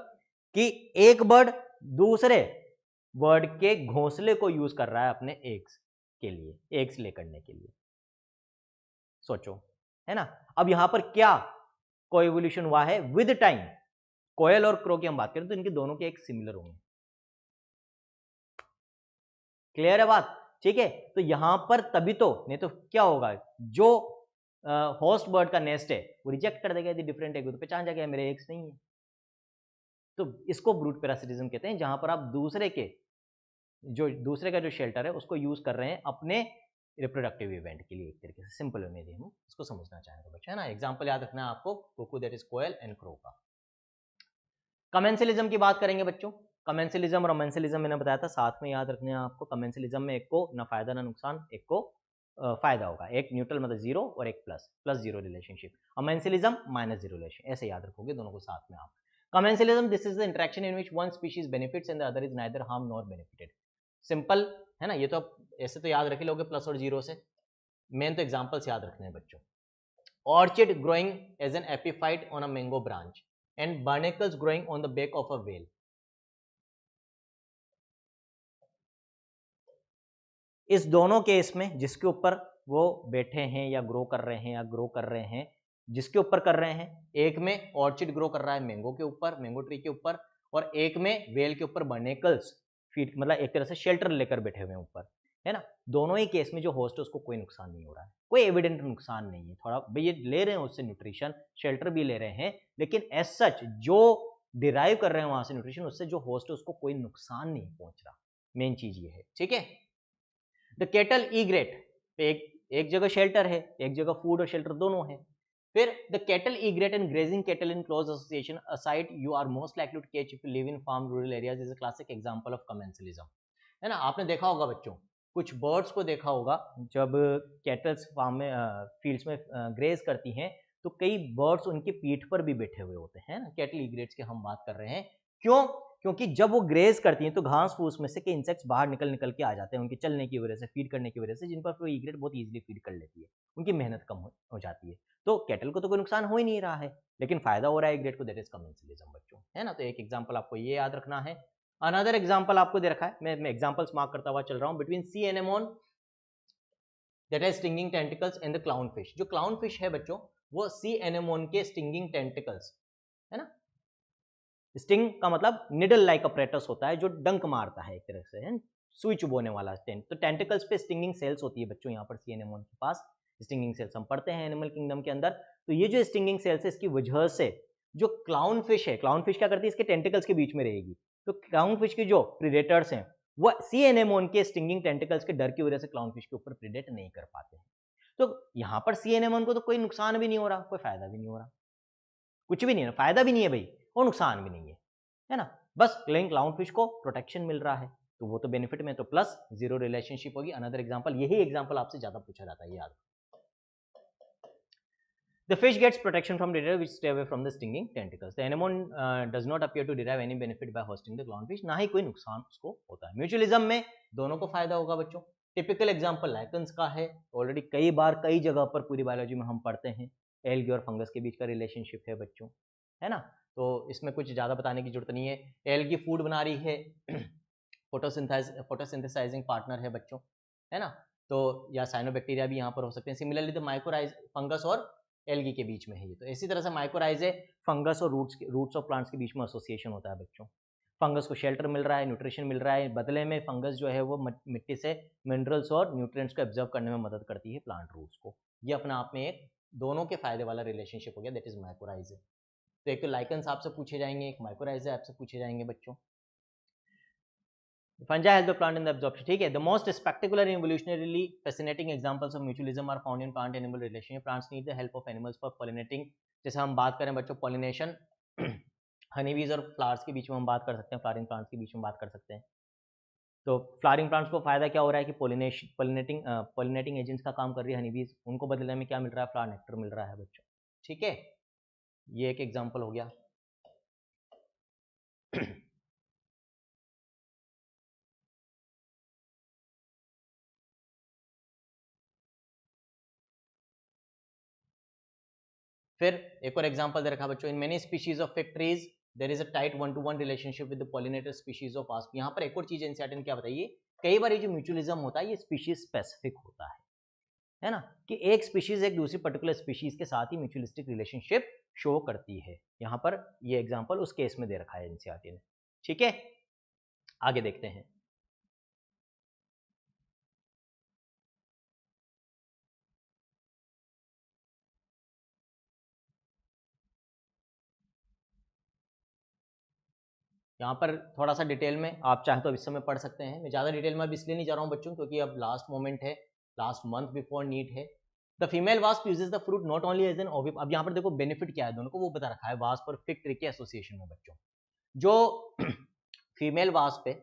कि एक बर्ड दूसरे बर्ड के घोंसले को यूज कर रहा है अपने एग्स के लिए, एग्स ले करने के लिए, सोचो, है ना। अब यहां पर क्या कोएवोल्यूशन हुआ है विद टाइम, कोयल और क्रो की हम बात करें तो इनके दोनों के एक सिमिलर होंगे, क्लियर है बात, ठीक है। तो यहां पर तभी तो, नहीं तो क्या होगा, जो होस्ट बर्ड का नेस्ट है वो रिजेक्ट कर देगा, यदि डिफरेंट है तो पहचान जाएगा मेरे एग्स नहीं है, तो इसको ब्रूड पैरासिटिज्म कहते हैं, जहां पर आप दूसरे का जो शेल्टर है उसको यूज कर रहे हैं अपने रिप्रोडक्टिव इवेंट के लिए, एक तरीके से सिंपल वे में हम इसको समझना चाहें तो बच्चे, है ना। एग्जांपल याद रखना है आपको, कुकू दैट इज कोयल एंड क्रो का। कमेंसलिज्म की बात करेंगे बच्चों, कमेंसलिज्म और अमेंसलिज्म मैंने बताया था, साथ में याद रखने हैं आपको। कमेंसलिज्म में एक को ना फायदा ना नुकसान, एक को फायदा होगा, एक न्यूट्रल मतलब जीरो और एक plus zero relationship. Amensalism minus zero relation, ऐसे याद रखोगे दोनों को साथ में आप। Commensalism this is the interaction in which one species benefits and the other is neither harm nor benefited, simple है ना, ये तो ऐसे तो याद रख लोगे प्लस और जीरो से, मेन तो एग्जांपल्स याद रखने हैं बच्चों। Orchid growing as an epiphyte on a mango branch and barnacles growing on the back of a whale. इस दोनों केस में जिसके ऊपर वो बैठे हैं या ग्रो कर रहे हैं जिसके ऊपर कर रहे हैं, एक में ऑर्चिड ग्रो कर रहा है मैंगो के ऊपर, मैंगो ट्री के ऊपर, और एक में वेल के ऊपर बार्नेकल्स फीट मतलब एक तरह से शेल्टर लेकर बैठे हुए हैं ऊपर, है ना। दोनों ही केस में जो होस्ट है उसको कोई नुकसान नहीं हो रहा है, कोई एविडेंट नुकसान नहीं है, थोड़ा भाई ये ले रहे हैं उससे न्यूट्रिशन, शेल्टर भी ले रहे हैं, लेकिन एज सच जो डिराइव कर रहे हैं वहां से न्यूट्रिशन, उससे जो होस्ट है उसको कोई नुकसान नहीं पहुंच रहा, मेन चीज ये है, ठीक है। द केटल ईग्रेट, एक जगह शेल्टर है, एक जगह फूड और शेल्टर दोनों है। फिर the cattle egret and grazing cattle in close association, a sight you are most likely to catch if you live in farm rural areas, is a classic example of commensalism, है ना। आपने देखा होगा बच्चों, कुछ बर्ड्स को देखा होगा जब कैटल्स फार्म में फील्ड्स में ग्रेज करती हैं तो कई बर्ड्स उनके पीठ पर भी बैठे हुए होते हैं ना, कैटल ईग्रेट्स की हम बात कर रहे हैं, क्यों, क्योंकि जब वो ग्रेज करती हैं तो घास फूस में से कई इंसेक्ट्स बाहर निकल के आ जाते हैं उनके चलने की वजह से, फीड करने की वजह से, जिन पर वो ईग्रेट बहुत इजीली फीड कर लेती है, उनकी मेहनत कम हो जाती है, तो कैटल को तो कोई नुकसान हो ही नहीं रहा है, लेकिन फायदा हो रहा है ईग्रेट को, दैट इज कमेंसलिज्म बच्चों, है ना। तो एक एग्जांपल आपको ये याद रखना है। अनदर एग्जांपल आपको दे रखा है, मैं एग्जांपल्स मार्क करता हुआ चल रहा हूं, between sea anemone that has stinging tentacles in the clown fish. जो क्लाउन फिश है बच्चों वो सी एनेमोन के स्टिंगिंग टेंटिकल्स है ना। स्टिंग का मतलब निडल लाइक अपरेटस होता है जो डंक मारता है एक तरह से, है सुई चुभोने वाला तो टेंटिकल्स पे स्टिंगिंग सेल्स होती है बच्चों यहाँ पर सी एनेमोन के पास। स्टिंगिंग सेल्स हम पढ़ते हैं एनिमल किंगडम के अंदर। तो ये जो स्टिंगिंग सेल्स है इसकी वजह से जो क्लाउन फिश है, क्लाउन फिश क्या करती है, इसके टेंटिकल्स के बीच में रहेगी। तो क्लाउन फिश की जो प्रीडेटर्स हैं वो सी एनेमोन के स्टिंगिंग टेंटिकल्स के डर की वजह से क्लाउन फिश के ऊपर प्रीडेट नहीं कर पाते हैं। तो यहाँ पर सी एनेमोन को तो कोई नुकसान भी नहीं हो रहा, कोई फायदा भी नहीं हो रहा, कुछ भी नहीं है, फायदा भी नहीं है भाई और नुकसान भी नहीं है ना। बस क्लाउन फिश को प्रोटेक्शन मिल रहा है तो वो तो बेनिफिट में, तो प्लस जीरो रिलेशनशिप होगी। अनदर एग्जांपल, यही एग्जांपल आपसे ज्यादा पूछा जाता है, याद। The fish gets protection from predator which stay away from the stinging tentacles. The anemone does not appear to derive any benefit by hosting the clownfish. ना ही कोई नुकसान उसको होता है। म्यूचुअलिज्म में दोनों को फायदा होगा बच्चों। टिपिकल एग्जांपल लाइकन्स का है, ऑलरेडी कई बार कई जगह पर पूरी बायोलॉजी में हम पढ़ते हैं। एल्गी और फंगस के बीच का रिलेशनशिप है बच्चों, है ना। तो इसमें कुछ ज्यादा बताने की जरूरत नहीं है। एल्गी फूड बना रही है, फोटोसिंथेसाइजिंग पार्टनर है बच्चों, है ना। तो या साइनोबैक्टीरिया भी यहाँ पर हो सकते हैं। सिमिलरली द माइकोराइज फंगस और एल्गी के बीच में है ये। तो इसी तरह से माइकोराइजे फंगस और रूट्स ऑफ प्लांट्स के बीच में एसोसिएशन होता है बच्चों। फंगस को शेल्टर मिल रहा है, न्यूट्रिशन मिल रहा है, बदले में फंगस जो है वो मिट्टी से मिनरल्स और न्यूट्रिएंट्स को एब्जॉर्ब करने में मदद करती है प्लांट रूट्स को। ये अपने आप में एक दोनों के फायदे वाला रिलेशनशिप हो गया, दैट इज माइकोराइजे। तो एक तो लाइकन्स आपसे पूछे जाएंगे, एक माइकोराइजे आपसे पूछे जाएंगे बच्चों। Fungi help the plant in the absorption, ठीक है। The most spectacular and evolutionarily fascinating examples of mutualism are found in plant-animal relationship. Plants need the help of animals for pollinating. जैसे हम बात करें बच्चों pollination, honeybees और flowers के बीच में हम बात कर सकते हैं, flowering plants के बीच में बात कर सकते हैं। तो फ्लावरिंग प्लांट्स को फायदा क्या हो रहा है कि पॉलिनेटिंग एजेंट्स का काम कर रही है हनीबीज, उनको बदले में क्या मिल रहा है, फ्लावर नेक्टर मिल रहा है बच्चों, ठीक है। ये एक एग्जांपल हो गया। फिर एक और एग्जांपल दे रखा बच्चों, in many species of fig trees there is a tight 1-to-1 relationship with the pollinator species of wasp. यहाँ पर एक और चीज एनसीईआरटी ने क्या बताइए, कई बार ये जो म्यूचुअलिज्म होता है ये स्पीशीज स्पेसिफिक होता है ना, कि एक स्पीशीज एक दूसरी पर्टिकुलर स्पीशीज के साथ ही म्यूचुअलिस्टिक रिलेशनशिप शो करती है। यहाँ पर ये एग्जांपल उस केस में दे रखा है एनसीईआरटी ने, ठीक है। आगे देखते हैं। यहाँ पर थोड़ा सा डिटेल में आप चाहें तो अब इस समय पढ़ सकते हैं। मैं ज़्यादा डिटेल में अब इसलिए नहीं जा रहा हूँ बच्चों क्योंकि अब लास्ट मोमेंट है, लास्ट मंथ बिफोर नीट है। The female wasp uses the fruit not only as an ovip. अब यहाँ पर देखो बेनिफिट क्या है दोनों को, वो बता रखा है वास्प और फिग ट्री के एसोसिएशन में बच्चों। जो फीमेल वास्प है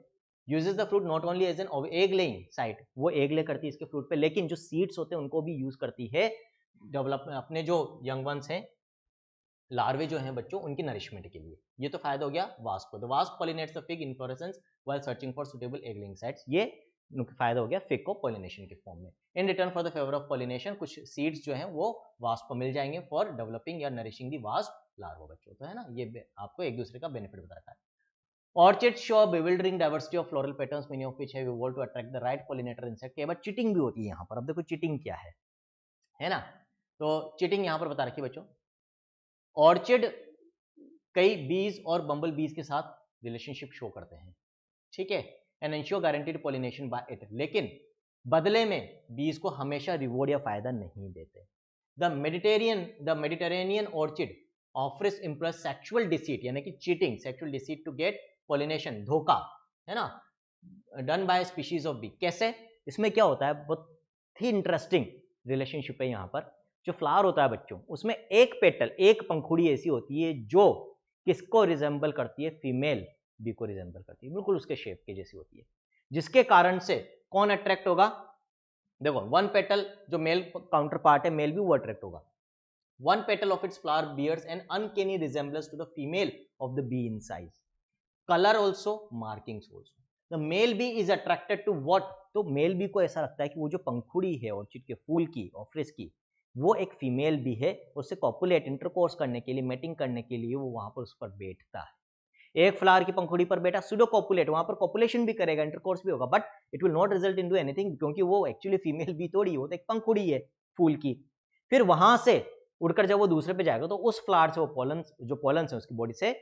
uses the fruit not only as an egg laying site, वो एग ले करती है इसके फ्रूट पे, लेकिन जो सीड्स होते हैं उनको भी यूज करती है डेवलपमेंट, अपने जो यंग वंस हैं, लार्वे जो हैं बच्चों, उनकी नरिशमेंट के लिए। ये तो फायदा हो गया वास्प को। The wasp pollinates the fig inflorescence while searching for suitable egg laying sites. ये फायदा हो गया फिग को पॉलिनेशन के फॉर्म में। In return for the favour of pollination कुछ सीड्स जो हैं वो वास्प को मिल जाएंगे फॉर डेवलपिंग या नरिशिंग दी वास्प लार्वा बच्चों। तो है ना, ये आपको एक दूसरे का बेनिफिट बता रखा है। Orchids show a bewildering diversity of floral patterns, many of which have evolved to attract the right pollinator insect. कई बार चीटिंग भी होती है यहाँ पर। अब देखो चीटिंग क्या है ना। तो चीटिंग यहाँ पर बता रखी बच्चों। ऑर्चिड कई बीज और बम्बल बीज के साथ रिलेशनशिप शो करते हैं, ठीक है, and ensure guaranteed pollination by it, लेकिन बदले में बीज को हमेशा रिवॉर्ड या फायदा नहीं देते। The Mediterranean orchid offers employs sexual deceit, यानी कि cheating, sexual deceit to get pollination, धोखा, है ना, done by species of bee. कैसे, इसमें क्या होता है, बहुत ही इंटरेस्टिंग रिलेशनशिप है यहाँ पर। जो फ्लावर होता है बच्चों उसमें एक पेटल, एक पंखुड़ी ऐसी होती है जो किसको रिजेंबल करती है, फीमेल बी को रिजेंबल करती है, बिल्कुल उसके शेप के जैसी होती है, जिसके कारण से कौन अट्रैक्ट होगा, देखो वन पेटल जो मेल काउंटर पार्ट है, मेल भी वो अट्रैक्ट होगा। One petal of its flower bears an uncanny resemblance to the female of the bee in size, colour also, markings also. The male bee is attracted to what, तो male bee को ऐसा लगता है कि वो जो पंखुड़ी है ऑर्चिड के फूल की, ऑफ्रिस की, वो एक फीमेल भी है, उससे कॉपुलेट इंटरकोर्स करने के लिए, मेटिंग करने के लिए वो वहां पर उस पर बैठता है। एक फ्लावर की पंखुड़ी पर बेटा सुडो कॉपुलेट, वहां पर कॉपुलेशन भी करेगा, इंटरकोर्स भी होगा, but it will not result into anything, क्योंकि वो एक्चुअली फीमेल बी थोड़ी है, वो तो एक पंखुड़ी है फूल की। फिर वहां से उड़कर जब वो दूसरे पे जाएगा तो उस फ्लावर से वो पोलन, जो पोलन है उसकी बॉडी से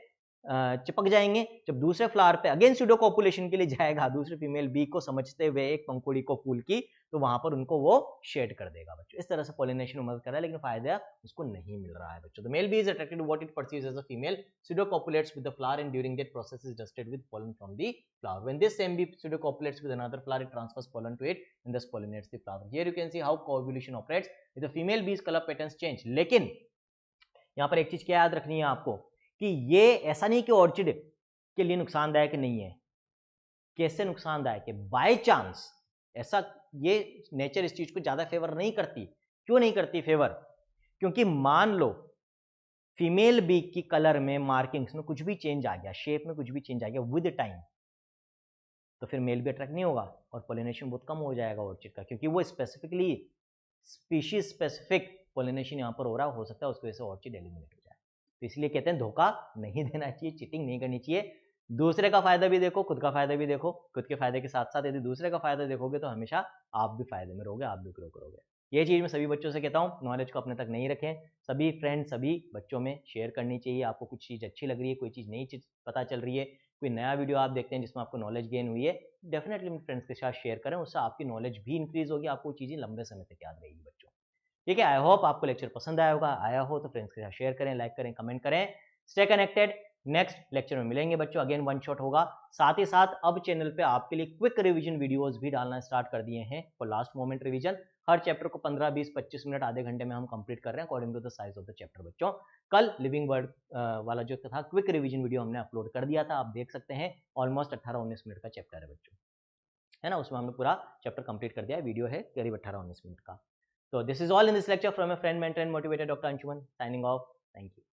चिपक जाएंगे। जब दूसरे फ्लावर पे अगेन सूडो कॉपुलेशन के लिए जाएगा, दूसरे फीमेल बी को समझते हुए एक पंखुड़ी को फूल की, तो वहां पर उनको वो शेड कर देगा बच्चों। इस तरह से पॉलिनेशन मदद कर रहा है, लेकिन फायदा उसको नहीं मिल रहा है बच्चों। The male bee is attracted to what it perceives as a female, pseudo copulates with the flower and during that process is dusted with pollen from the flower. When this same bee pseudo copulates with another flower, it transfers pollen to it and thus pollinates the flower. Here you can see how coevolution operates with the female bees colour patterns change. लेकिन यहाँ पर एक चीज क्या याद रखनी है आपको, कि ये ऐसा नहीं कि ऑर्चिड के लिए नुकसानदायक नहीं है। कैसे नुकसानदायक है? बाय चांस ऐसा, ये नेचर इस चीज को ज्यादा फेवर नहीं करती। क्यों नहीं करती फेवर? क्योंकि मान लो फीमेल बी की कलर में, मार्किंग्स में कुछ भी चेंज आ गया, शेप में कुछ भी चेंज आ गया विद टाइम, तो फिर मेल भी अट्रैक्ट नहीं होगा और पोलिनेशन बहुत कम हो जाएगा ऑर्चिड का, क्योंकि वो स्पेसिफिकली स्पीशीज स्पेसिफिक पोलिनेशन यहाँ पर हो रहा, हो सकता है उसकी वजह से ऑर्चिड एलिमिनेट हो जाए। तो इसलिए कहते हैं धोखा नहीं देना चाहिए, चीटिंग नहीं करनी चाहिए। दूसरे का फायदा भी देखो, खुद का फायदा भी देखो। खुद के फायदे के साथ साथ यदि दूसरे का फायदा देखोगे तो हमेशा आप भी फायदे में रहोगे, आप भी ग्रो करोगे। ये चीज मैं सभी बच्चों से कहता हूँ, नॉलेज को अपने तक नहीं रखें। सभी फ्रेंड, सभी बच्चों में शेयर करनी चाहिए। आपको कुछ चीज अच्छी लग रही है, कोई चीज नई चीज पता चल रही है, कोई नया वीडियो आप देखते हैं जिसमें आपको नॉलेज गेन हुई है, डेफिनेटली अपने फ्रेंड्स के साथ शेयर करें। उससे आपकी नॉलेज भी इंक्रीज होगी, आपको चीजें लंबे समय तक याद रहेगी बच्चों। ठीक है, आई होप आपको लेक्चर पसंद आया होगा। आया हो तो फ्रेंड्स के साथ शेयर करें, लाइक करें, कमेंट करें। स्टे कनेक्टेड, नेक्स्ट लेक्चर में मिलेंगे बच्चों, अगेन वन शॉट होगा। साथ ही साथ अब चैनल पे आपके लिए क्विक रिवीजन वीडियोस भी डालना स्टार्ट कर दिए हैं for last moment revision. Her chapter को 15, 20, 25 मिनट, आधे घंटे में हम कंप्लीट कर रहे हैं according to the size of the chapter बच्चों। कल लिविंग वर्ड वाला जो था क्विक रिवीजन वीडियो हमने अपलोड कर दिया था, आप देख सकते हैं। ऑलमोस्ट 18-19 मिनट का चैप्टर है बच्चों, है ना, उसमें हमने पूरा चैप्टर कंप्लीट कर दिया है। वीडियो है करीब 18-19 मिनट का। So this is all in this lecture from a friend, mentor and motivator Dr. Anshuman, signing off. Thank you.